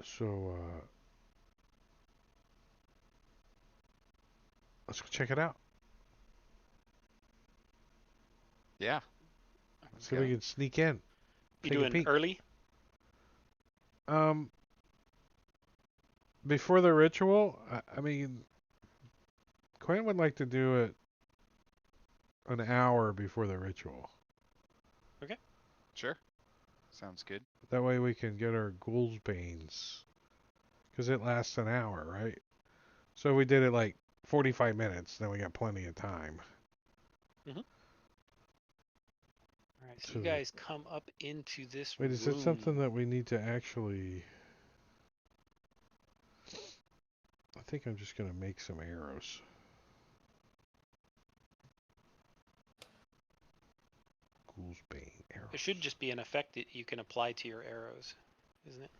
So, let's go check it out. Yeah. See if we can sneak in. You Take a doing peek. early? Um, before the ritual, I mean, Quinn would like to do it an hour before the ritual. Okay. Sure. Sounds good. That way we can get our Ghouls Banes. Because it lasts an hour, right? So we did it like 45 minutes. Then we got plenty of time. All right, so To you the- guys come up into this Wait, room. is it something that we need to actually? I think I'm just gonna make some arrows. Ghouls Bane arrows. It should just be an effect that you can apply to your arrows, isn't it?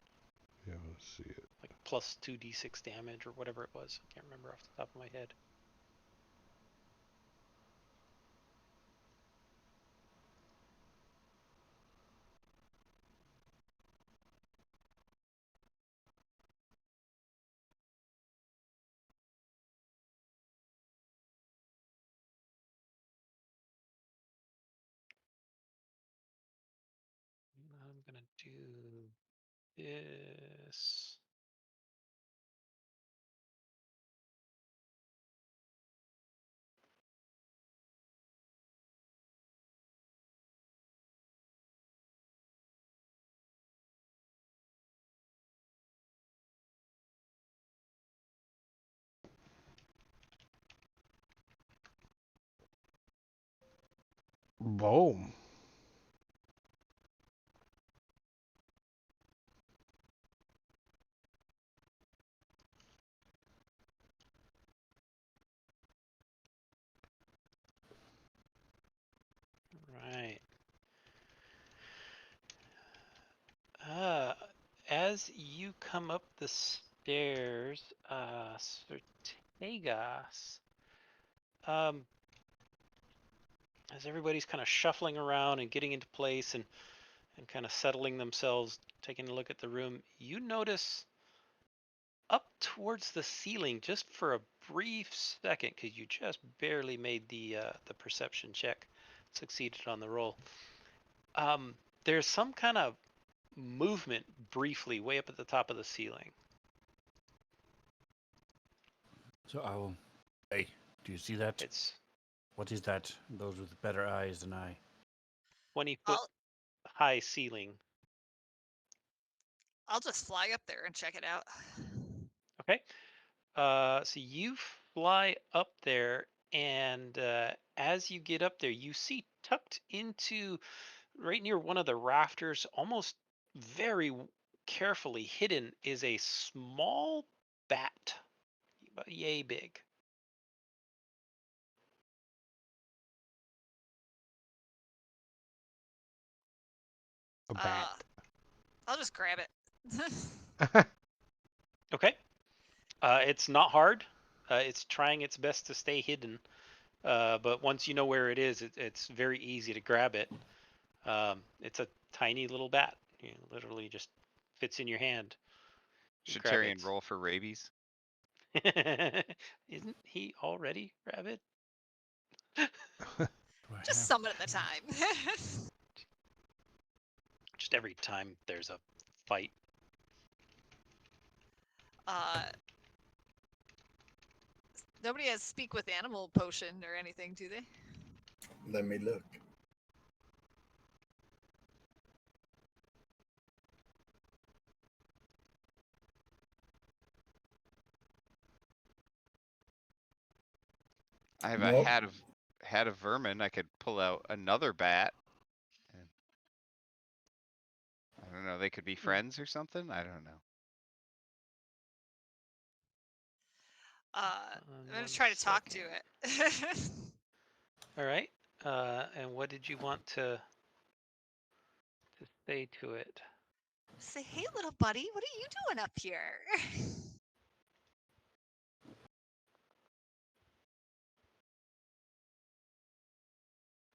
Yeah, let's see it. Like plus 2d6 damage or whatever it was. I can't remember off the top of my head. I'm gonna do this. Boom. Right. As you come up the stairs, Sertegas, as everybody's kind of shuffling around and getting into place and kind of settling themselves, taking a look at the room, you notice up towards the ceiling just for a brief second, because you just barely made the perception check, succeeded on the roll. There's some kind of movement briefly way up at the top of the ceiling. So I will. Hey, do you see that? It's What is that? Those with better eyes than I. 20-foot I'll high ceiling. I'll just fly up there and check it out. Okay. So you fly up there, and as you get up there, you see tucked into right near one of the rafters, almost very carefully hidden, is a small bat, about yay big. A bat. I'll just grab it. Okay. It's not hard. It's trying its best to stay hidden. But once you know where it is, it's very easy to grab it. It's a tiny little bat. You know, literally just fits in your hand. You Should grab Tyrion it. roll for rabies? Isn't he already rabbit? Do I Just have- some at a time. Just every time there's a fight. Nobody has speak with animal potion or anything, do they? Let me look. I have Nope. a hat of vermin. I could pull out another bat. And I don't know. They could be friends or something. I don't know. I'm gonna 1 try to talk to second. it. All right. And what did you want to say to it? Say, hey, little buddy, what are you doing up here?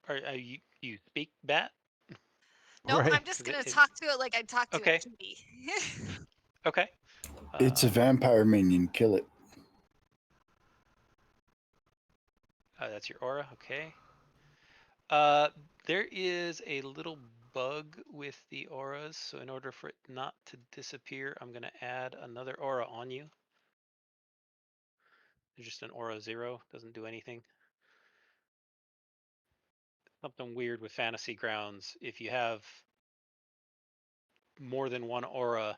Are you speak bat? Nope, Right. I'm just 'Cause gonna it- talk to it like I'd talk to Okay. a kitty. Okay. It's a vampire minion. Kill it. That's your aura. Okay. There is a little bug with the auras, so in order for it not to disappear, I'm gonna add another aura on you. There's just an aura 0, doesn't do anything. Something weird with Fantasy Grounds. If you have more than one aura,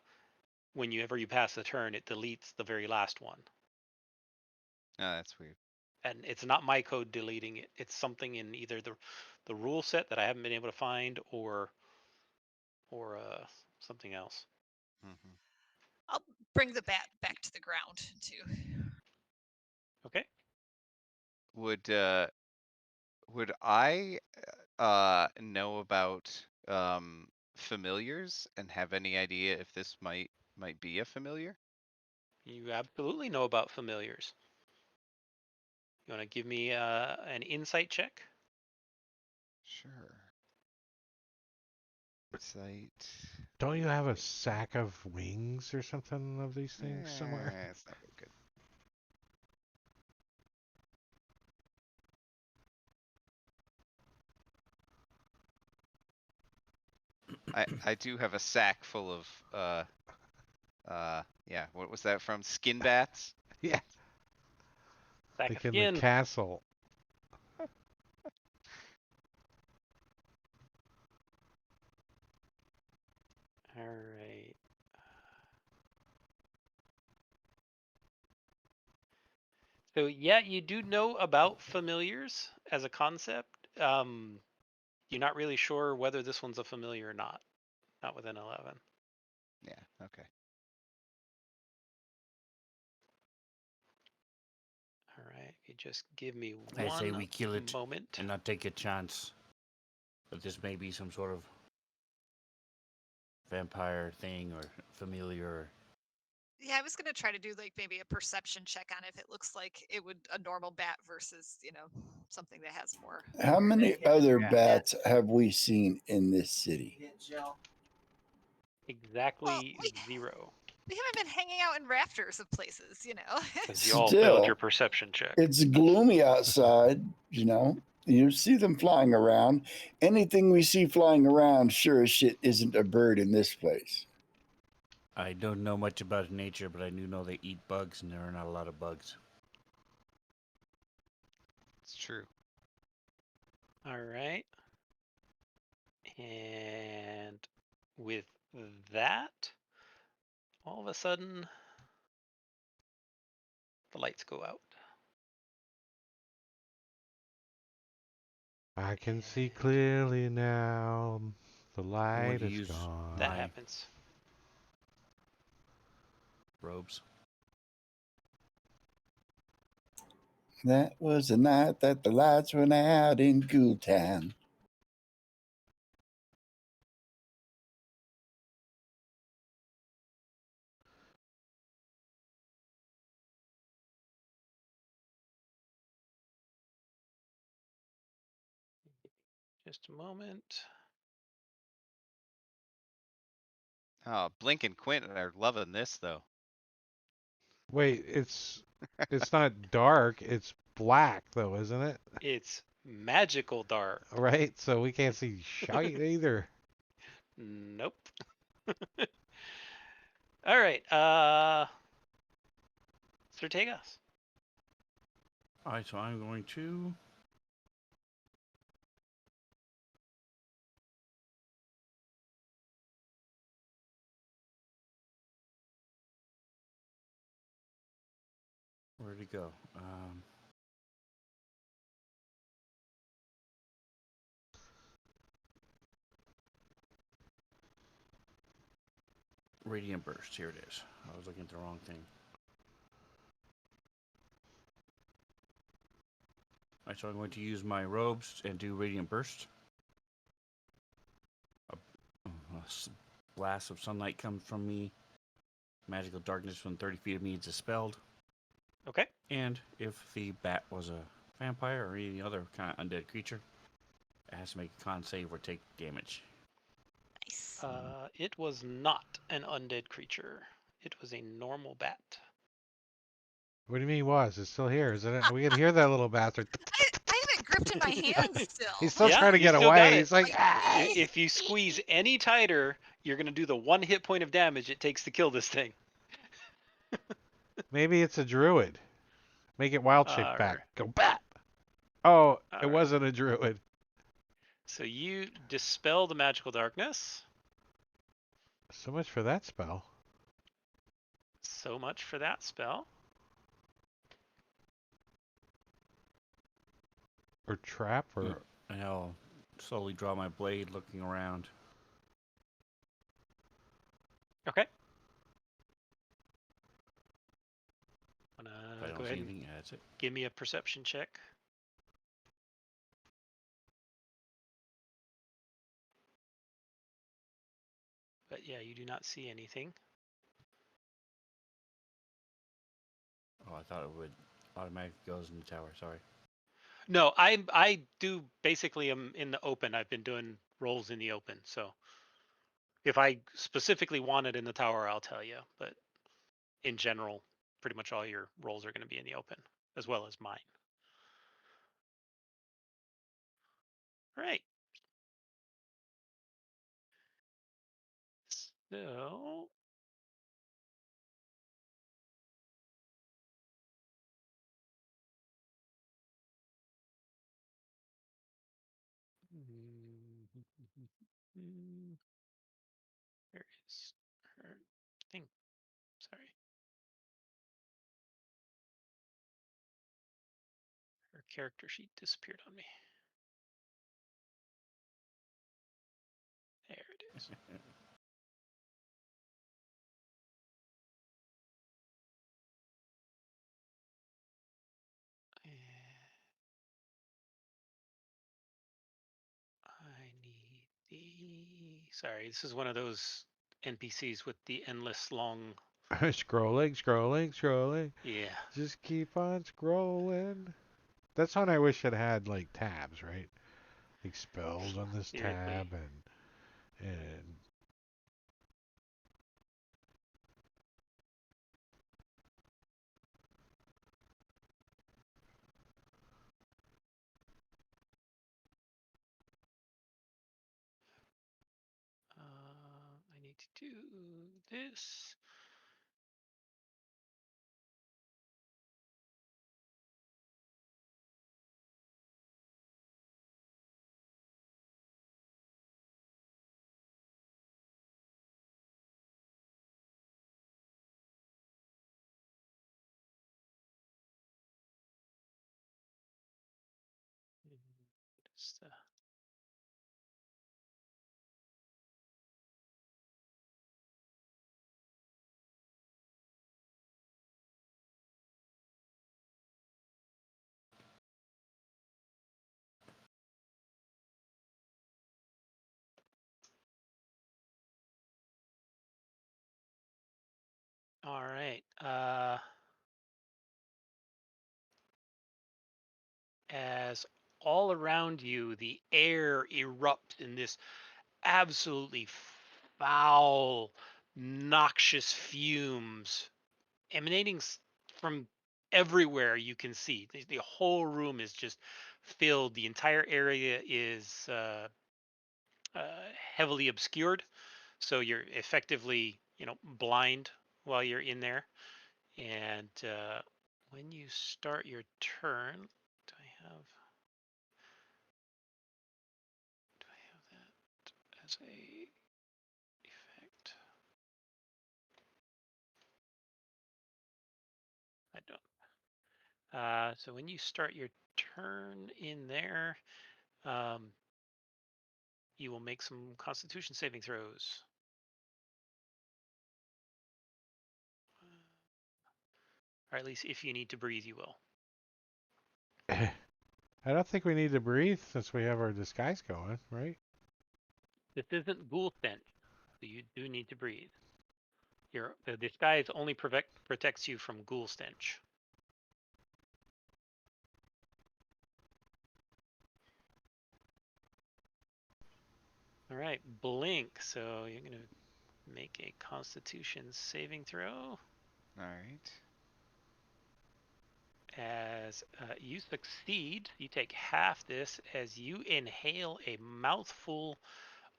whenever you pass the turn, it deletes the very last one. Oh, that's weird. And it's not my code deleting it. It's something in either the rule set that I haven't been able to find, or something else. Hmm. I'll bring the bat back to the ground too. Okay. Would I know about familiars and have any idea if this might be a familiar? You absolutely know about familiars. You want to give me an insight check? Sure. Sight. Don't you have a sack of wings or something of these things somewhere? It's not very good. I do have a sack full of yeah, what was that from? Skin bats? Yeah, Sack like of in the skin. castle. All right. So yeah, you do know about familiars as a concept. You're not really sure whether this one's a familiar or not. Not within 11. Yeah, okay. All right. You just give me I say one we kill it moment. and not take a chance that this may be some sort of vampire thing or familiar. Yeah, I was gonna try to do like maybe a perception check on if it looks like it would a normal bat versus something that has more. How many other Yeah. bats have we seen in this city? Well, Exactly we 0. we haven't been hanging out in rafters of places, Because you all failed Still, your perception check. it's gloomy outside, you know. You see them flying around. Anything we see flying around, sure as shit, isn't a bird in this place. I don't know much about nature, but I do know they eat bugs, and there are not a lot of bugs. It's true. All right. And with that, all of a sudden, the lights go out. I can see clearly now. The light to is use gone. That Aye. happens. Robes. That was the night that the lights went out in Ghoul Town. Just a moment. Oh, Blink and Quint are loving this though. Wait, it's not dark. It's black though, isn't it? It's magical dark. Right. So we can't see shite either. Nope. All right. Strategos. All right, so I'm going to. Where'd it go? Radiant Burst. Here it is. I was looking at the wrong thing. All right, so I'm going to use my robes and do Radiant Burst. A blast of sunlight comes from me. Magical darkness from 30 feet of me is dispelled. Okay. And if the bat was a vampire or any other kind of undead creature, it has to make a con save or take damage. Nice. It was not an undead creature. It was a normal bat. What do you mean was? It's still here, isn't it? We can hear that little bastard. I have it gripped in my hands still. He's still Yeah, trying to you get still got away. it. He's like, ah! If you squeeze any tighter, you're gonna do the 1 hit point of damage it takes to kill this thing. Maybe it's a druid. Make it wild shape Alright. back. Go bat. Oh, it Alright. wasn't a druid. So you dispel the magical darkness. So much for that spell. So much for that spell. Or trap, or And I'll slowly draw my blade, looking around. Okay. If I Wanna don't go see ahead and anything, that's it. give me a perception check. But yeah, you do not see anything. Oh, I thought it would automatically goes in the tower. Sorry. No, I do basically am in the open. I've been doing rolls in the open. So if I specifically want it in the tower, I'll tell you. But in general, pretty much all your rolls are going to be in the open, as well as mine. Right. So where is her thing? Sorry. Her character sheet disappeared on me. There it is. I need the. Sorry, this is one of those NPCs with the endless long. scrolling. Yeah. Just keep on scrolling. That's when I wish it had like tabs, right? Like spells on this Seriously. tab and I need to do this. Just, all right. As all around you, the air erupts in this absolutely foul, noxious fumes emanating from everywhere you can see. The whole room is just filled. The entire area is heavily obscured, so you're effectively, blind while you're in there. And when you start your turn, do I have? Do I have that as a effect? I don't. So when you start your turn in there, um, you will make some Constitution saving throws. Or at least if you need to breathe, you will. I don't think we need to breathe since we have our disguise going, right? This isn't ghoul stench, so you do need to breathe. The disguise only protects you from ghoul stench. All right, blink. So you're gonna make a Constitution saving throw. All right. As you succeed, you take half this as you inhale a mouthful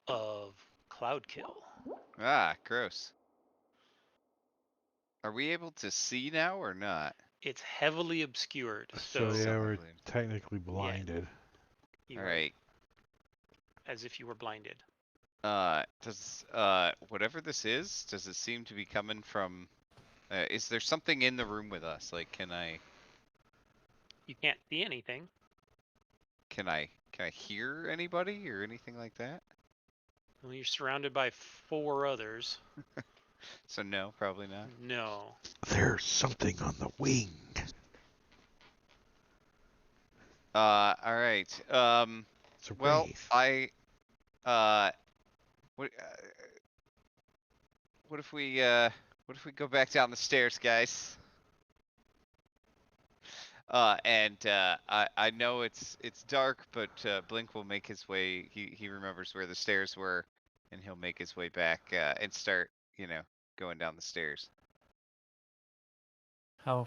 of cloud kill. Ah, gross. Are we able to see now or not? It's heavily obscured, So so yeah, we're Heavily. technically blinded. you All are right. as if you were blinded. Does whatever this is, does it seem to be coming from? Is there something in the room with us? Like, can I? You can't see anything. Can I hear anybody or anything like that? Well, you're surrounded by 4 others. So no, probably not. No. There's something on the wing. All right. It's a Well, wraith. uh, what, what if we go back down the stairs, guys? I know it's dark, but Blink will make his way. He remembers where the stairs were, and he'll make his way back and start, going down the stairs. How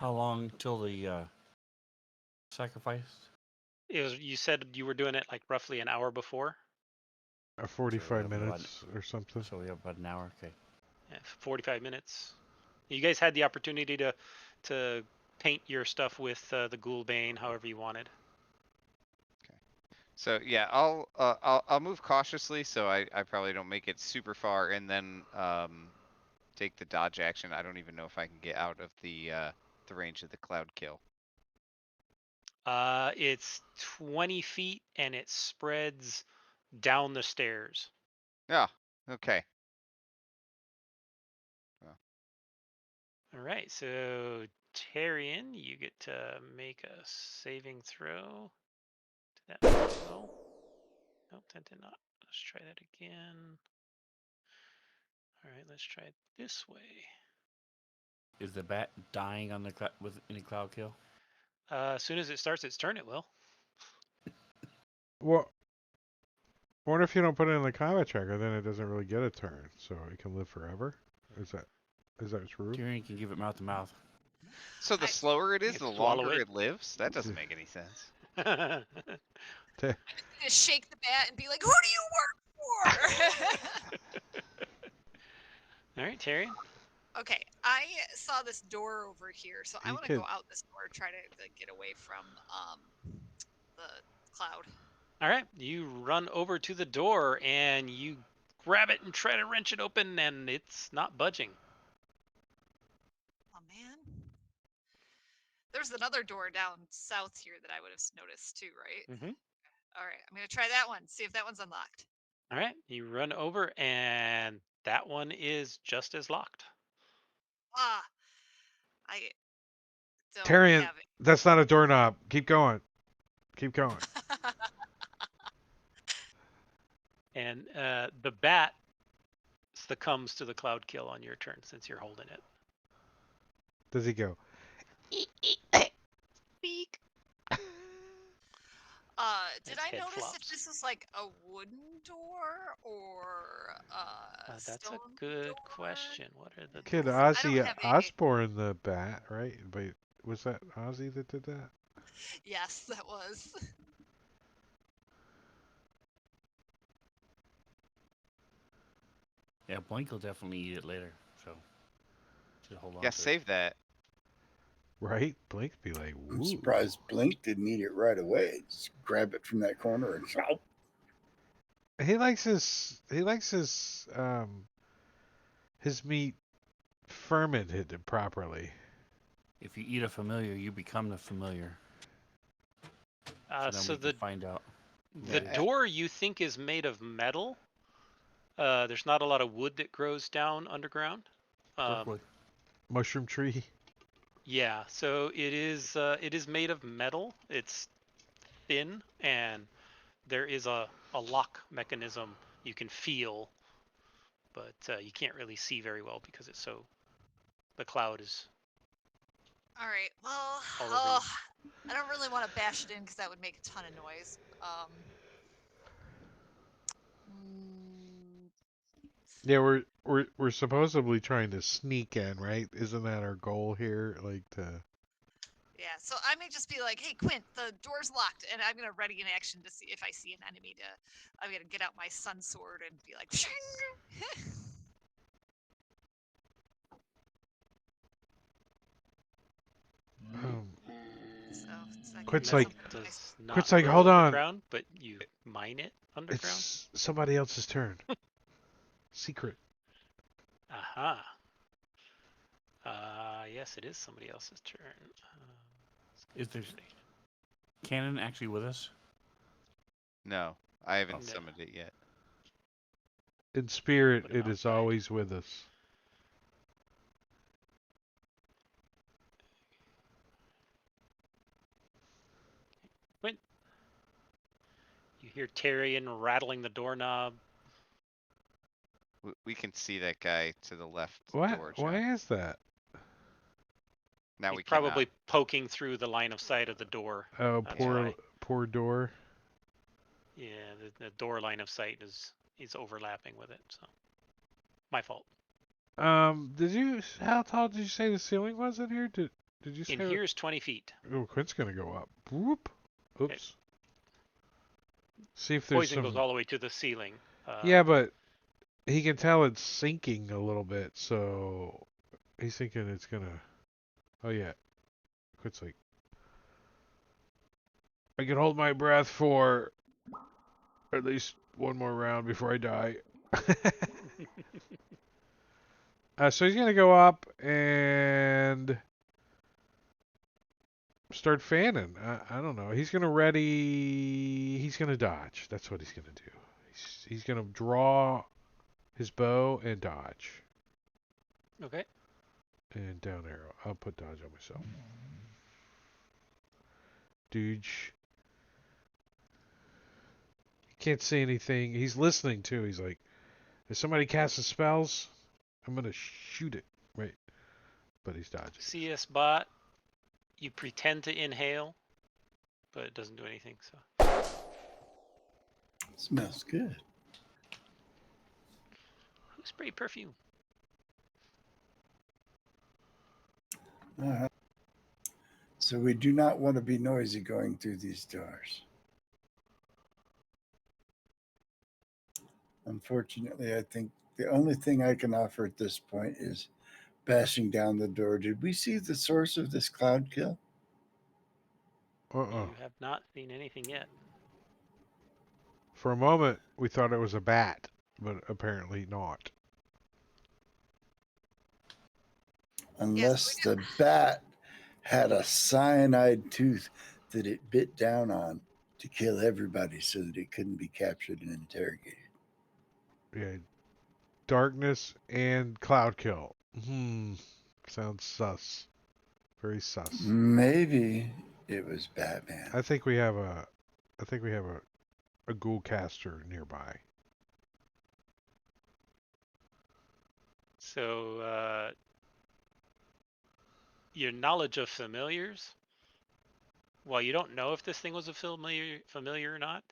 long till the sacrifice? You said you were doing it like roughly an hour before? 45 have about- minutes or something. So we have about an hour. Okay. Yeah, 45 minutes. You guys had the opportunity to paint your stuff with the Ghoul Bane however you wanted. So yeah, I'll move cautiously, so I probably don't make it super far, and then take the dodge action. I don't even know if I can get out of the range of the cloud kill. It's 20 feet and it spreads down the stairs. Yeah. Okay. All right, so Tyrion, you get to make a saving throw. Did that work well? Nope, that did not. Let's try that again. All right, let's try it this way. Is the bat dying on the with any cloud kill? As soon as it starts its turn, it will. Well, what if you don't put it in the combat tracker? Then it doesn't really get a turn, so it can live forever. Is that true? Tyrion can give it mouth to mouth. So the slower it is, You the swallow longer it. it lives? That doesn't make any sense. Just shake the bat and be like, "Who do you work for?" All right, Tyrion. Okay, I saw this door over here, so I You want to could- go out this door, try to get away from the cloud. All right, you run over to the door and you grab it and try to wrench it open, and it's not budging. Oh man, there's another door down south here that I would have noticed too, right? Mm-hmm. All right, I'm gonna try that one. See if that one's unlocked. All right, you run over, and that one is just as locked. Ah, I don't Tyrion, have it. that's not a doorknob. Keep going. Keep going. And the bat succumbs to the cloud kill on your turn since you're holding it. Does he go? Beak. Did Its I head notice if flops. this is like a wooden door or That's stone a good door? question. What are the Kid doors? Ozzy have any- Osbourne the bat, right? But was that Ozzy that did that? Yes, that was. Yeah, Blink will definitely eat it later. So just hold on. Yeah, to save that. Right? Blink be like, I'm woo. surprised Blink didn't eat it right away. Just grab it from that corner and shout. He likes his meat fermented properly. it. If you eat a familiar, you become the familiar. Then So we the can find out. the Yeah. door you think is made of metal. There's not a lot of wood that grows down underground. Brookwood. Mushroom tree. Yeah, so it is made of metal. It's thin, and there is a lock mechanism you can feel, but you can't really see very well because it's so the cloud is. All right. Well, All over I don't really want to bash it in because that would make a ton of noise. Mm, Yeah, we're supposedly trying to sneak in, right? Isn't that our goal here? Like to. yeah. So I may just be like, "Hey, Quint, the door's locked," and I'm gonna ready in action to see if I see an enemy. I'm gonna get out my sun sword and be like, "Shing!" So it's like Quint's metal like- does not Quint's like, grow "Hold on." underground, but you mine it underground. It's somebody else's turn. Secret. Aha. Yes, it is somebody else's turn. Is there Cannon actually with us? No, I haven't No. summoned it yet. In spirit, Put him it is outside. always with us. You hear Tyrion rattling the doorknob. We can see that guy to the left What? door, John. Why is that? Now He's we cannot. probably poking through the line of sight of the door. Oh, That's poor, why. poor door. Yeah, the door line of sight is overlapping with it. So, my fault. How tall did you say the ceiling was in here? Did you say? In here is 20 feet. Oh, Quint's gonna go up. Whoop. Oops. Okay. See if there's Poison some. goes all the way to the ceiling. Yeah, but he can tell it's sinking a little bit, so he's thinking it's gonna. Oh yeah. Quint's like, I can hold my breath for at least one more round before I die. So he's gonna go up and start fanning. I don't know. He's gonna ready. He's gonna dodge. That's what he's gonna do. He's gonna draw his bow and dodge. Okay. And down arrow. I'll put dodge on myself. Dodge. He can't see anything. He's listening too. He's like, if somebody casts spells, I'm gonna shoot it. Right. But he's dodging. CS bot. You pretend to inhale, but it doesn't do anything. So. Smells good. Who sprayed perfume? All right. So we do not want to be noisy going through these doors. Unfortunately, I think the only thing I can offer at this point is bashing down the door. Did we see the source of this cloud kill? You have not seen anything yet. For a moment, we thought it was a bat, but apparently not. Unless the bat had a cyanide tooth that it bit down on to kill everybody so that it couldn't be captured and interrogated. Yeah. Darkness and cloud kill. Sounds sus. Very sus. Maybe it was Batman. I think we have a ghoul caster nearby. So, your knowledge of familiars, while you don't know if this thing was a familiar or not,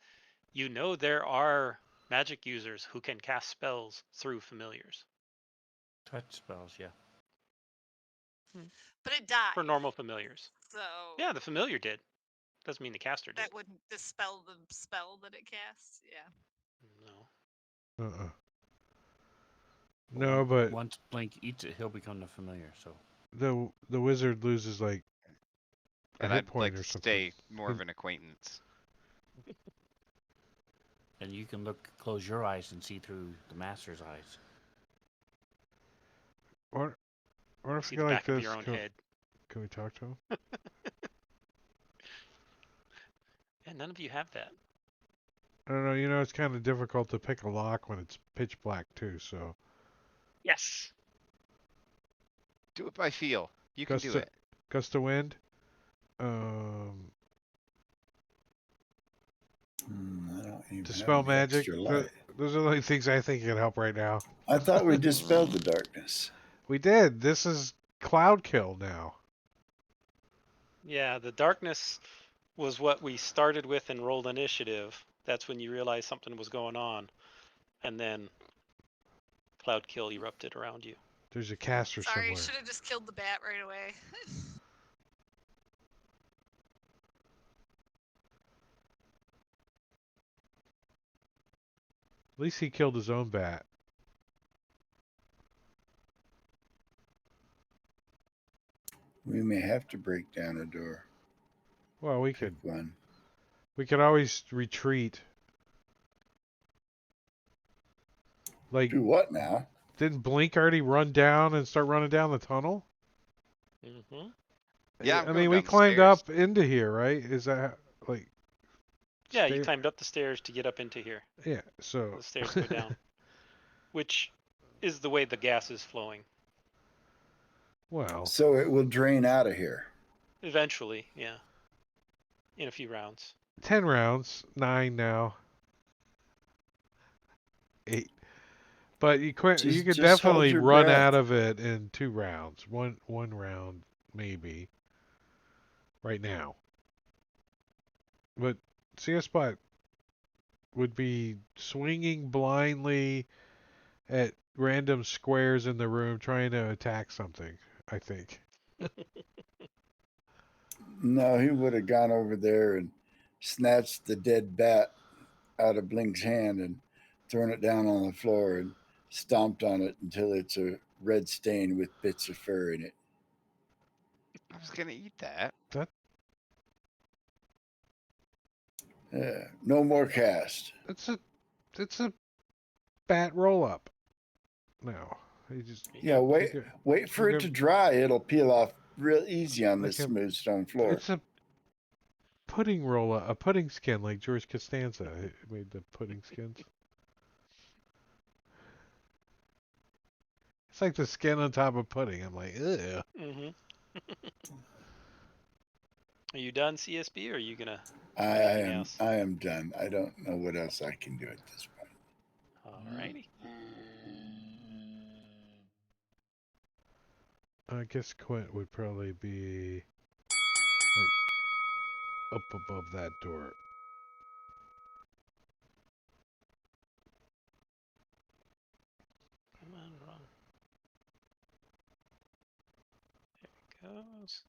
you know there are magic users who can cast spells through familiars. Touch spells, yeah. But it died. For normal familiars. So Yeah, the familiar did. Doesn't mean the caster did. that wouldn't dispel the spell that it casts. Yeah. No. No, but Once Blink eats it, he'll become the familiar. So the wizard loses like a And hit I'd point like or to something. stay more of an acquaintance. and you can close your eyes and see through the master's eyes. What if See we the go like back of this? your own Can, head. can we talk to him? Yeah, none of you have that. I don't know. You know, it's kind of difficult to pick a lock when it's pitch black too. So Yes. Do it by feel. You can do it. gust of wind. I don't even Dispel have any magic. extra light. Those are the only things I think can help right now. I thought we dispelled the darkness. We did. This is cloud kill now. Yeah, the darkness was what we started with and rolled initiative. That's when you realized something was going on. And then cloud kill erupted around you. There's a caster Sorry, somewhere. should have just killed the bat right away. At least he killed his own bat. We may have to break down a door. Well, we Pick could one. always retreat. Like, Do what now? didn't Blink already run down and start running down the tunnel? Mm-hmm. Yeah, I'm I going mean, we down the climbed stairs. up into here, right? Is that Like, Yeah, you stair- climbed up the stairs to get up into here. Yeah, so The stairs go down, which is the way the gas is flowing. well, So it will drain out of here. Eventually, yeah. In a few rounds. 10 rounds, 9 now, 8. But you you could Just hold definitely your run breath. out of it in 2 rounds. One round maybe right now. But CS Bot would be swinging blindly at random squares in the room trying to attack something, I think. No, he would have gone over there and snatched the dead bat out of Blink's hand and thrown it down on the floor and stomped on it until it's a red stain with bits of fur in it. I was gonna eat that. That No more cast. it's a bat roll up. No. You just Yeah, wait for you it to dry. It'll peel off real easy on Like this a- smooth stone floor. It's a pudding roll up, a pudding skin like George Costanza made the pudding skins. It's like the skin on top of pudding. I'm like, ugh. Mm-hmm. Are you done, CSB, or are you gonna I anything am else? I am done. I don't know what else I can do at this point. Alrighty. I guess Quint would probably be like up above that door. Come on, run. There it goes.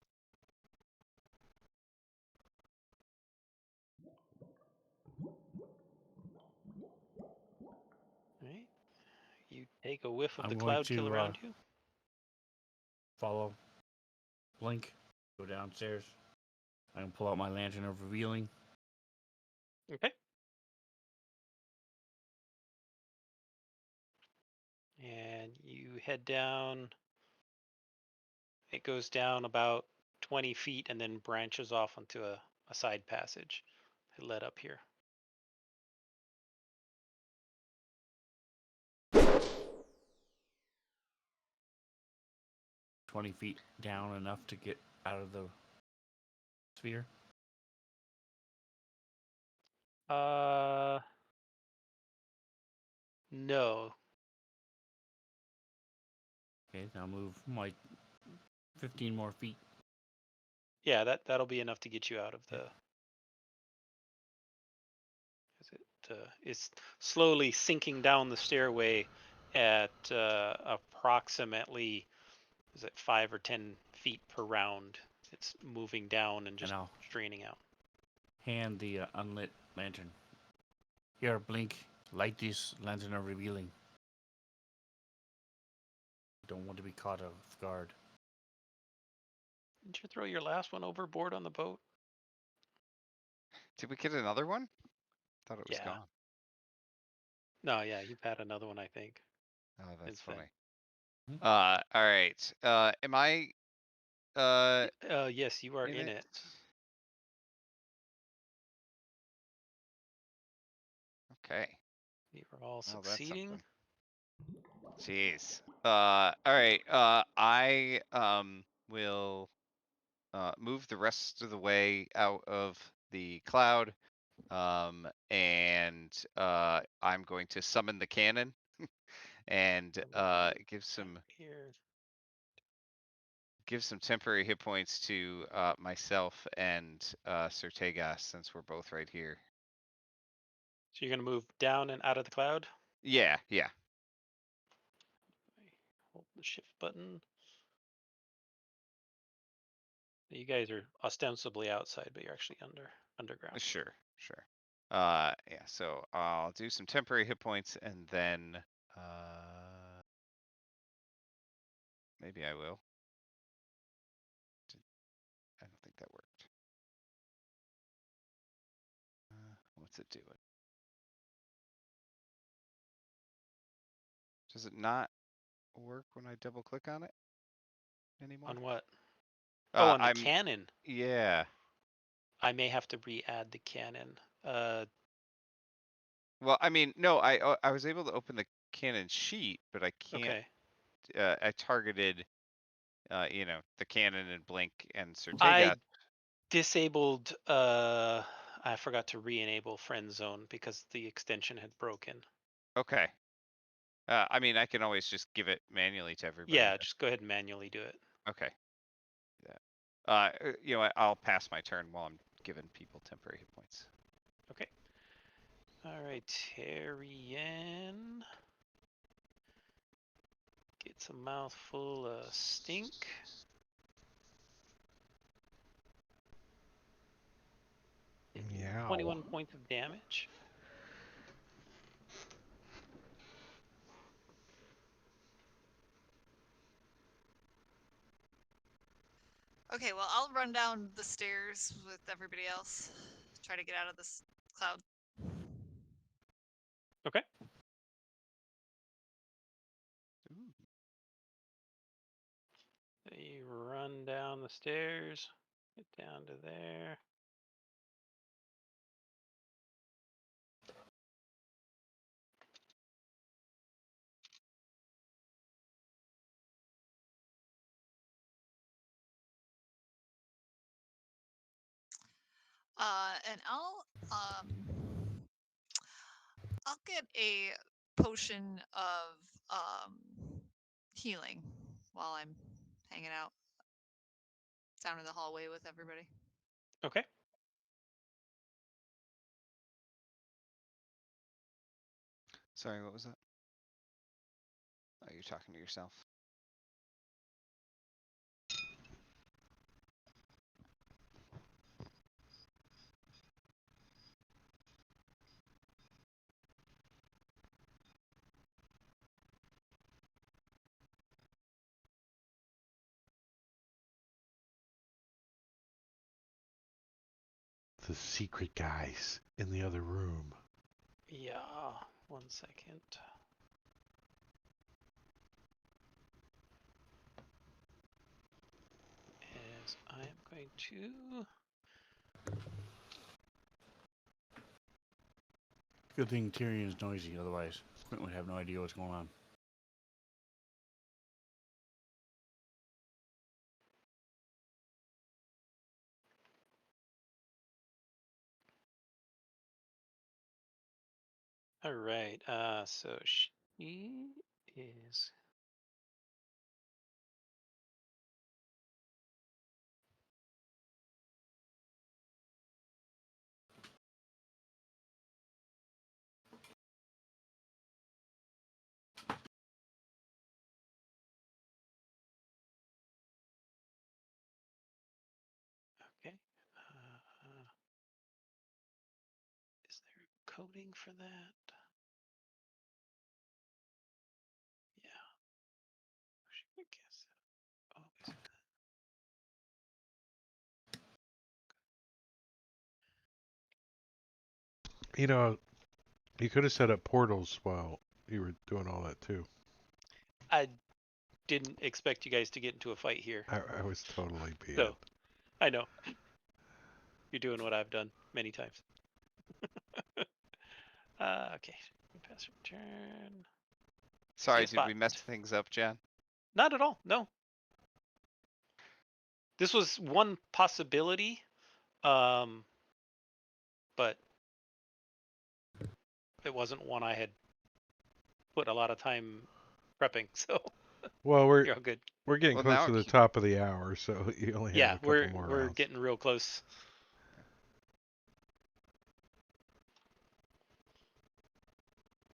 Alright. You take a whiff of I'm the going cloud kill to around you. follow Blink, go downstairs. I can pull out my lantern of revealing. Okay. And you head down. It goes down about 20 feet and then branches off onto a side passage. It led up here. $20 feet down enough to get out of the sphere. No. Okay, now move like 15 more feet. Yeah, that'll be enough to get you out of the. Is it is slowly sinking down the stairway at approximately, is it 5 or 10 feet per round? It's moving down and just I'll draining out. hand the unlit lantern. Here, Blink, light this lantern of revealing. Don't want to be caught off guard. Didn't you throw your last one overboard on the boat? Did we get another one? Thought it was Yeah. gone. No, yeah, you've had another one, I think. Oh, that's Since then. funny. All right. Am I Yes, you are in it. Okay. You are all Well, that's succeeding. something. Jeez. All right. I will move the rest of the way out of the cloud. And I'm going to summon the cannon and give some temporary hit points to myself and Sertegas, since we're both right here. So you're gonna move down and out of the cloud. Yeah. Hold the shift button. You guys are ostensibly outside, but you're actually underground. Sure. Yeah, so I'll do some temporary hit points and then maybe I will. I don't think that worked. What's it doing? Does it not work when I double click on it anymore? On what? Oh, on the I'm cannon. Yeah. I may have to re-add the cannon. Well, I mean, no, I was able to open the cannon sheet, but I can't. Okay. I targeted, the cannon and blink and Sir I Tegot. disabled. I forgot to re-enable friend zone because the extension had broken. Okay. I mean, I can always just give it manually to everybody. Yeah, just go ahead and manually do it. Okay. Yeah. I'll pass my turn while I'm giving people temporary hit points. Okay. All right, Terrian gets a mouthful of stink. Yeah. 21 points of damage. Okay, well, I'll run down the stairs with everybody else. Try to get out of this cloud. Okay. Ooh. So you run down the stairs, get down to there. And I'll get a potion of healing while I'm hanging out down in the hallway with everybody. Okay. Sorry, what was that? Oh, you're talking to yourself. The secret guys in the other room. Yeah, 1 second. As I am going to. Good thing Tyrion's noisy, otherwise Quint would have no idea what's going on. All right. So she is. Okay. Is there a coding for that? Yeah. I guess. Oh, is it? You know, you could have set up portals while you were doing all that too. I didn't expect you guys to get into a fight here. I was totally being. So, I know. You're doing what I've done many times. Okay. Pass return. Sorry, CS did we bot. mess things up, Jan? Not at all. No. This was one possibility, but it wasn't one I had put a lot of time prepping. So Well, you're all good. we're getting Well, close now to the keep- top of the hour, so you only have Yeah, a couple more we're rounds. getting real close.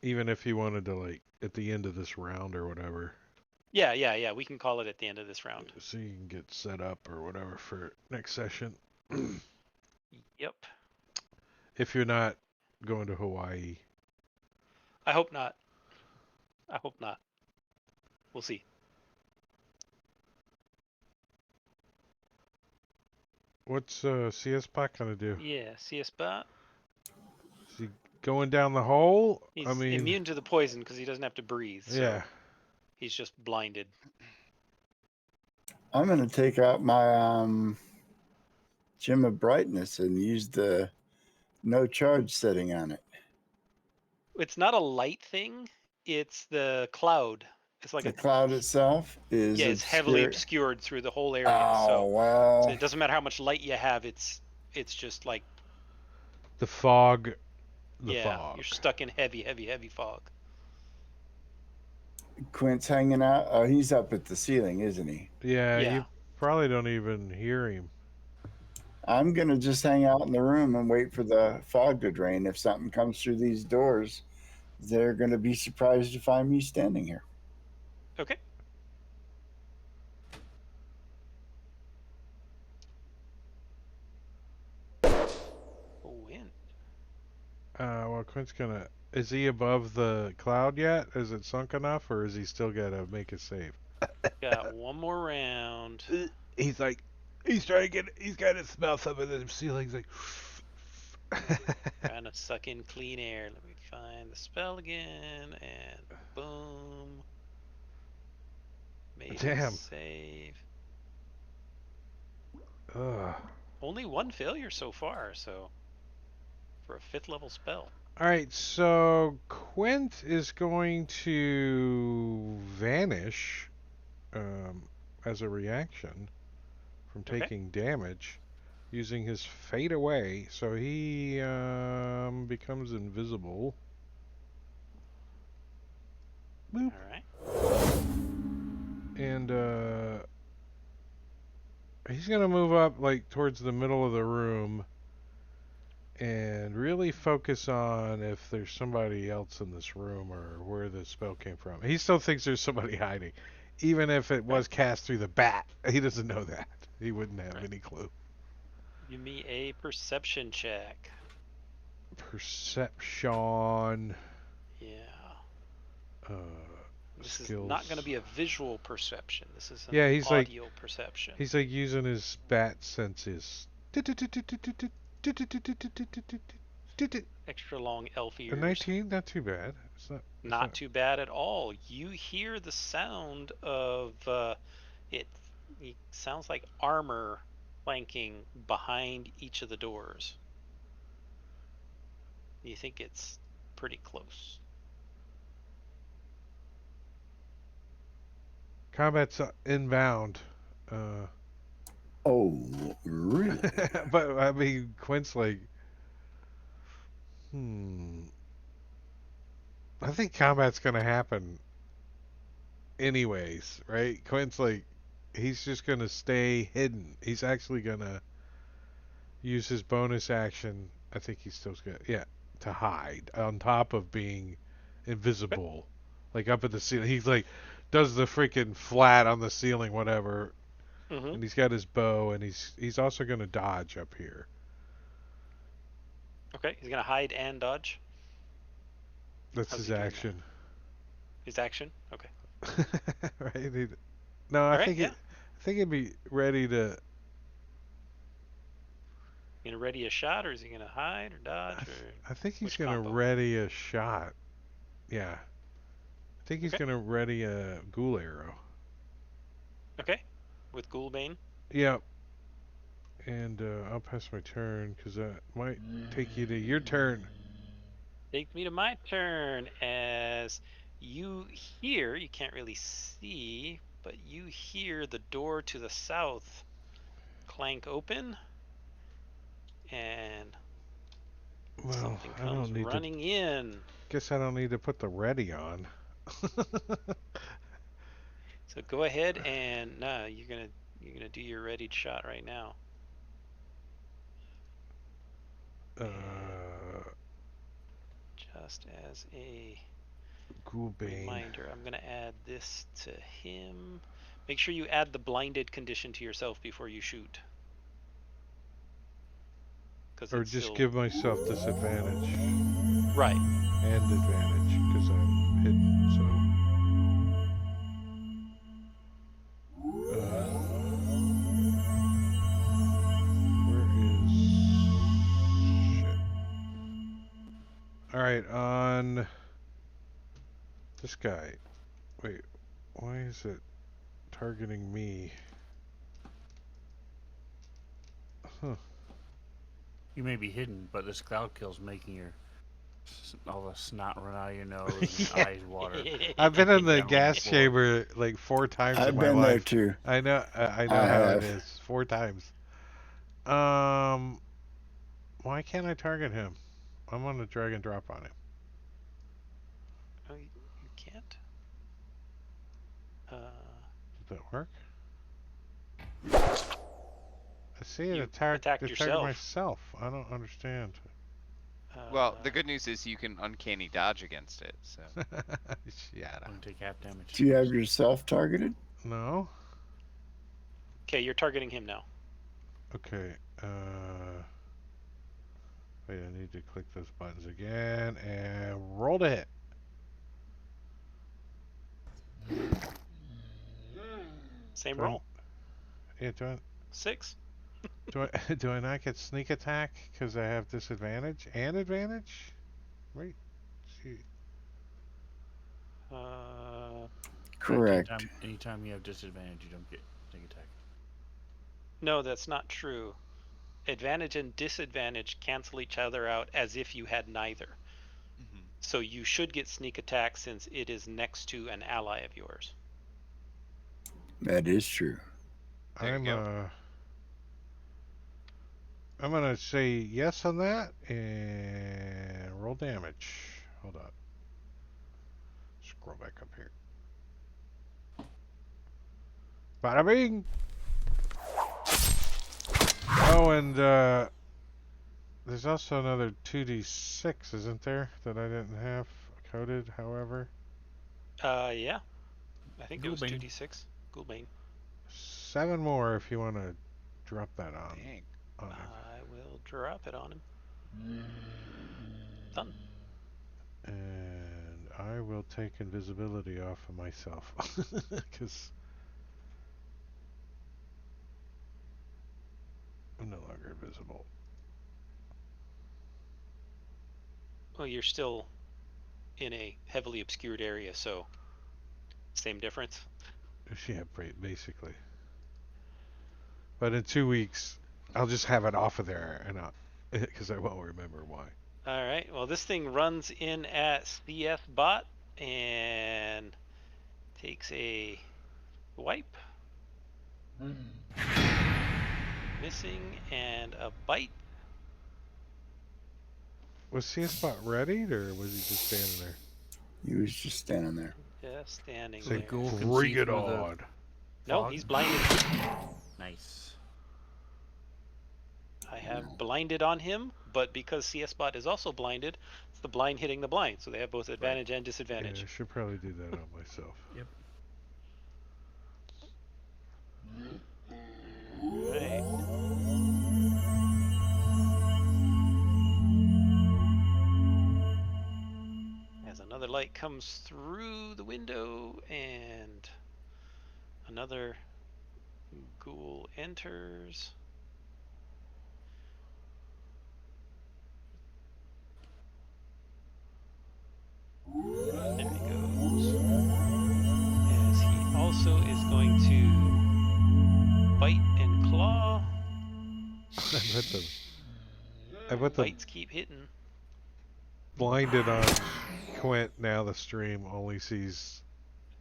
Even if you wanted to, like, at the end of this round or whatever, Yeah. We can call it at the end of this round. so you can get set up or whatever for next session. Yep. If you're not going to Hawaii. I hope not. I hope not. We'll see. What's CS Bot gonna do? Yeah, CS bot. Is he going down the hole? He's I mean, immune to the poison because he doesn't have to breathe. So yeah. he's just blinded. I'm going to take out my gem of brightness and use the no charge setting on it. It's not a light thing. It's the cloud. It's like The a cloud itself is yeah. It's heavily obscure. obscured through the whole area. Oh So well, it doesn't matter how much light you have. It's just like The fog. The yeah. fog. You're stuck in heavy, heavy, heavy fog. Quint's hanging out. Oh, he's up at the ceiling, isn't he? Yeah, Yeah. you probably don't even hear him. I'm gonna just hang out in the room and wait for the fog to drain. If something comes through these doors, they're gonna be surprised to find me standing here. Okay. Win. Well, Quint's gonna. Is he above the cloud yet? Is it sunk enough, or is he still gotta make a save? Got one more round. He's like, he's trying to get. He's got to smell some of the ceilings. Like, Trying to suck in clean air. Let me find the spell again, and boom. Made Damn. a save. Ugh. Only one failure so far, so for a 5th level spell. All right, so Quint is going to vanish as a reaction from Okay. taking damage using his fade away. So he becomes invisible. Boop. All right. And he's going to move up like towards the middle of the room and really focus on if there's somebody else in this room or where the spell came from. He still thinks there's somebody hiding, even if it was cast through the bat. He doesn't know that. He wouldn't have any clue. Give me a perception check. Perception. Yeah. This This is not going to be a visual perception. This is an Yeah, he's like- audio perception. He's like using his bat senses. Extra long elf A ears. 19, not too bad. It's not. Not too bad at all. You hear the sound of it. It sounds like armor clanking behind each of the doors. You think it's pretty close. Combat's inbound. Oh, really? But I mean, Quint's like, I think combat's gonna happen anyways, right? Quint's like, he's just gonna stay hidden. He's actually gonna use his bonus action. I think he's still gonna, yeah, to hide on top of being invisible, like up at the ceiling. He's like, does the freaking flat on the ceiling, whatever, Mm-hmm. and he's got his bow, and he's also gonna dodge up here. Okay, he's gonna hide and dodge. That's How's his he doing that? action. His action. Okay. Right? No, I Alright, think yeah. I think he'd be ready to. You gonna ready a shot, or is he gonna hide or dodge? Or I think he's which gonna combo? ready a shot. Yeah. I think he's Okay. gonna ready a ghoul arrow. Okay, with Ghoulbane. Yep. And I'll pass my turn because that might take you to your turn. Takes me to my turn as you hear. You can't really see, but you hear the door to the south clank open, and Well, something I don't comes need running in. to. Guess I don't need to put the ready on. So go ahead and no, you're gonna do your readied shot right now. uh, Just as a Ghoulbane. reminder, I'm gonna add this to him. Make sure you add the blinded condition to yourself before you shoot. Or just give myself disadvantage right. and advantage because I'm hidden. So. Where is shit? All right, on this guy. Wait, why is it targeting me? Huh. You may be hidden, but this cloud kill's making all the snot run out of your nose and Yeah. eyes water. I've been in the Down on the gas floor. chamber like 4 times in I've my been there life. too. I know I how it have. is. 4 times. Why can't I target him? I'm gonna drag and drop on him. Oh, you can't. Did that work? I see it You attacked attacked yourself. myself. I don't understand. Well, the good news is you can uncanny dodge against it. So Shut up. Don't take half damage. Do you have yourself targeted? No. Okay, you're targeting him now. Okay. Wait, I need to click those buttons again and roll to hit. Same Do I- roll. Yeah, 6. do I not get sneak attack because I have disadvantage and advantage? Wait. See. Correct. Anytime you have disadvantage, you don't get sneak attack. No, that's not true. Advantage and disadvantage cancel each other out as if you had neither. So you should get sneak attack since it is next to an ally of yours. That is true. There you go. I'm gonna say yes on that and roll damage. Hold up. Scroll back up here. Bada bing! Oh, and there's also another 2d6, isn't there? That I didn't have coded, however. Yeah. I think it was Ghoulbane. 2d6. Ghoulbane. 7 more if you want to drop that on Dang. him. I will drop it on him. Done. And I will take invisibility off of myself. Because I'm no longer invisible. Well, you're still in a heavily obscured area, so same difference. Yeah, basically. But in 2 weeks, I'll just have it off of there, and because I won't remember why. All right. Well, this thing runs in at CS bot and takes a wipe, missing, and a bite. Was C-Spot ready, or was he just standing there? He was just standing there. Just standing Say, there. Ghoul can bring see it through the on. No, fog. he's blinded. Nice. I have blinded on him, but because CS bot is also blinded, it's the blind hitting the blind, so they have both advantage and Yeah, disadvantage. I should probably do that on myself. Yep. Right. As another light comes through the window and another ghoul enters. There he goes. As he also is going to bite and claw. I put the Bites keep hitting. blinded on Quint. Now the stream only sees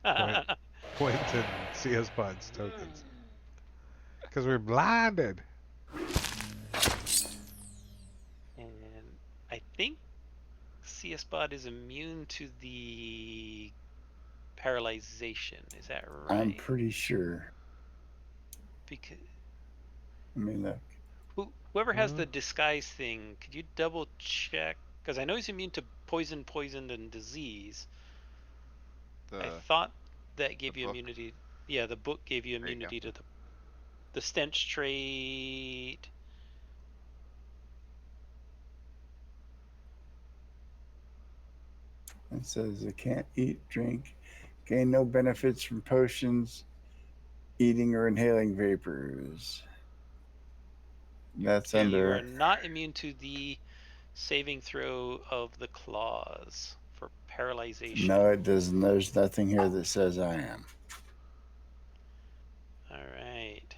Quint and CS-Bot's tokens. Because we're blinded. And I think CS bot is immune to the paralyzation. Is that right? I'm pretty sure. Because I mean, look. whoever has the disguise thing, could you double check? Because I know he's immune to poison, and disease. I thought that gave you book. immunity. Yeah, the book gave you immunity to the stench trait. It says it can't eat, drink, gain no benefits from potions, eating or inhaling vapors. That's And you under. are not immune to the saving throw of the claws for paralyzation. No, it doesn't. There's nothing here that says I am. All right.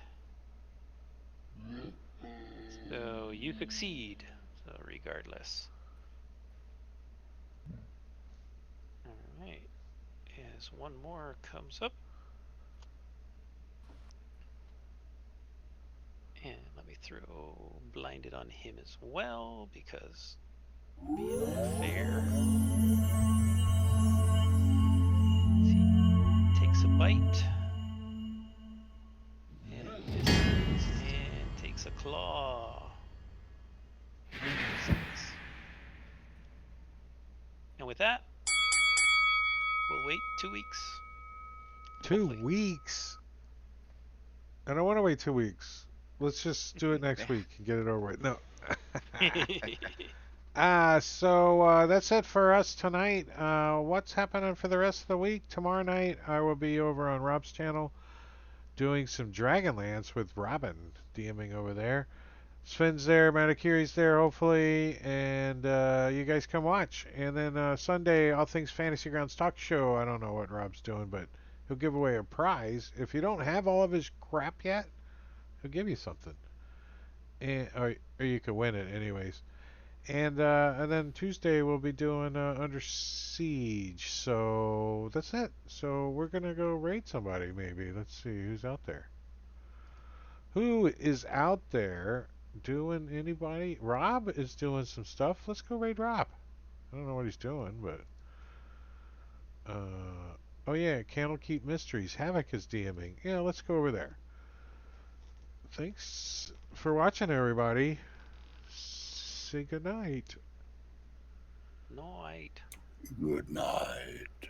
So you succeed. So regardless. All right. As one more comes up. And let me throw blinded on him as well because being unfair. He takes a bite. And misses. And takes a claw. And with that, we'll wait 2 weeks. 2 Hopefully. weeks? I don't want to wait 2 weeks. Let's just do it next week and get it over with. No. So that's it for us tonight. What's happening for the rest of the week? Tomorrow night I will be over on Rob's channel doing some Dragonlance with Robin DMing over there. Sven's there, Manikiri's there, hopefully, and you guys come watch. And then Sunday, All Things Fantasy Grounds Talk Show. I don't know what Rob's doing, but he'll give away a prize. If you don't have all of his crap yet, he'll give you something, or you could win it anyways. And then Tuesday we'll be doing Under Siege. So that's it. So we're gonna go raid somebody maybe. Let's see who's out there. Who is out there doing anybody? Rob is doing some stuff. Let's go raid Rob. I don't know what he's doing, but oh yeah, Candlekeep Mysteries. Havoc is DMing. Yeah, let's go over there. Thanks for watching, everybody. Say good night. Night. Good night.